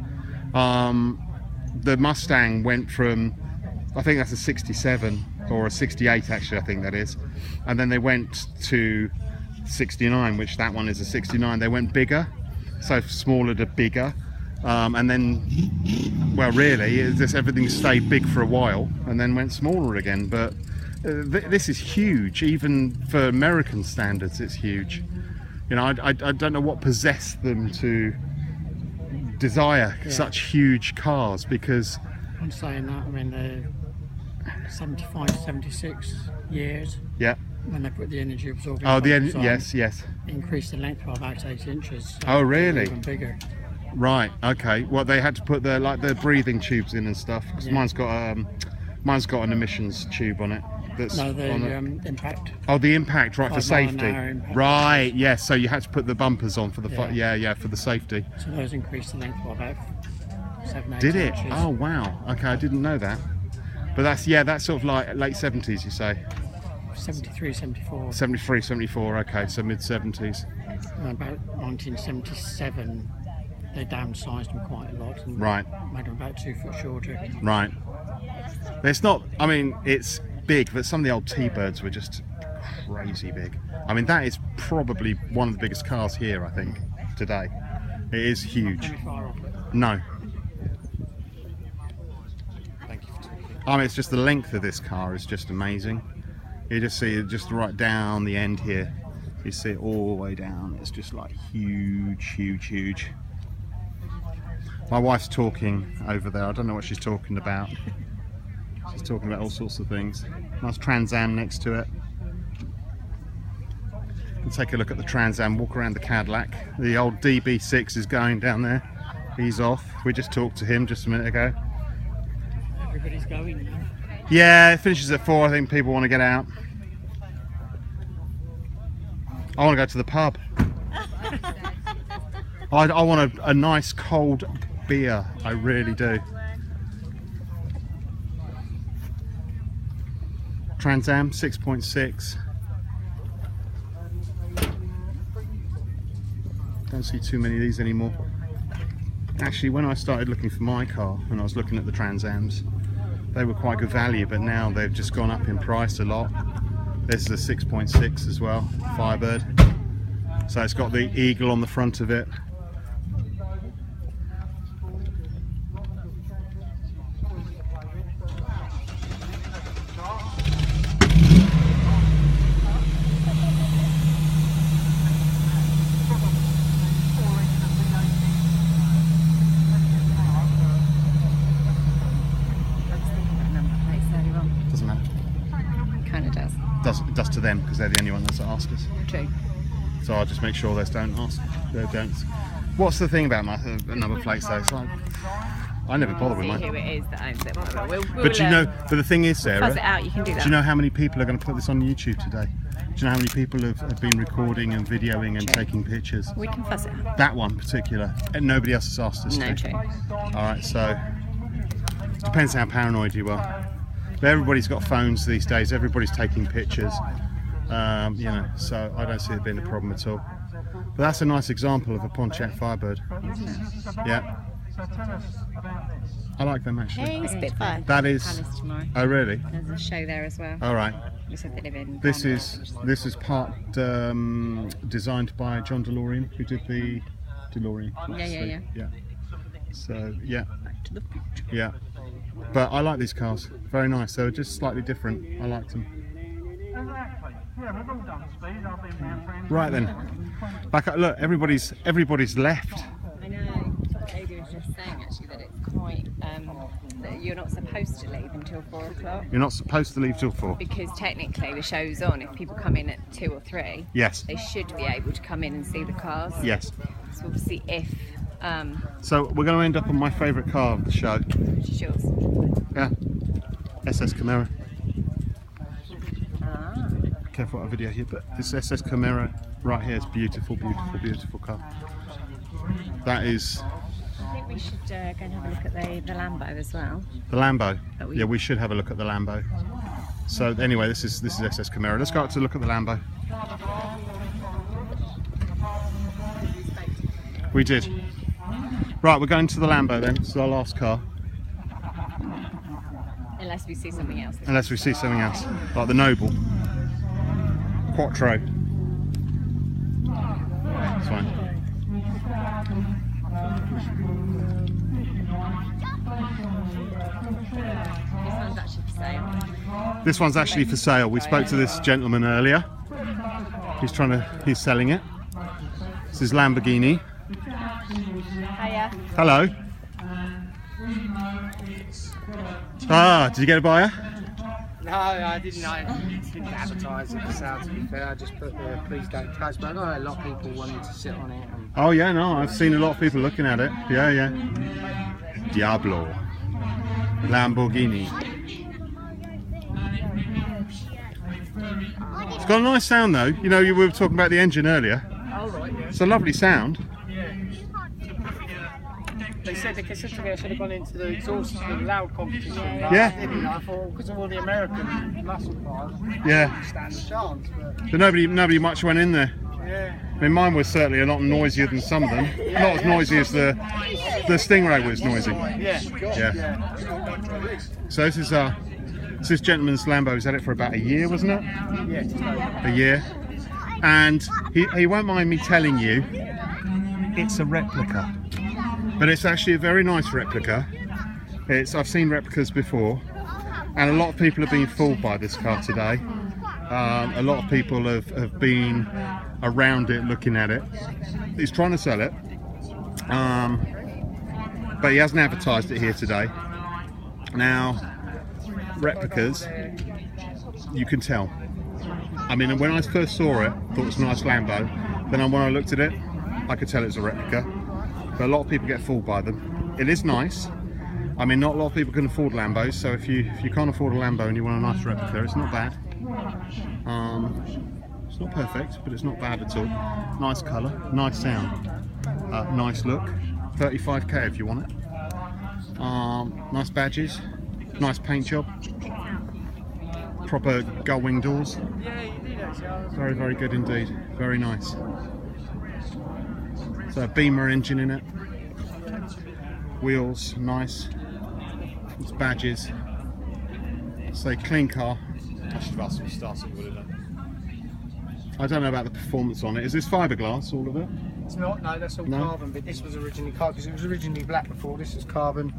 The Mustang went from, I think that's a 67, or a 68 actually, I think that is. And then they went to 69, which that one is a 69. They went bigger, so smaller to bigger. And then, well, really, everything stayed big for a while and then went smaller again. But this is huge, even for American standards. It's huge. You know, I don't know what possessed them to desire such huge cars, because I'm saying that, I mean, they're 75 to 76 years. Yeah. When they put the energy absorbing. Oh, bumpers on, yes. Increased the length by about 8 inches. So Oh, really? Even bigger. Right. Okay. Well, they had to put the breathing tubes in and stuff. 'Cause Yeah. mine's got an emissions tube on it. That's No, the on impact. Oh, the impact, right, for 5 mile an safety. hour impact. Right. Yes. So you had to put the bumpers on for the Yeah. for the safety. So those increased the length by about 7, 8 Did it? inches. Oh wow. Okay, I didn't know that. But that's sort of like late 70s, you say? 73, 74. 73, 74. Okay, so mid 70s. And about 1977, they downsized them quite a lot and Right. made them about 2 foot shorter. Right. It's not. I mean, it's big, but some of the old T-Birds were just crazy big. I mean, that is probably one of the biggest cars here, I think, today. It is huge. Not very far off it. No. I mean, it's just the length of this car is just amazing. You just see it just right down the end here. You see it all the way down. It's just like huge, huge, huge. My wife's talking over there. I don't know what she's talking about. She's talking about all sorts of things. Nice Trans Am next to it. We'll take a look at the Trans Am, walk around the Cadillac. The old DB6 is going down there. He's off. We just talked to him just a minute ago. Everybody's going now. Yeah, it finishes at 4. I think people want to get out. I want to go to the pub. I want a nice cold beer. I really do. Trans Am 6.6. Don't see too many of these anymore. Actually, when I started looking for my car, when I was looking at the Trans Ams, they were quite good value, but now they've just gone up in price a lot. This is a 6.6 as well, Firebird. So it's got the eagle on the front of it. Does to them because they're the only ones that ask us. True. So I'll just make sure they don't ask. They don't. What's the thing about my number plates though? It's like, I never bother with mine. See who it is that owns it. But you know, but the thing is, Sarah, fuzz it out. You can do that. Do you know how many people are going to put this on YouTube today? Do you know how many people have been recording and videoing and taking pictures? We can fuzz it out. That one in particular, and nobody else has asked us to. No, true. All right, so depends how paranoid you are. But everybody's got phones these days. Everybody's taking pictures. You know, so I don't see it being a problem at all. But that's a nice example of a Pontiac Firebird. Yeah. I like them actually. Hey, Spitfire. That is. Palace tomorrow. Oh really? There's a show there as well. All right. We said they live in. This is part designed by John DeLorean, who did the DeLorean. Yeah. So yeah. Back to the future. Yeah. But I like these cars. Very nice. They're just slightly different. I liked them. Exactly. Yeah, we've all done speed. I've been there, friends. Right then. Back up. Look, everybody's left. I know. The lady was just saying actually that it's quite. That you're not supposed to leave until 4 o'clock. You're not supposed to leave till 4. Because technically the show's on. If people come in at 2 or 3, yes, they should be able to come in and see the cars. Yes. So we'll see if. So we're going to end up on my favourite car of the show. Which is yours? Yeah. SS Camaro. Ah. Careful what I video here, but this SS Camaro right here is beautiful, beautiful, beautiful car. That is. I think we should go and have a look at the Lambo as well. The Lambo. Yeah, we should have a look at the Lambo. So anyway, this is SS Camaro. Let's go out to look at the Lambo. We did. Right, we're going to the Lambo then. This is our last car. Unless we see something else. Unless we see something else, like the Noble. Quattro. That's fine. This one's actually for sale. This one's actually for sale. We spoke to this gentleman earlier. He's selling it. This is Lamborghini. Hiya. Hello. Ah, did you get a buyer? No, I didn't. I didn't advertise it for sale, to be fair. I just put the please don't touch. But I got a lot of people wanting to sit on it. Oh yeah, no, I've seen a lot of people looking at it. Yeah. Diablo. Lamborghini. It's got a nice sound though. You know, you were talking about the engine earlier. Oh, right, yeah. It's a lovely sound. They said the Cassittinger should have gone into the exhaust, the loud competition. Yeah. Didn't I thought because of all the American muscle cars, Yeah. stand a chance. But nobody much went in there. Yeah. I mean, mine was certainly a lot noisier than some of them. Not as noisy as the Stingray was noisy. Yeah. So this is gentleman's Lambo. He's had it for about a year, wasn't it? Yeah, just over. A year. And he won't mind me telling you, it's a replica. But it's actually a very nice replica. I've seen replicas before, And a lot of people have been fooled by this car today. A lot of people have been around it, looking at it. He's trying to sell it, but he hasn't advertised it here today. Now, replicas, you can tell. I mean, when I first saw it, I thought it was a nice Lambo. Then when I looked at it, I could tell it was a replica. But a lot of people get fooled by them. It is nice. I mean, not a lot of people can afford Lambos, so if you can't afford a Lambo and you want a nice replica, it's not bad. It's not perfect, but it's not bad at all. Nice colour, nice sound, nice look. 35k if you want it. Nice badges, nice paint job, proper gull wing doors. Very, very good indeed. Very nice. So a Beamer engine in it. Wheels, nice. It's badges. So clean car. I should have asked him to start it, would have done. I don't know about the performance on it. Is this fiberglass, all of it? It's not, no, that's all carbon, but this was originally carbon, because it was originally black before. This is carbon,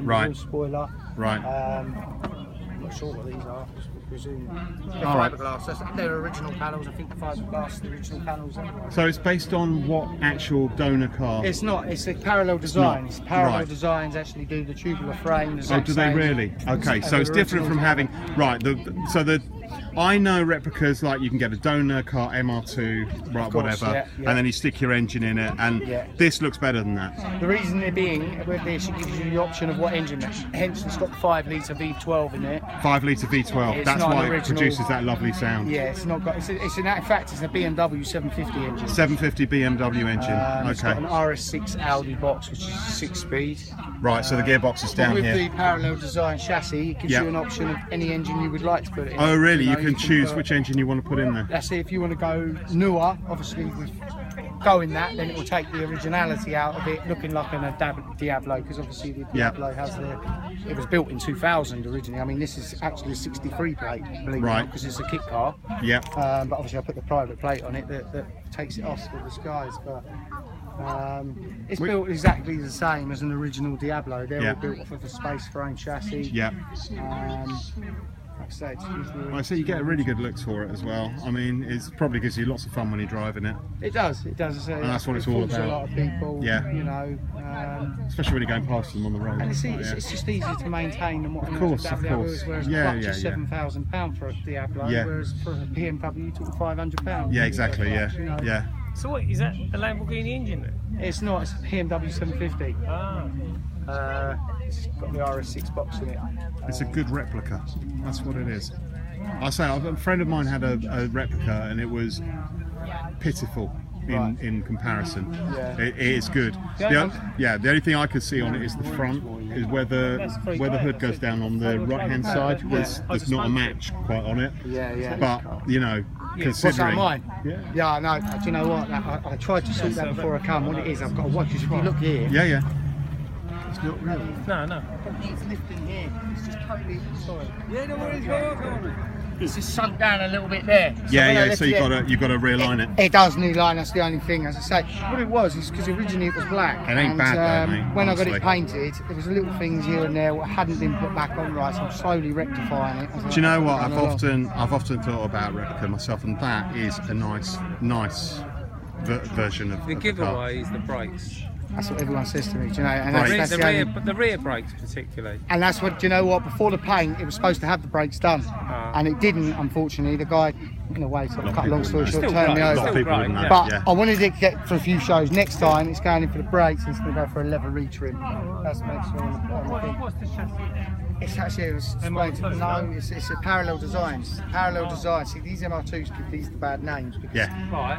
Right. Real spoiler. Right. I'm not sure what these are, I presume. They're All right. fiberglass, they're original panels, I think the fiberglass, the original panels. So it's based on what actual donor car? It's not, it's a parallel design. It's It's parallel right. designs actually do the tubular frame. Oh, do they really? Okay, so it's different from having, right, I know replicas like you can get a donor car, MR2, right, course, whatever, yeah. and then you stick your engine in it, and this looks better than that. The reason they're being, with this, it gives you the option of what engine, hence it's got 5 litre V12 in it. 5 litre V12, It's that's not why an it original- produces that lovely sound. Yeah, it's not got, in fact it's a BMW 750 engine. 750 BMW engine, It's got okay. an RS6 Audi box, which is 6-speed. Right, so the gearbox is down with here. the parallel design chassis, it gives Yeah. you an option of any engine you would like to put it in. Oh really, you know, can choose put- which engine you want to put in there. That's it, if you want to go newer, obviously with going that, then it will take the originality out of it, looking like an Diablo, because obviously the Yeah. Diablo has it was built in 2000 originally. I mean, this is actually a 63 plate, believe it or Right. not, because it's a kit car. Yeah. But obviously I put the private plate on it that takes it off with the skies, but it's built exactly the same as an original Diablo. They're Yeah. all built off of a space frame chassis. Yeah. Like I say, it's usually- I see you get a really good looks for it as well. I mean, it probably gives you lots of fun when you're driving it. It does. And that's what it's all fools about. A lot of people, Yeah. you know. Especially when you're going past them on the road. And it's, Like, it's, yeah. it's just easier to maintain than what Of course, of course. Whereas Yeah, a clutch yeah, is yeah. £7,000 for a Diablo, Yeah. whereas for a BMW you took £500. Yeah, exactly, yeah, You know. yeah. So what, is that a Lamborghini engine then? It's not, it's a BMW 750. Ah. It's got the RS6 box in it. It's a good replica. That's what it is. I say, a friend of mine had a replica, and it was pitiful in comparison. Yeah. It is good. Yeah, The only thing I could see on it is the front, is where the hood goes down on the right-hand side. There's not a match quite on it. Yeah. But you know, What's that, considering. mine? Yeah. I know. Do you know what? I tried to sort that before I come. What it is, I've got to watch. Because if you look here, Yeah. It's not really. No. It's lifting here. It's just totally. Sorry. Yeah, no worries. Go on. It's just sunk down a little bit there. So when I Yeah. lift So you've got to realign it. It does need line. That's the only thing. As I say, what it was is because originally it was black. It ain't bad though, mate, When I got honestly. it painted, there was little things here and there that hadn't been put back on right. So I'm slowly rectifying it. Do you know what? I've often thought about replica myself, and that is a nice version of The the car. giveaway is the brakes. That's what everyone says to me. Do you know? And Right. that's the only- The rear brakes particularly. And that's what, do you know what, before the paint it was supposed to have the brakes done and it didn't, unfortunately. The guy, in a way, sort of cut a long story short, turned me over. But I wanted it to get for a few shows. Next time it's going in for the brakes and it's going to go for a leather retrim. That's makes sure What's the chassis? it's actually, it's a parallel design. Parallel design. See, these MR2s give these the bad names because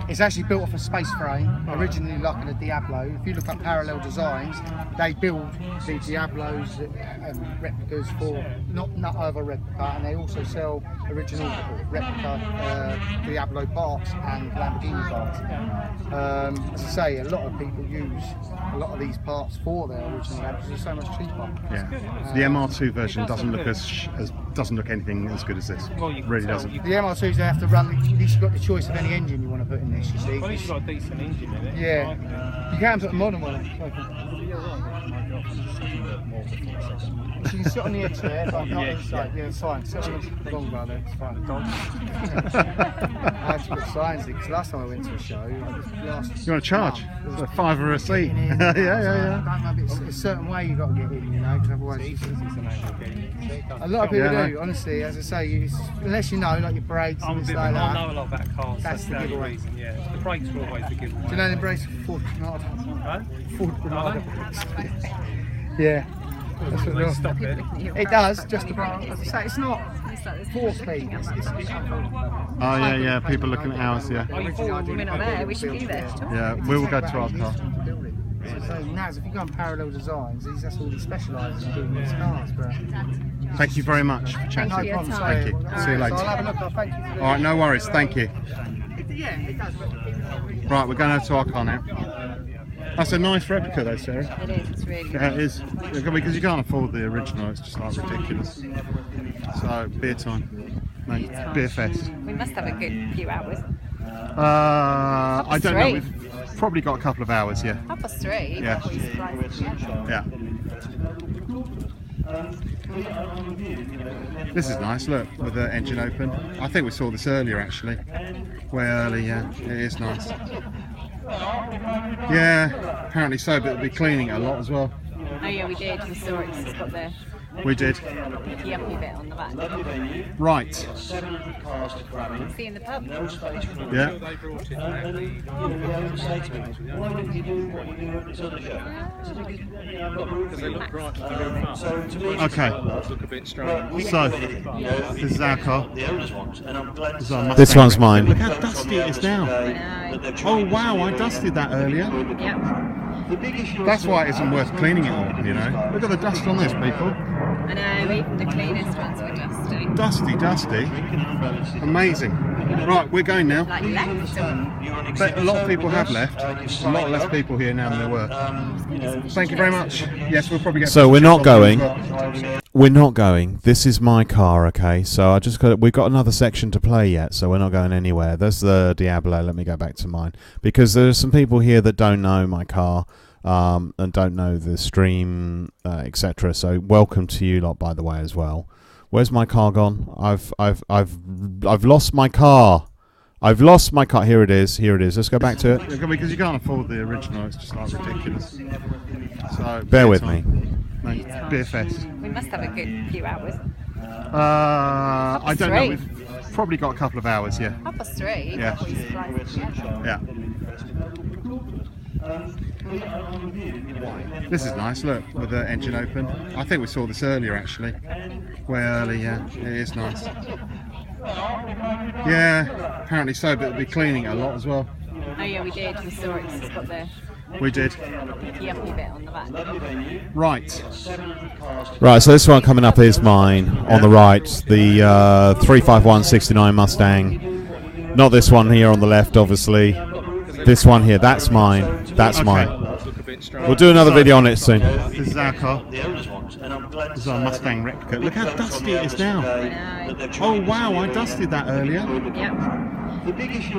it's actually built off a space frame, originally like in a Diablo. If you look up parallel designs, they build the Diablos and replicas for not other replica, and they also sell original replica Diablo parts and Lamborghini parts. As I say, a lot of people use a lot of these parts for their original because they're so much cheaper. Yeah. The MR2 version doesn't look anything as good as this. Really doesn't. The MR2s, they have to run. At least you've got the choice of any engine you want to put in this. You see. Well, at least you've got a decent engine in it. Yeah. You can put a modern one. She can sit on the edge there, but not inside. Yeah, it's fine. Sit on the long bar there. It's fine. I had to put signs in because last time I went to a show, You want to charge? It's a £5 a seat. yeah. It's a certain way you got to get in, you know, because otherwise a lot of people do. Honestly, as I say, unless you know, like your brakes and stuff like that. I know a lot about cars. That's the giveaway. reason. Yeah, the brakes were always the giveaway. Do you know the brakes for Ford Granada? Huh? Ford Granada. Yeah. That's what They stop it. It does, just about. As I say, it's not 4-speed. Oh yeah, people looking at ours, yeah. We're not there, we should be there. Yeah, we'll go to our car. So Naz, if you go on Parallel Designs, that's all he specialises in doing these cars. But Thank you very much for chatting. Thank you. Thank you. See you later. So I'll have a look. Thank you. All right, no worries. Thank you. Yeah, it does. Right, we're going over to our car now. That's a nice replica though, Sarah. It is, it's really Yeah, it is. Because you can't afford the original, it's just like ridiculous. So, beer time. Mate, beer fest. We must have a good few hours. I don't know, we've probably got a couple of hours, yeah. 3:30? Yeah. Yeah. This is nice, look, with the engine open. I think we saw this earlier actually. Way early, yeah. It is nice. Yeah, apparently so, but it'll be cleaning it a lot as well. Oh yeah, we did. We saw it. It's got the We did. picky uppy bit on the back. Right. See in the pub. Yeah. Okay. So, this is our car. This one's mine. Look how dusty it is now. Oh wow, I dusted that earlier. That's why it isn't worth cleaning it all, you know. Look at the dust on this, people. I know, even the cleanest ones were dusty. Dusty. Amazing. Right, we're going now. Like left But a lot of people have left. A lot less people here now than there were. Thank you very much. Yes, we'll probably get. So we're not going. We're not going. This is my car, okay? So we've got another section to play yet, so we're not going anywhere. There's the Diablo. Let me go back to mine because there's some people here that don't know my car. And don't know the stream, etc. So welcome to you lot, by the way, as well. Where's my car gone? I've lost my car. I've lost my car. Here it is. Let's go back to it. Because you can't afford the original, it's just like ridiculous. So bear with me. Mate, beer fest. We must have a good few hours. I don't know. We've probably got a couple of hours. Yeah. 3:30? Yeah. Yeah. This is nice, look, with the engine open. I think we saw this earlier actually. Way early, yeah. It is nice. Yeah, apparently so, but it'll be cleaning it a lot as well. Oh yeah, we did. We saw it. It's got the We did. picky uppy bit on the back. Right. Right, so this one coming up is mine on the right, the 35169 Mustang. Not this one here on the left, obviously. This one here, that's mine. That's mine. We'll do another video on it soon. This is our car. This is our Mustang replica. Look how dusty it is now. Oh wow, I dusted that earlier.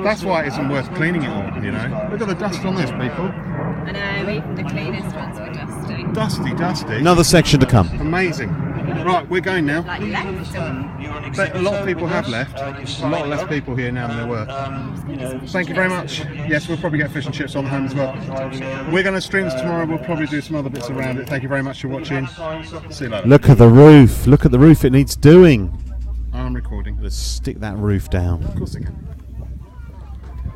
That's why it isn't worth cleaning it all, you know. Look at the dust on this, people. I know, even the cleanest ones were dusty. Dusty. Another section to come. Amazing. Right, we're going now. Like left But a lot of people have left. A lot less people here now than there were. Thank you very much. Yes, we'll probably get fish and chips on home as well. We're going to stream this tomorrow. We'll probably do some other bits around it. Thank you very much for watching. See you later. Look at the roof. Look at the roof. It needs doing. I'm recording. Let's stick that roof down. Of course I can.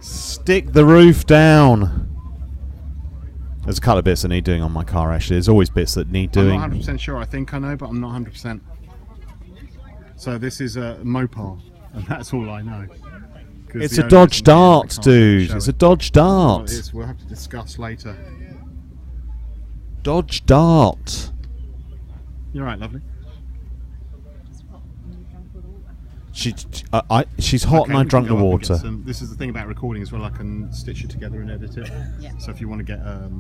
Stick the roof down. There's a couple of bits that need doing on my car, actually. There's always bits that need doing. I'm not 100% sure. I think I know, but I'm not 100%. So this is a Mopar, and that's all I know. It's a Dodge Dart, dude. It's a Dodge Dart. Well, we'll have to discuss later. Dodge Dart. You're right, lovely. She's hot and I drank the water. This is the thing about recording as well. I can stitch it together and edit it. Yeah. So if you want to get a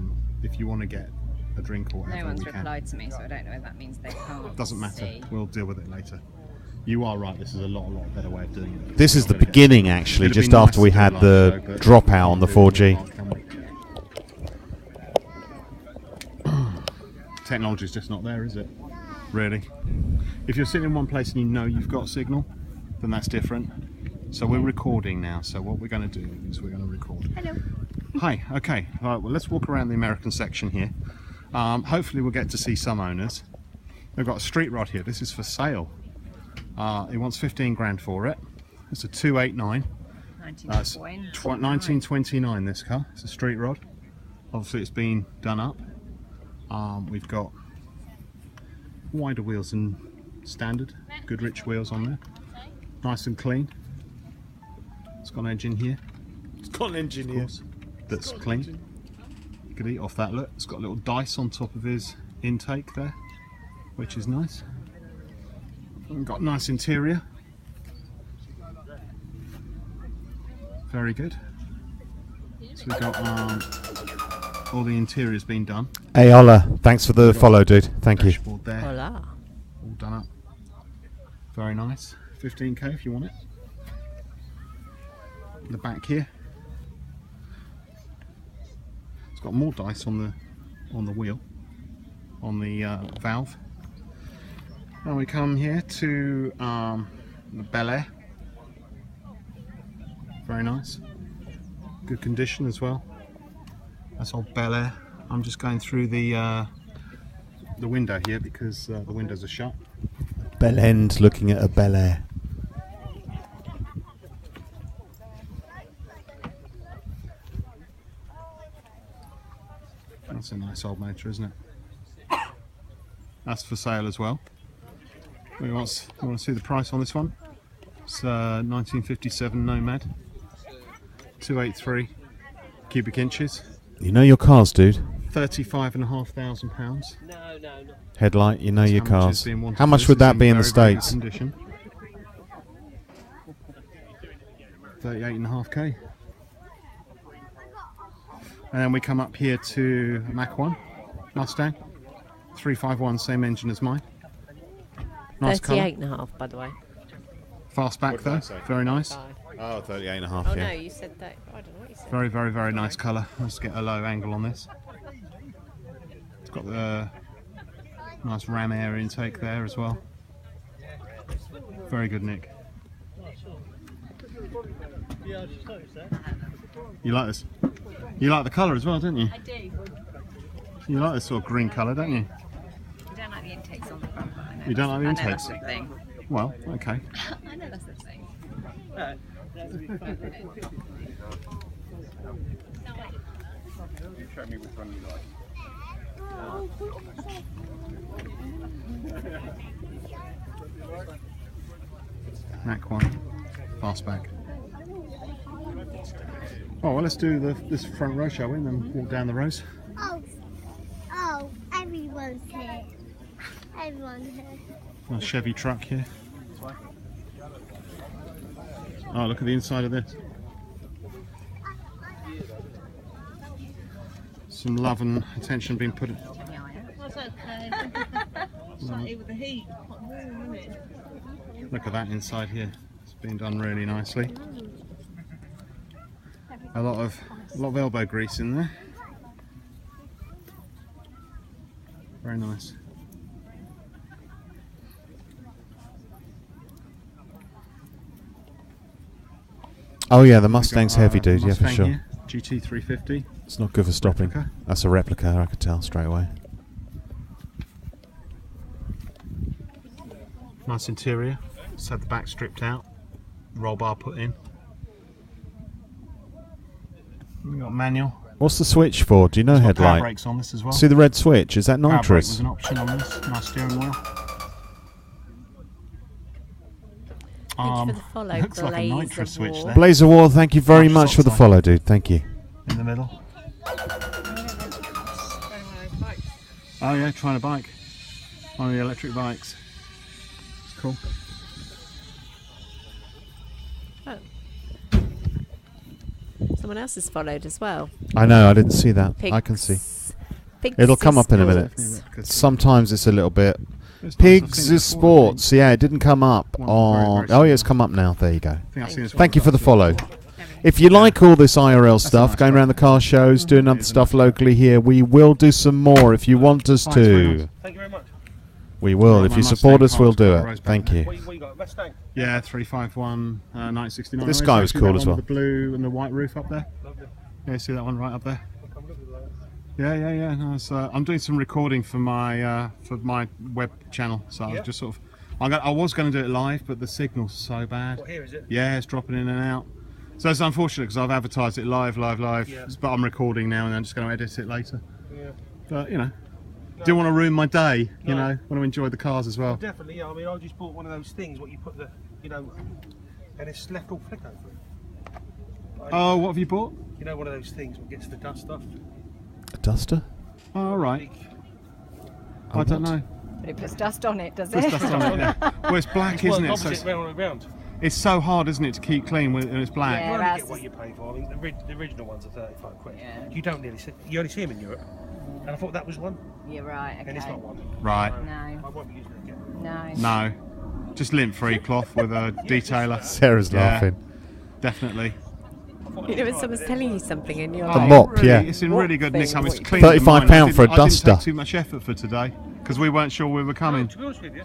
drink or whatever, No one's we can. replied to me, so I don't know if that means they can't. Doesn't matter. See. We'll deal with it later. You are right. This is a lot better way of doing it. This is the beginning, actually, just after we had the dropout on the 4G. technology's just not there, is it? Really. If you're sitting in one place and you know you've got signal, then that's different. So we're recording now. So what we're going to do is we're going to record. Hello. Hi. Okay. All right. Well, let's walk around the American section here. Hopefully we'll get to see some owners. We've got a street rod here. This is for sale. He wants 15 grand for it. It's a 289. 1929 this car. It's a street rod. Obviously it's been done up. We've got wider wheels than standard. Good rich wheels on there. Nice and clean. It's got an engine here. It's got an engine here. That's clean. You could eat off that look. It's got a little dice on top of his intake there, which is nice. And got a nice interior. Very good. So we've got all the interior's been done. Hey, Ola, thanks for the follow, dude. Thank you. Dashboard there. Hola. All done up. Very nice. 15k if you want it. The back here. It's got more dice on the wheel, on the valve. Now we come here to the Bel Air. Very nice. Good condition as well. That's old Bel Air. I'm just going through the window here because the windows are shut. Bell End looking at a Bel Air. That's a nice old motor, isn't it? That's for sale as well. We want to see the price on this one. It's 1957 Nomad. 283 cubic inches. You know your cars, dude. £35,500. No. Headlight, you know your How much cars. is being wanted How for much this? would It's that in be in the very, very good States? condition. 38.5k. And then we come up here to Mach 1 Mustang 351, same engine as mine. Nice colour. 38.5, by the way. Fastback though, very nice. Oh, 38.5, Oh yeah. no, you said that. I don't know what you said. Very, very, very nice colour. Let's get a low angle on this. It's got the nice ram air intake there as well. Very good, Nick. You like this? You like the colour as well, don't you? I do. You like this sort of green colour, don't you? I don't like the intakes on the front, but I know You don't like the I know intakes? that's the thing. Well, okay. I know that's the thing. You show me which one you like. Mach 1, fastback. Oh, well, let's do this front row, shall we? And then walk down the rows. Oh, everyone's here. Everyone's here. A Chevy truck here. Oh, look at the inside of this. Some love and attention being put in. That's okay. Slightly with the heat. Quite warm, isn't it? Look at that inside here. It's been done really nicely. A lot of elbow grease in there. Very nice. Oh yeah, the Mustang's heavy, dude. Yeah, for Mustang sure. here, GT350. It's not good for stopping. Replica. That's a replica, I could tell straight away. Nice interior. Just had the back stripped out. Roll bar put in. We got manual. What's the switch for? Do you know It's got power headlight? brakes on this as well. See the red switch? Is that Power brake nitrous? was an option on this. Nice steering wheel. Thank you for the follow, looks like a Blaze nitrous of switch War. there. Blaze of War, thank you very much for the on. follow, dude. Thank you. In the middle. Oh yeah, trying a bike. One of the electric bikes. It's cool. Oh. Someone else has followed as well. I know, I didn't see that. I can Pigs. see. Pigs It'll come is up in a minute. sports. Sometimes it's a little bit. It's nice, I've Pigs seen it is before, I sports. Yeah, it didn't come up Well, on. very Oh, yeah, it's come up now. There you go. think I've seen this Thank you one for the follow. If you like all this IRL stuff, nice going around the car shows, doing other stuff locally here, we will do some more if you want us to. Thank you very much. We will. Yeah, If my you support us, Mustang we'll do car's got a it. rose back Thank there. you. What you got? Mustang? Yeah, 351 1969. This There's guy was actually cool that as one well. with the blue and the white roof up there. Lovely. Yeah, see that one right up there? Yeah. No, so I'm doing some recording for my web channel. So I was just sort of, I was going to do it live, but the signal's so bad. What, here is it? Yeah, it's dropping in and out. So it's unfortunate because I've advertised it live. Yeah. But I'm recording now and I'm just going to edit it later. Yeah. But you know, didn't want to ruin my day. You know, want to enjoy the cars as well. Definitely. Yeah. I mean, I just bought one of those things. What you put the, and it's left all flick over it. Oh, what have you bought? You know, one of those things what gets the dust off. A duster? Oh, all right. I don't know. But it puts dust on it, does Puts it? dust on it, yeah. Well, it's black, isn't it? So round. it's so hard, isn't it, to keep clean when it's black? You only get what you pay for. I mean, the original ones are 35 quid. Yeah. You don't nearly see. You only see them in Europe. And I thought that was one. You're right. Okay. And it's not one. Right. No. I won't be using it again. No. No. Just lint-free cloth with a detailer. Sarah's laughing. Definitely. You know when someone's telling you something and you're The like... mop, really, yeah. It's in really good nick. I mean, it's clean. £35 for a duster. I didn't take too much effort for today because we weren't sure we were coming. To be honest with you,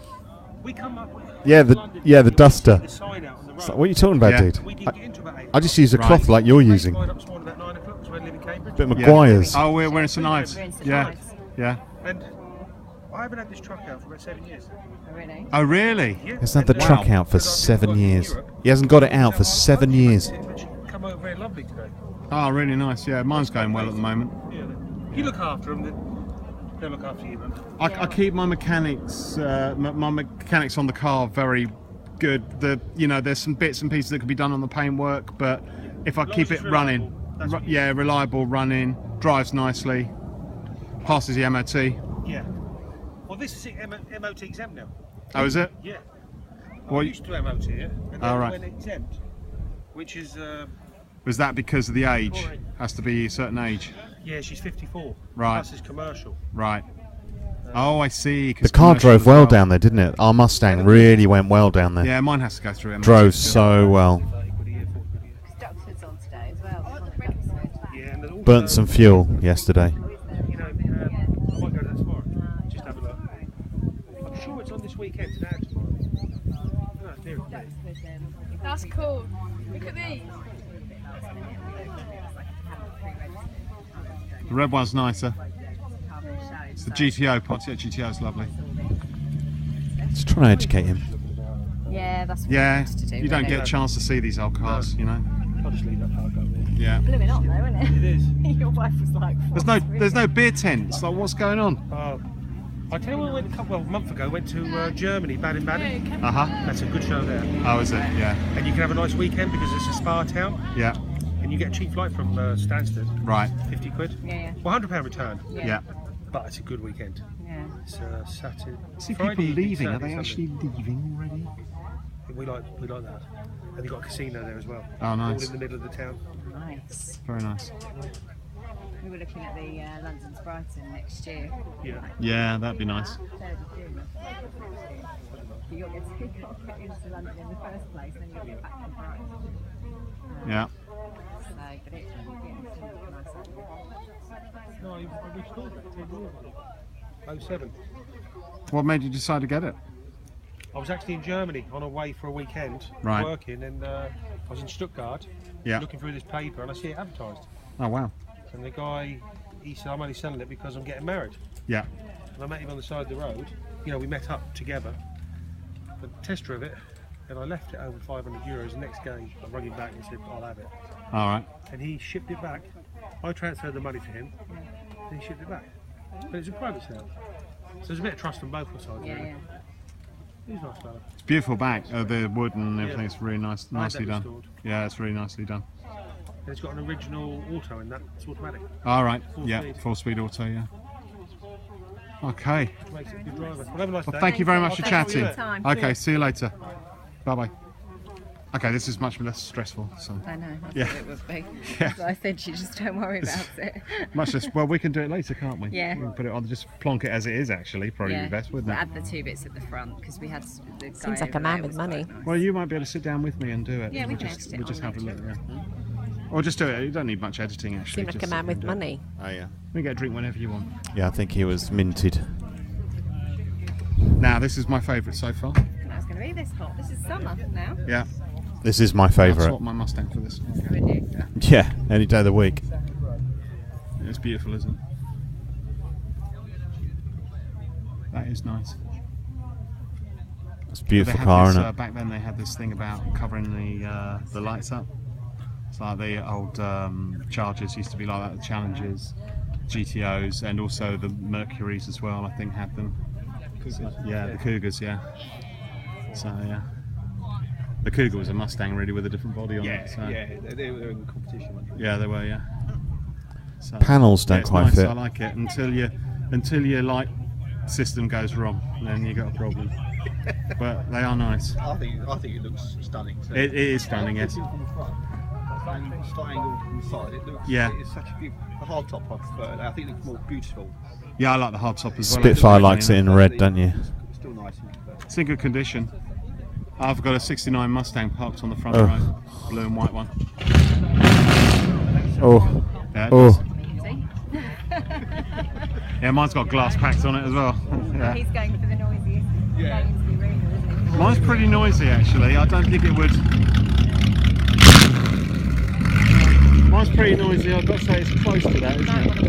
we come up with Yeah, the duster. the sign out on the road. It's like, what are you talking about, Yeah. dude? We didn't get into about 8 I just use a Right. cloth like you're using. Lined up this morning about 9 o'clock because we live in Cambridge. Bit of Maguire's. Oh, we're in St Ives. We're in St Yeah. Ives. Yeah. And I haven't had this truck out for about 7 years. Oh, really? Oh, really? Yeah. He's had the Wow. truck out for 7 years. He hasn't got it out for 7 years. But you come over very lovely today. Oh, really nice. Yeah, mine's going well at the moment. Yeah. You look after them, they'll look after you. Then. I keep my mechanics, my mechanics on the car very good. There's some bits and pieces that could be done on the paintwork, but if I keep it running, reliable running, drives nicely, passes the MOT. Yeah. Well, this is MOT exempt now. Oh, is it? Yeah. Well, I used to MOT it, and then Oh, it right. went exempt, which is. Was that because of the age? Has to be a certain age. Yeah, she's 54. Right. Plus it's commercial. Right. Oh, I see. The car drove well down there, didn't it? Our Mustang really went well down there. Yeah, mine has to go through MOT. Drove so well. Duxford's on today as well. Yeah, and then also, Burnt some fuel yesterday. You know, I might go to that tomorrow. Just have a look. I'm sure it's on this weekend. Now tomorrow. No, it's near it. That's cool. Look at these. The red one's nicer. It's the GTO pot. Yeah, GTO's lovely. Just trying to educate him. Yeah, that's what Yeah, we used to do. you don't really. get a chance to see these old cars, you know. I'll just leave that park over there. Yeah. Blew it up though, isn't it? It is. Your wife was like, There's no beer tents. Like, what's going on? I tell you, I went a month ago. Went to Germany, Baden-Baden. That's a good show there. Oh, is it? Yeah. And you can have a nice weekend because it's a spa town. Yeah. And you get a cheap flight from Stansted. Right. 50 quid. Yeah. Well, £100 return. Yeah. But it's a good weekend. Yeah. It's Saturday. See Friday people evening, leaving. Are Saturday, they actually Sunday. leaving already? We like that. And you've got a casino there as well. Oh, nice. All in the middle of the town. Nice. Very nice. We were looking at the London's Brighton next year. Yeah. Yeah, that'd be nice. 3rd of June. You got to get into London in the first place, then you'll get back from Brighton. Yeah. So, but it's No, I restored that 10 years ago. 07. What made you decide to get it? I was actually in Germany on a way for a weekend, Right. working, and I was in Stuttgart, Yeah. looking through this paper, and I see it advertised. Oh, wow. And the guy, he said, I'm only selling it because I'm getting married. Yeah. And I met him on the side of the road. You know, we met up together. The test drove it, and I left it over €500. The next day, I rang him back and said, I'll have it. All right. And he shipped it back. I transferred the money to him, and he shipped it back. But it's a private sale. So there's a bit of trust on both sides. Yeah, really. yeah. He's a nice fella. It's beautiful back. The wood and Yeah. everything's really nice, I had nicely that done. restored. Yeah, it's really nicely done. And it's got an original auto in that. It's automatic. All right. Full Yeah, speed. 4-speed auto. Yeah. Okay. Which makes it a good driver. Well, have a nice Well, day. thank you very much for Thanks chatting. your time. Okay, See see you later. Bye bye. Okay, this is much less stressful. So. I know, that's Yeah. what it would be. Yeah. So I said, you just don't worry about it. Much less. Well, we can do it later, can't we? Yeah. We can put it on. Just plonk it as it is. Actually, probably Yeah. be best, wouldn't it? Add the 2 bits at the front because we had the guy Seems like a over man there with was money. quite nice. Well, you might be able to sit down with me and do it. Yeah, we We'll can just, edit it we'll just on have a look. later. Yeah. Or just do it. You don't need much editing, actually. Seem like a Just man with do it. money. Oh, yeah. You can get a drink whenever you want. Yeah, I think he was minted. Now, this is my favourite so far. That's going to be this hot. This is summer now. Yeah. This is my I'll favourite. swap my Mustang for this. Would you? Yeah. Yeah, any day of the week. It's beautiful, isn't it? That is nice. It's a beautiful They had car, this, isn't it? back then they had this thing about covering the lights up. It's like the old Chargers used to be like that, the Challengers, GTOs, and also the Mercuries as well, I think, had them. So, yeah, the Cougars, yeah. So, yeah. The Cougar was a Mustang, really, with a different body on it. So. Yeah, they were in competition. Yeah, they were, yeah. So, Panels don't it's quite nice, fit. I like it until your light system goes wrong, then you got a problem. But they are nice. I think it looks stunning. So. It is stunning, yes. From the front, slight angle from the side. It looks. Yeah. It's such a beautiful. The hard top I prefer. I think it looks more beautiful. Yeah, I like the hard top as well. Spitfire likes it in red, don't you? It's still nice. It's in good condition. I've got a '69 Mustang parked on the front Oh. row, blue and white one. Oh. Yeah, it Oh. does. Yeah, mine's got glass packs on it as well. Yeah. He's going for the noisiest. Yeah. Mine's pretty noisy actually. I don't think it would. Mine's pretty noisy. I've got to say it's close to that, isn't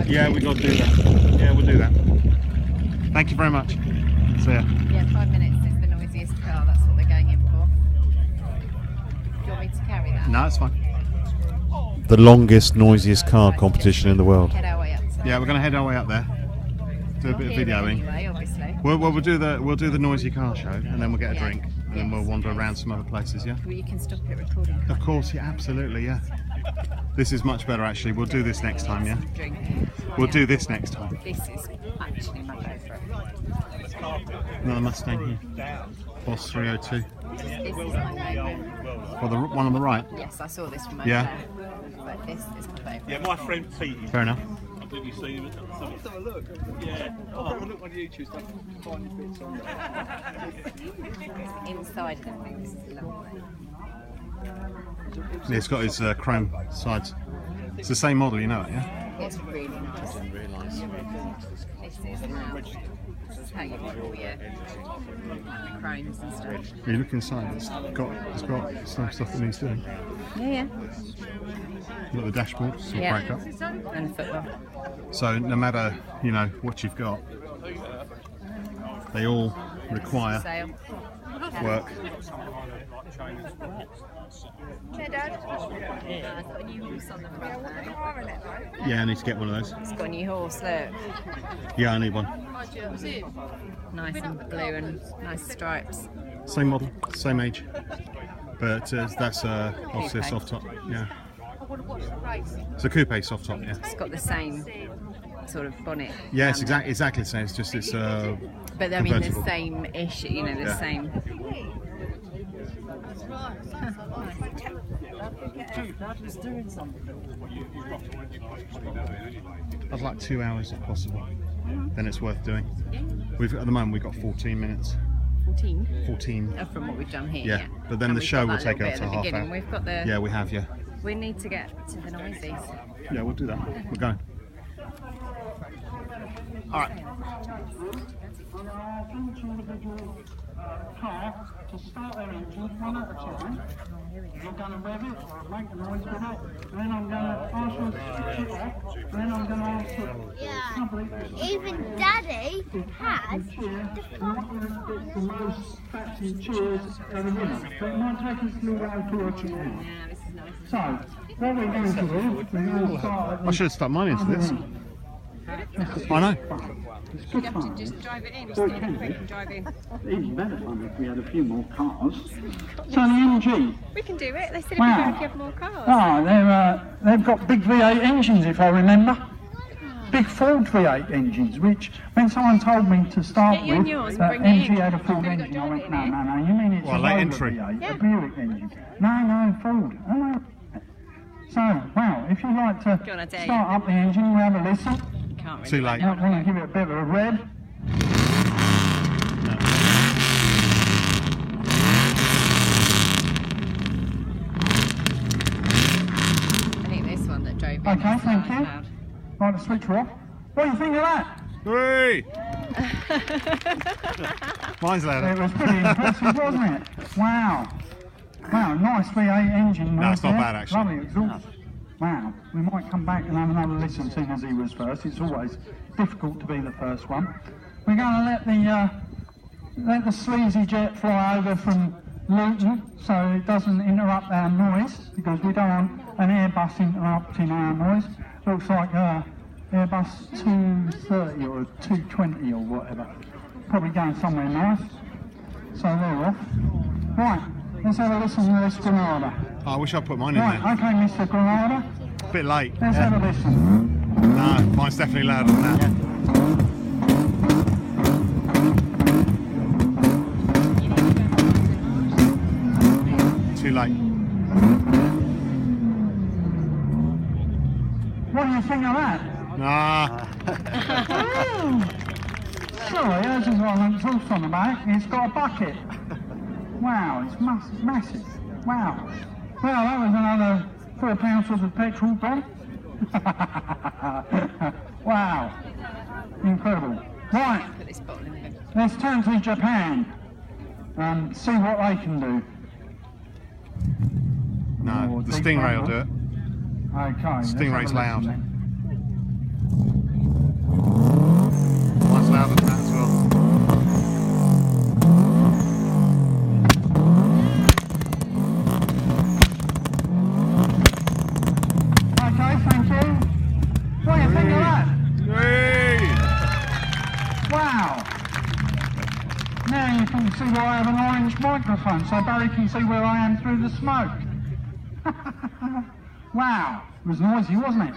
it? Yeah, we've got to do that. Yeah, we'll do that. Thank you very much. See ya. Yeah, 5 minutes is the noisiest car. That's what they're going in for. Do you want me to carry that? No, it's fine. The longest, noisiest car competition in the world. Head our way up. Yeah, we're going to head our way up there. Do a bit of Here videoing. Anyway, obviously. We'll do the noisy car show, and then we'll get a Yeah. drink, and then we'll wander around some other places. Yeah. Well, you can stop it recording. Of course, yeah, absolutely, yeah. This is much better actually. We'll do this next time, yeah. Drink. We'll do this next time. This is actually my favourite. Another Mustang here. Boss 302. This is my favourite. Well, the one on the right. Yes, I saw this from over Yeah. there. But this is my favourite. Yeah, my friend Pete. Fair enough. I think you've seen him. Let's have a look. Yeah. I'll have a look on YouTube. Stuff. Tiny bits on there. Inside of them, this is lovely. Yeah, it's got his chrome sides. It's the same model, you know it, yeah? It's really nice. This is now. This is how you want all your chromes and stuff. You look inside, it's got some stuff that needs doing. Yeah, You've got the dashboard, it's all yeah. cracked up. And the footwell. So no matter, you know, what you've got, they all require Sale. work. Hey, Dad. It's got a new horse on the front now. Yeah, I need to get one of those. It's got a new horse, look. Yeah, I need one. Nice and blue and nice stripes. Same model, same age. But that's obviously a soft top, yeah. It's a coupe soft top, yeah. It's got the same sort of bonnet. Yeah, it's exactly the same. It's just it's But I mean the convertible. same issue, you know, the Yeah. same. I'd like 2 hours if possible. Then it's worth doing. At the moment we've got 14 minutes. 14? 14. Oh, from what we've done here, Yeah, but then And the we've show got will that take little up bit to at the half beginning. hour. We've got the. Yeah, we have, yeah. We need to get to the noisies. Yeah, we'll do that. We're going. All right. To start their engines one at a time. You're going to rev it or make a noise with it. Then I'm going to ask you to switch it off. Then I'm going to ask you Yeah. Even Daddy has the most factory cheers ever given. But it might take us a little while to work it out. So, what we're going to do, we're going to start I should have stuck mine into this. I know. You have to just drive it in, just need a quick drive in. Even better fun if we had a few more cars. So the MG. We can do it. They said Wow. if you have more cars. They've got big V8 engines, if I remember. Big Ford V8 engines, which when someone told me to start Get you on with yours and that bring it MG in. had a Ford engine, I went, no, you mean it's Well, a late Volvo entry. V8, a Buick engine. No, Ford. Oh, no. So, well, if you'd like to Go on, I dare you. start up the engine, we'll have a listen. Can't really. Too late. You might want to give it a bit of a rev. drove in. Okay, thank you. Right, the switcher off. What do you think of that? Hey! Mine's louder. It was pretty impressive, wasn't it? Wow. Wow, nice V8 engine. No, it's not there. bad, actually. Lovely exhaust. Wow. We might come back and have another listen, seeing as he was first. It's always difficult to be the first one. We're going to let the sleazy jet fly over from Luton, so it doesn't interrupt our noise, because we don't want an Airbus interrupting our noise. Looks like Airbus 230 or 220 or whatever. Probably going somewhere nice. So they're off. Right, let's have a listen to this Granada. Oh, I wish I'd put mine in Right, there. okay, Mr. Granada. Bit late. Let's have a listen. No, mine's definitely louder than that. Too late. What do you think of that? Nah. Sorry, hers has got an exhaust on the back. It's got a bucket. Wow, it's massive. Wow. Well, that was another £4 worth of petrol gone. Wow. Incredible. Right. Let's turn to Japan and see what they can do. No, the Stingray will do it. Okay. Stingray's loud. Mine's louder than that as well. Okay, thank you. What do you think of that? Wow. Now you can see why I have an orange microphone, so Barry can see where I am through the smoke. Wow. It was noisy, wasn't it?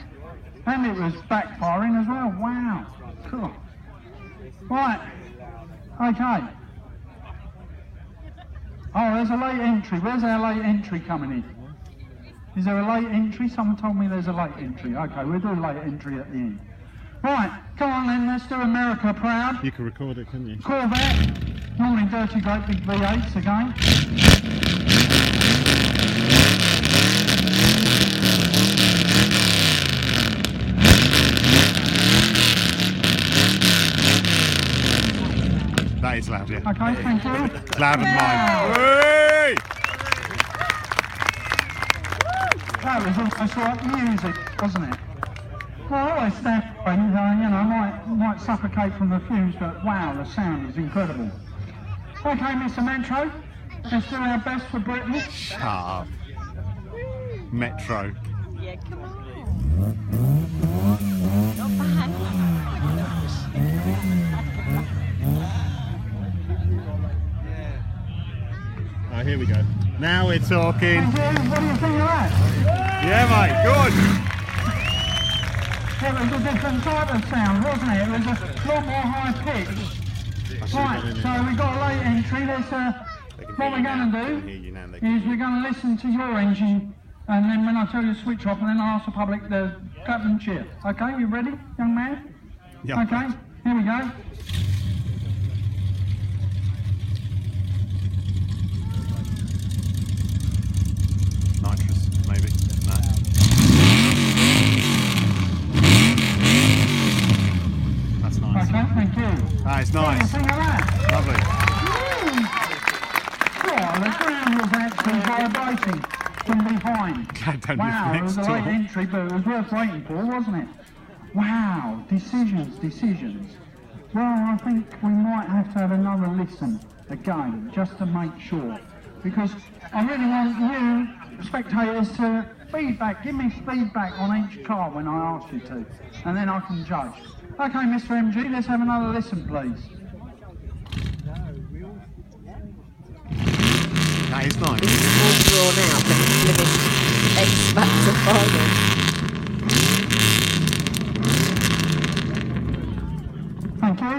And it was backfiring as well. Wow. Cool. Right. Okay. Oh, there's a late entry. Where's our late entry coming in? Is there a late entry? Someone told me there's a late entry. Okay, we'll do a late entry at the end. Right, come on then, let's do America proud. You can record it, couldn't you? Corvette. Normally dirty great big V8s again. That is loud, yeah. Okay, thank you. It's louder than mine. Hey! That was almost like music, wasn't it? Well, I always stand by, you know, might suffocate from the fumes, but wow, the sound is incredible. Okay, Mr. Metro, let's do our best for Britain. Shut up. Metro. Yeah, come on. Not bad. Oh, here we go. Now we're talking. What do you think of that? Yeah, mate, good. It was a different type of sound, wasn't it? It was a lot more high pitched. Right, so we've got a late entry. What we're going to do is we're going to listen to your engine, and then when I tell you to switch off, and then I'll ask the public to clap and cheer. Okay, you ready, young man? Yeah. Okay, here we go. Nitrous, maybe. No. That's nice. Okay, thank you. That is What do you nice. think of that? Lovely. Oh, the ground was actually vibrating from behind. Don't Wow, live it was a next late door. entry, but it was worth waiting for, wasn't it? Wow, decisions. Well, I think we might have to have another listen again, just to make sure. Because I really want you, spectators, to give me feedback on each car when I ask you to, and then I can judge. Okay, Mr. MG, let's have another listen, please. That is nice. This is more drawn out than living X Factor Fargo. Thank you.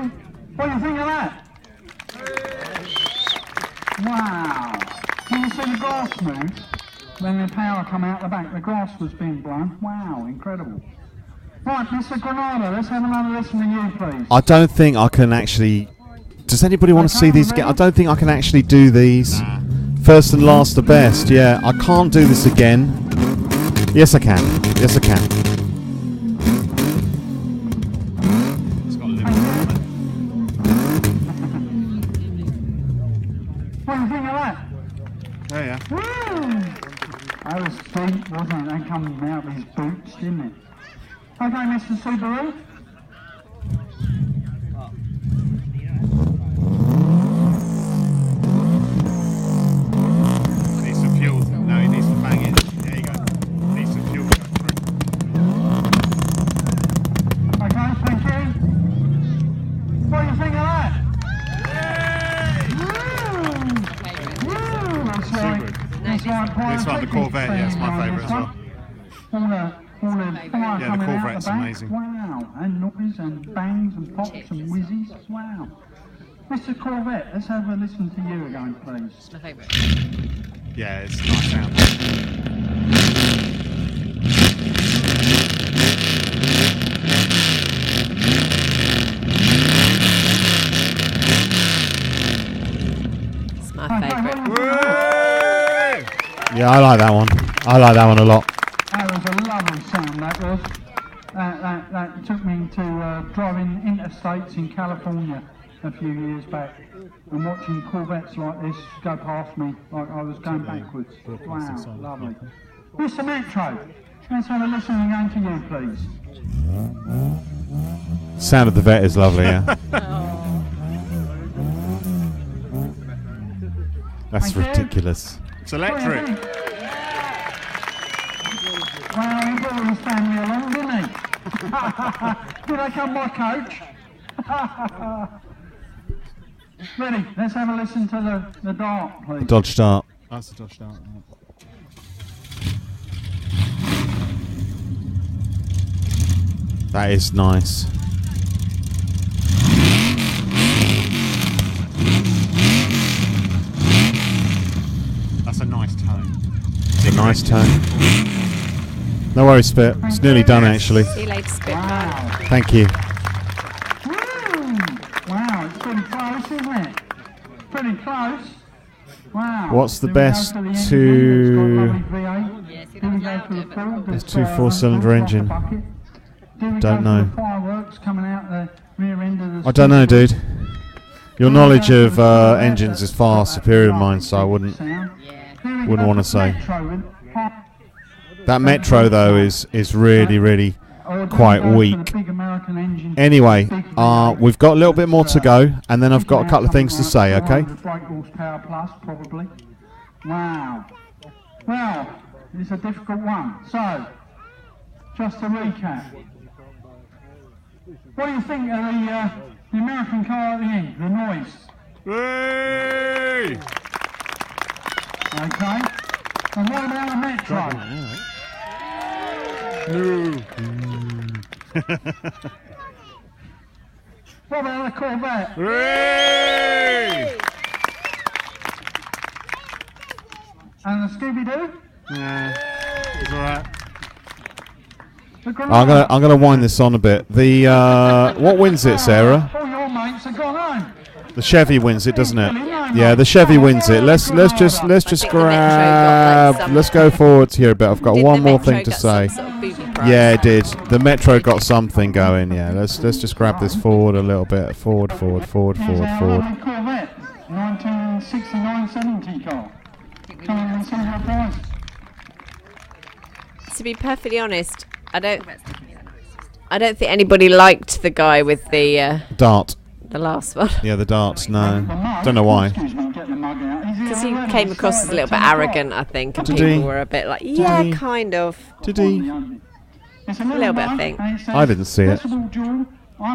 What do you think of that? Wow. Can you see the grass move? When the power come out the back, the grass was being blown. Wow, incredible. Right, Mr. Granada, let's have another listen to you, please. I don't think I can actually... Does anybody want to see these again? I don't think I can actually do these. First and last are best, yeah. I can't do this again. Yes, I can. Yes, I can. It's got a limit on it. What do you think of that? Oh, yeah. Woo! That was sweet, wasn't it? They come out with his boots, didn't it? Okay, Mr. Subaru. Needs some fuel. No, he needs to bang it. There you go. Needs some fuel. Okay, thank you. What do you think of that? Woo! That's right. That's right. This one, the Corvette, yeah, it's my favourite as well. All the fire the coming out Corvette's the back. amazing. Wow, and noise and bangs and pops and whizzies. Wow. Mr. Corvette, let's have a listen to you again, please. It's my favourite. Yeah, it's a nice sound. It's my favourite. Yeah, I like that one. I like that one a lot. That was a lovely sound, that was. That took me to driving interstates in California a few years back and watching Corvettes like this go past me like I was going backwards. Wow, lovely. Mr. Metro, let's have a listen again to you, please. Sound of the vet is lovely, yeah. That's ridiculous. It's electric. Well, he brought his family along, didn't he? Did they come by coach? Ready, let's have a listen to the Dart, please. Dodge Dart. That's the Dodge Dart. That is nice. That's a nice tone. It's a nice tone. No worries, Spit. It's nearly done, actually. See you later, Spit. Bye. Thank you. Wow, it's pretty close, isn't it? Pretty close. Wow. What's the Do we go best for the engine? to... It's got lovely V8. Do we go for the full? There's two four-cylinder engine. Don't know. Fireworks coming out the rear end of the I don't know, dude. Your knowledge of engines is far superior to mine, so I wouldn't want to say. That Metro though is really quite weak. Anyway, we've got a little bit more to go, and then I've got a couple of things to say. Okay. Brake horsepower plus, probably. Wow. Well, it's a difficult one. So, just to recap. What do you think of the American car at the end? The noise. Hey! Okay. And what about the Metro? What about the Corvette? Hey! And the Scooby-Doo? Yeah, it's alright. I'm gonna wind this on a bit. The what wins it, Sarah? All your mates have gone home. The Chevy wins it, doesn't it? Yeah, the Chevy wins it. Let's just grab. Let's go forward here a bit. I've got one more thing to say. Yeah, it did. The Metro got something going. Yeah, let's just grab this forward a little bit. Forward. Corvette, 1969-70 car. Come on and see how price. To be perfectly honest, I don't think anybody liked the guy with the Dart. The last one. Yeah, the Darts. No, don't know why. Because he came across as a little bit arrogant, I think, and Did people he? were a bit like, Did yeah, he? kind of. Did he? A little bit, I think. I didn't see it. I'm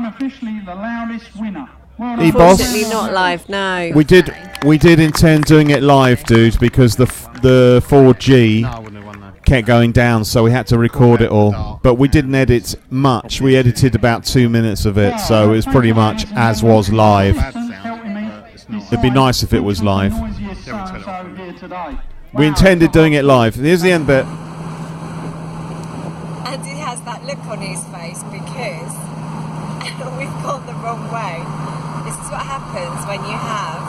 officially the loudest winner. Unfortunately, not live. No. We did intend doing it live, dude, because the Ford G kept going down, so we had to record it all. But we didn't edit much. We edited about 2 minutes of it, so it was pretty much as was live. It'd be nice if it was live. We intended doing it live. Here's the end bit. And he has that look on his face because we've gone the wrong way. This is what happens when you have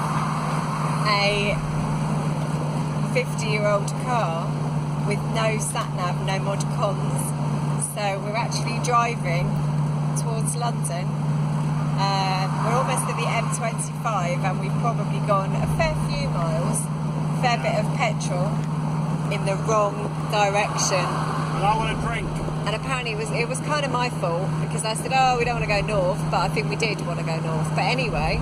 a 50-year-old car with no sat-nav, no mod cons. So we're actually driving towards London. We're almost at the M25 and we've probably gone a fair few miles, fair bit of petrol in the wrong direction. But I want a drink. And apparently it was kind of my fault because I said, oh, we don't want to go north, but I think we did want to go north. But anyway,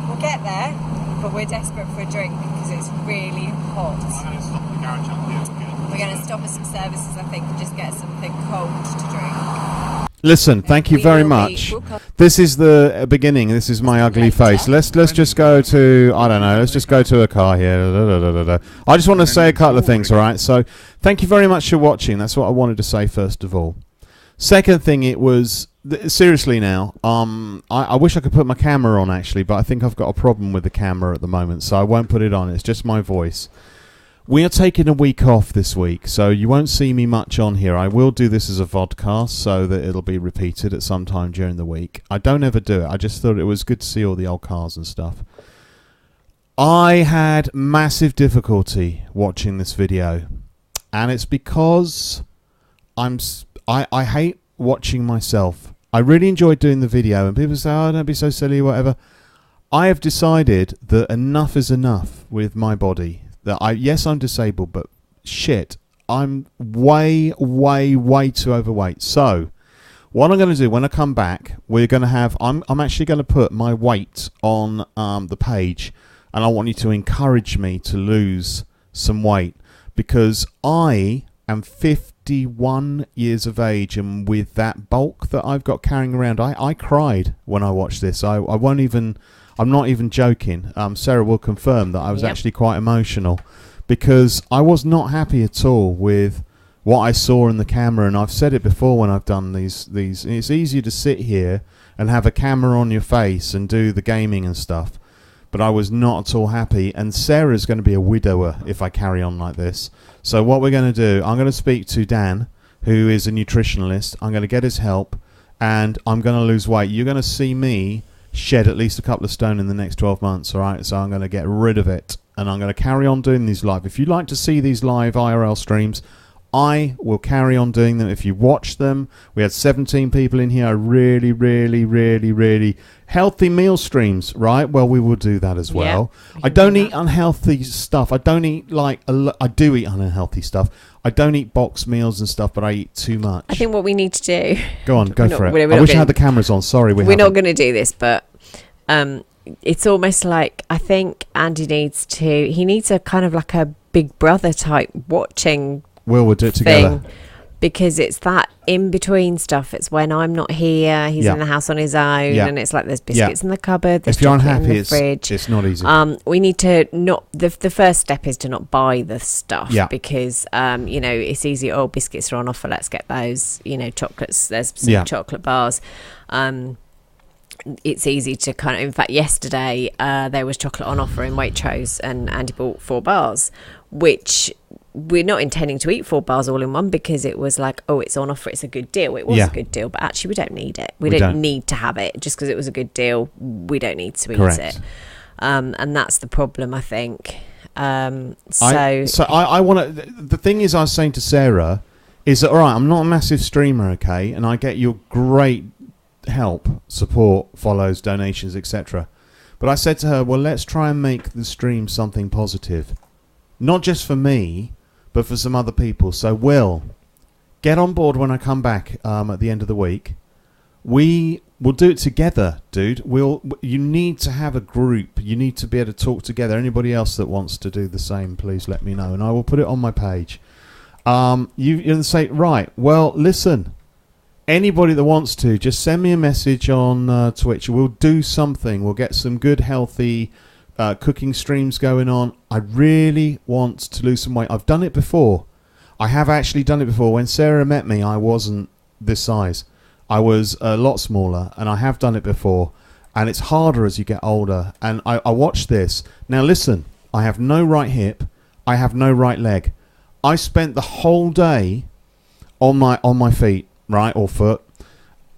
we'll get there, but we're desperate for a drink because it's really hot. I'm going to stop at the garage up here. We're going to stop at some services, I think, and just get something cold to drink. Listen, thank you very much. This is the beginning. This is my ugly face. Let's just go to, I don't know, let's just go to a car here. I just want to say a couple of things, all right? So thank you very much for watching. That's what I wanted to say first of all. Second thing, it was, seriously now, I wish I could put my camera on actually, but I think I've got a problem with the camera at the moment, so I won't put it on. It's just my voice. We are taking a week off this week, so you won't see me much on here. I will do this as a vodcast so that it'll be repeated at some time during the week. I don't ever do it. I just thought it was good to see all the old cars and stuff. I had massive difficulty watching this video, and it's because I hate watching myself. I really enjoyed doing the video, and people say, oh, don't be so silly, whatever. I have decided that enough is enough with my body. That yes, I'm disabled, but shit, I'm way too overweight. So what I'm going to do when I come back, we're going to have, I'm actually going to put my weight on the page, and I want you to encourage me to lose some weight because I am 51 years of age, and with that bulk that I've got carrying around, I cried when I watched this. I'm not even joking. Sarah will confirm that I was actually quite emotional because I was not happy at all with what I saw in the camera. And I've said it before when I've done these. It's easier to sit here and have a camera on your face and do the gaming and stuff. But I was not at all happy. And Sarah's going to be a widower if I carry on like this. So what we're going to do, I'm going to speak to Dan, who is a nutritionalist. I'm going to get his help and I'm going to lose weight. You're going to see me shed at least a couple of stone in the next 12 months, all right? So I'm going to get rid of it, and I'm going to carry on doing these live. If you'd like to see these live IRL streams, I will carry on doing them. If you watch them, we had 17 people in here, really healthy meal streams, right? Well, we will do that as well. I don't eat unhealthy stuff. I don't eat I do eat unhealthy stuff. I don't eat boxed meals and stuff, but I eat too much. I think what we need to do... Go on, go for it. I wish I had the cameras on. Sorry, we're not going to do this, but it's almost like I think Andy needs a kind of like a big brother type watching we'll do it together. Because it's that in-between stuff. It's when I'm not here, he's in the house on his own, and it's like there's biscuits in the cupboard, there's chocolate in the fridge. It's not easy. We need to not... The first step is to not buy the stuff because, it's easy. Oh, biscuits are on offer, let's get those. Chocolates, there's some chocolate bars. It's easy to kind of... In fact, yesterday, there was chocolate on offer in Waitrose, and Andy bought 4 bars, which... We're not intending to eat 4 bars all in one because it was like, oh, it's on offer, it's a good deal. It was a good deal, but actually we don't need it. We don't need to have it just because it was a good deal. We don't need to eat it. And that's the problem, I think. I want to... The thing is, I was saying to Sarah, is that, all right, I'm not a massive streamer, okay, and I get your great help, support, follows, donations, etc. But I said to her, well, let's try and make the stream something positive. Not just for me, but for some other people. So, Will, get on board when I come back at the end of the week. We will do it together, dude. You need to have a group. You need to be able to talk together. Anybody else that wants to do the same, please let me know, and I will put it on my page. You say, right, well, listen, anybody that wants to, just send me a message on Twitch. We'll do something. We'll get some good, healthy... cooking streams going on. I really want to lose some weight. I've done it before. I have actually done it before. When Sarah met me, I wasn't this size. I was a lot smaller, and I have done it before. And it's harder as you get older. And I watched this. Now listen, I have no right hip. I have no right leg. I spent the whole day on my feet, right, or foot.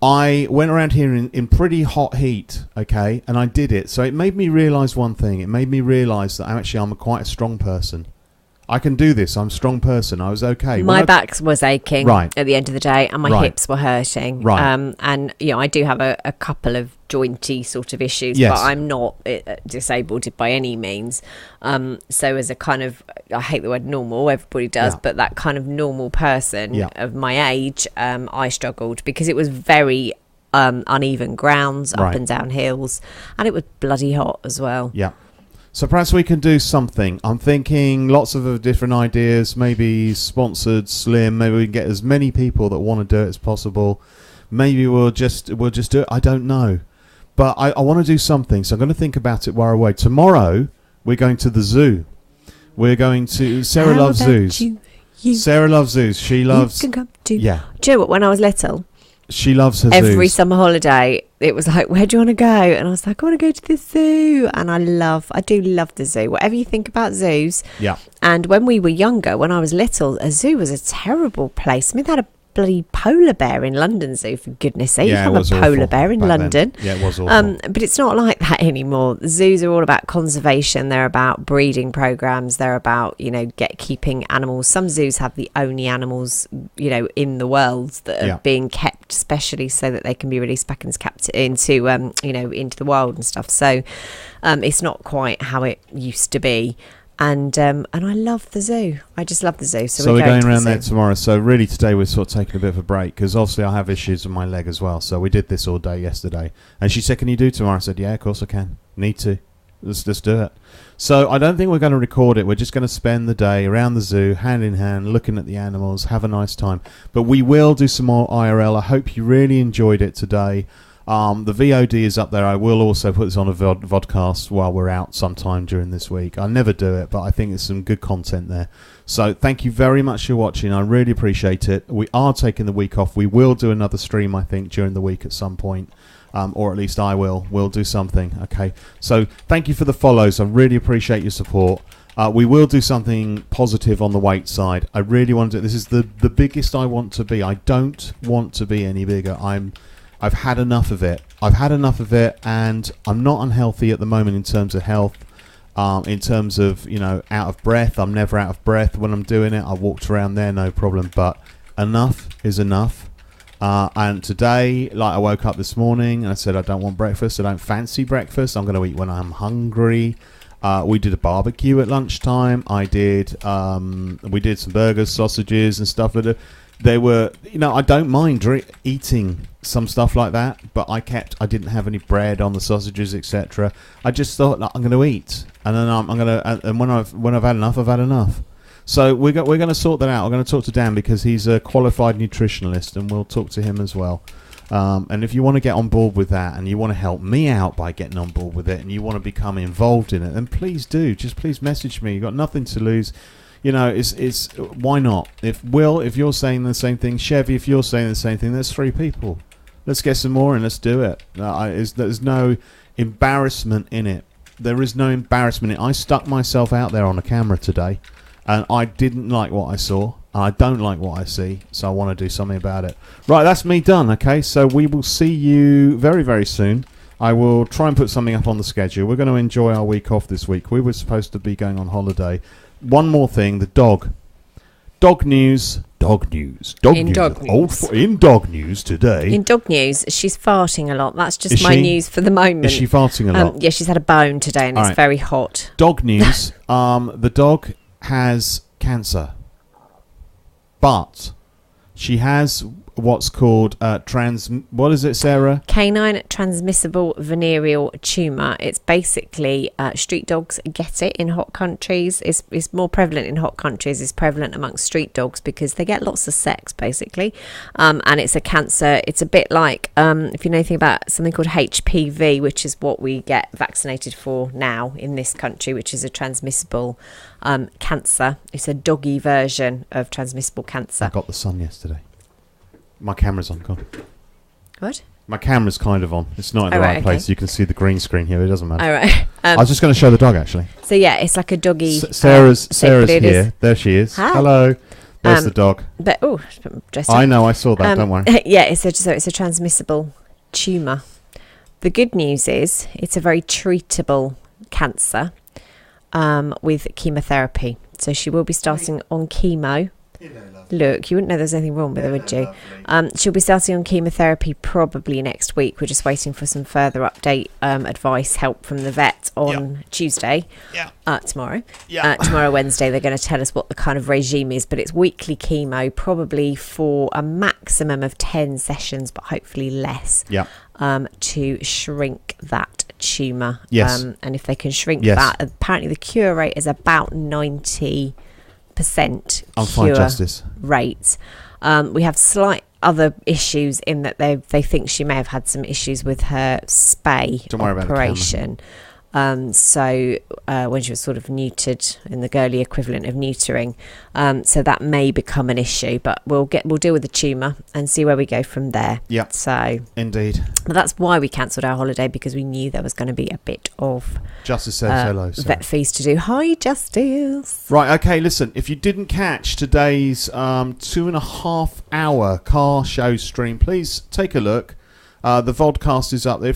I went around here in pretty hot heat, okay, and I did it. So it made me realise one thing. It made me realise that I'm quite a strong person. I can do this. I'm a strong person. I was okay. My back was aching Right. at the end of the day, and my Right. hips were hurting. Right. And I do have a couple of jointy sort of issues, Yes. but I'm not disabled by any means. So as a kind of, I hate the word normal, everybody does, Yeah. but that kind of normal person Yeah. of my age, I struggled because it was very uneven grounds, up Right. and down hills, and it was bloody hot as well. Yeah. So perhaps we can do something. I'm thinking lots of different ideas, maybe sponsored, slim. Maybe we can get as many people that want to do it as possible. Maybe we'll just do it. I don't know. But I want to do something, so I'm going to think about it while we're away. Tomorrow, we're going to the zoo. We're going to... Sarah How loves about zoos. you? Sarah loves zoos. She loves... You can come to... Yeah. Do you know what, when I was little... She loves her Every zoos. summer holiday, it was like, where do you want to go? And I was like, I want to go to the zoo. And I do love the zoo. Whatever you think about zoos. Yeah. And when we were younger, when I was little, a zoo was a terrible place. I mean, they had a bloody polar bear in London Zoo, for goodness sake. Yeah, You it have was a polar awful bear in back then. London. Yeah, it was awful. But it's not like that anymore. The zoos are all about conservation. They're about breeding programs. They're about, keeping animals. Some zoos have the only animals, in the world that are being kept specially so that they can be released back into the wild and stuff. So it's not quite how it used to be. And I love the zoo. I just love the zoo. So we're going around the there tomorrow. So really today we're sort of taking a bit of a break because obviously I have issues with my leg as well. So we did this all day yesterday. And she said, can you do tomorrow? I said, yeah, of course I can. Need to. Let's just do it. So I don't think we're going to record it. We're just going to spend the day around the zoo, hand in hand, looking at the animals, have a nice time. But we will do some more IRL. I hope you really enjoyed it today. The VOD is up there. I will also put this on a vodcast while we're out sometime during this week. I never do it, but I think there's some good content there. So thank you very much for watching. I really appreciate it. We are taking the week off. We will do another stream, I think, during the week at some point. Or at least I will. We'll do something. Okay. So thank you for the follows. I really appreciate your support. We will do something positive on the weight side. I really want to do. This is the biggest I want to be. I don't want to be any bigger. I've had enough of it. And I'm not unhealthy at the moment in terms of health. In terms of, out of breath. I'm never out of breath when I'm doing it. I walked around there, no problem. But enough is enough. And today, I woke up this morning and I said, I don't want breakfast. I don't fancy breakfast. I'm going to eat when I'm hungry. We did a barbecue at lunchtime. We did some burgers, sausages and stuff. They were, I don't mind eating some stuff like that, but I didn't have any bread on the sausages, etc. I just thought, I'm going to eat, and then I'm going to, and when I've had enough, I've had enough. So we're going to sort that out. I'm going to talk to Dan because he's a qualified nutritionalist, and we'll talk to him as well. And if you want to get on board with that, and you want to help me out by getting on board with it, and you want to become involved in it, then please do. Just please message me. You've got nothing to lose. It's why not? If you're saying the same thing, Chevy, if you're saying the same thing, there's 3 people. Let's get some more and let's do it. There's no embarrassment in it. There is no embarrassment in it. I stuck myself out there on a camera today, and I didn't like what I saw. I don't like what I see, so I want to do something about it. Right, that's me done, okay? So we will see you very, very soon. I will try and put something up on the schedule. We're going to enjoy our week off this week. We were supposed to be going on holiday. One more thing, the dog. Dog news. In dog news today. In dog news, she's farting a lot. That's just Is my she? news for the moment. Is she farting a lot? Yeah, she's had a bone today and All it's right. very hot. Dog news. The dog has cancer. But she has what's called what is it, Sarah? Canine transmissible venereal tumour. It's basically street dogs get it in hot countries. It's more prevalent in hot countries. It's prevalent amongst street dogs because they get lots of sex, basically. And it's a cancer. It's a bit like, if you know anything about something called HPV, which is what we get vaccinated for now in this country, which is a transmissible cancer. It's a doggy version of transmissible cancer. I got the sun yesterday. My camera's on. Go on. What? My camera's kind of on. It's not in the right place. You can see the green screen here. It doesn't matter. All right. I was just going to show the dog, actually. So yeah, it's like a doggy. Sarah's here. There she is. Hi. Hello. There's the dog. But I know. I saw that. Don't worry. Yeah, it's a transmissible tumour. The good news is it's a very treatable cancer with chemotherapy. So she will be starting on chemo. Look, you wouldn't know there's anything wrong with her, would you? She'll be starting on chemotherapy probably next week. We're just waiting for some further update, advice, help from the vet on Tuesday. Tomorrow. Tomorrow, Wednesday, they're going to tell us what the kind of regime is, but it's weekly chemo, probably for a maximum of 10 sessions, but hopefully less, to shrink that tumour. Yes. And if they can shrink that, apparently the cure rate is about 90% cure rates. We have slight other issues in that they think she may have had some issues with her spay operation. So when she was sort of neutered, in the girly equivalent of neutering, so that may become an issue, but we'll deal with the tumour and see where we go from there. So indeed, but that's why we cancelled our holiday, because we knew there was going to be a bit of Justice says hello, vet fees to do. Hi, Justice. Right, okay, listen, if you didn't catch today's 2.5 hour car show stream, please take a look. The vodcast is up there.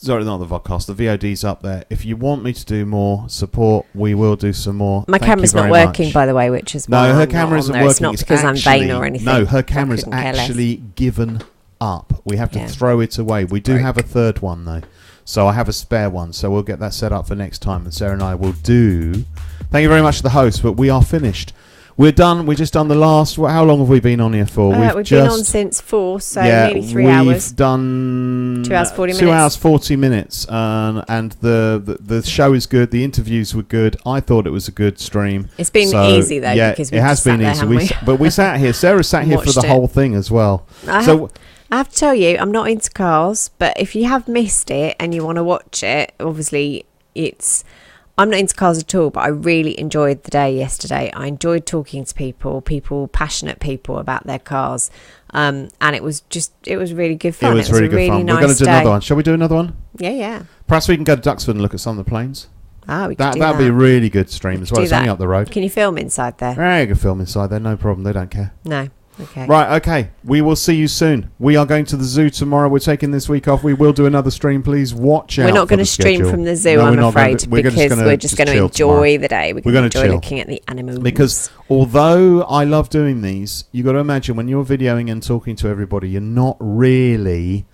Sorry, not the vodcast, the VOD's up there. If you want me to do more support, we will do some more. My camera's not working, by the way, which is why her camera isn't working. It's not because I'm vain or anything. No, her camera's actually given up. We have to throw it away. We do have a third one, though. So I have a spare one, so we'll get that set up for next time, and Sarah and I will do... Thank you very much to the host, but we are finished. We're done. We've just done the last... How long have we been on here for? We've been on since 4, so nearly 3 hours. We've done... 2 hours, 40 minutes. 2 hours, 40 minutes. And the show is good. The interviews were good. I thought it was a good stream. It's been easy, though, because it has been easy. But we sat here. Sarah sat here for the whole thing as well. I have to tell you, I'm not into cars, but if you have missed it and you want to watch it, obviously I'm not into cars at all, but I really enjoyed the day yesterday. I enjoyed talking to people, passionate people about their cars. And it was really good fun. It was really good fun. Nice We're going to do another one. Shall we do another one? Yeah. Perhaps we can go to Duxford and look at some of the planes. We could do that. That'd be a really good stream as well. It's only up the road. Can you film inside there? Yeah, you can film inside there. No problem. They don't care. No. Okay. Right, okay. We will see you soon. We are going to the zoo tomorrow. We're taking this week off. We will do another stream. Please watch out. We're not going to stream from the zoo, I'm afraid, because we're just going to enjoy the day. We're going to enjoy looking at the animals. Because although I love doing these, you've got to imagine when you're videoing and talking to everybody, you're not really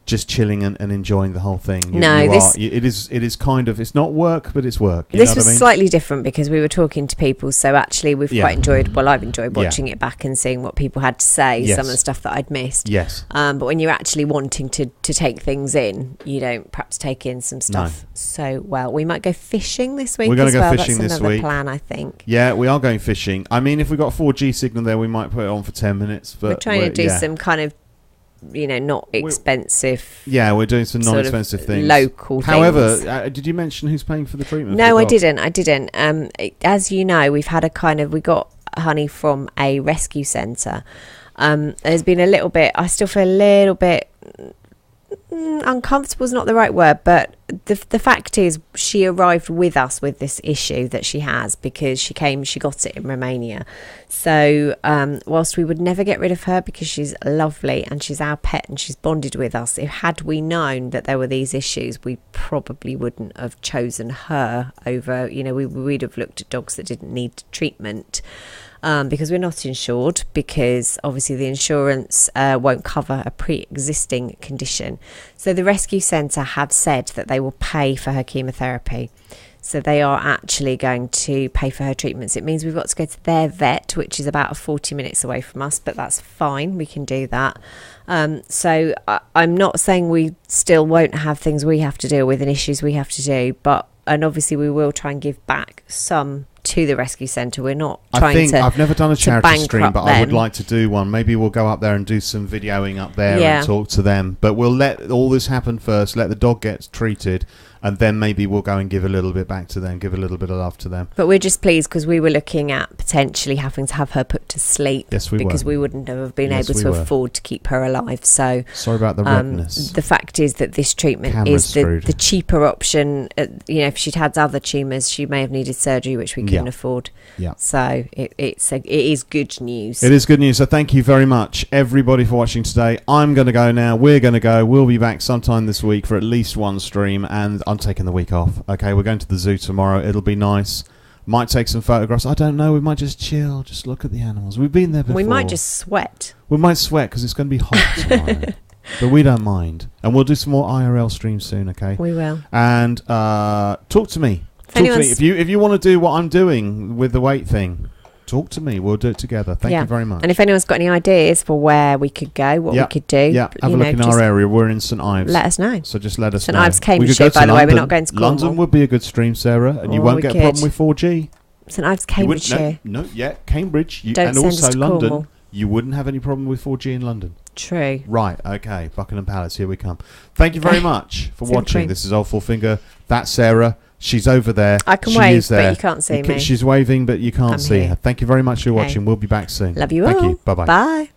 just chilling and enjoying the whole thing. It is kind of, it's not work, but it's work. This was slightly different because we were talking to people, so actually we've quite enjoyed, I've enjoyed watching it back and seeing what people had to say, some of the stuff that I'd missed. Yes. But when you're actually wanting to take things in, you don't perhaps take in some stuff so well. We might go fishing this week. We're going to go fishing That's this another week. plan, I think. Yeah, we are going fishing. I mean, if we got a 4G signal there, we might put it on for 10 minutes. But we're trying to do some kind of not expensive. Yeah, we're doing some non-expensive things. Local However, things. Did you mention who's paying for the treatment? No, I didn't. As you know, we've had we got honey from a rescue centre. There's been a little bit, I still feel a little bit uncomfortable is not the right word, but the fact is she arrived with us with this issue that she has because she got it in Romania. So whilst we would never get rid of her because she's lovely and she's our pet and she's bonded with us, had we known that there were these issues, we probably wouldn't have chosen her over, we'd have looked at dogs that didn't need treatment. Because we're not insured, because obviously the insurance won't cover a pre-existing condition. So the rescue centre have said that they will pay for her chemotherapy. So they are actually going to pay for her treatments. It means we've got to go to their vet, which is about 40 minutes away from us, but that's fine. We can do that. So I'm not saying we still won't have things we have to deal with and issues we have to do, and obviously we will try and give back some to the rescue centre. We're not trying to. I've never done a charity stream, but them. I would like to do one. Maybe we'll go up there and do some videoing up there and talk to them. But we'll let all this happen first. Let the dog get treated, and then maybe we'll go and give a little bit back to them, give a little bit of love to them. But we're just pleased because we were looking at potentially having to have her put to sleep. Yes, we were. Because we wouldn't have been able to afford to keep her alive. So sorry about the redness. The fact is that this treatment is the cheaper option. If she'd had other tumours, she may have needed surgery, which we couldn't afford. Yeah. So it is good news. It is good news. So thank you very much, everybody, for watching today. I'm going to go now. We're going to go. We'll be back sometime this week for at least one stream, and I'm taking the week off. Okay, we're going to the zoo tomorrow. It'll be nice. Might take some photographs. I don't know. We might just chill, just look at the animals. We've been there before. We might just sweat. We might sweat because it's going to be hot tomorrow. But we don't mind. And we'll do some more IRL streams soon, okay? We will. And talk to me. If you want to do what I'm doing with the weight thing, talk to me. We'll do it together. Thank you very much. And if anyone's got any ideas for where we could go, what we could do, have a look in our area. We're in St Ives. Let us know. So just let us know. St Ives, Cambridgeshire, by the way. We're not going to Cornwall. London would be a good stream, Sarah, and you won't get a problem with 4G. St Ives, Cambridgeshire. Cambridge. Don't and send also us to London. Cornwall. You wouldn't have any problem with 4G in London. True. Right, okay. Buckingham Palace, here we come. Thank you very much for watching. This is OldFourFinger. That's Sarah. She's over there. I can wave, but you can't see me. She's waving, but you can't see her. Thank you very much for watching. We'll be back soon. Love you all. Thank you. Bye-bye. Bye.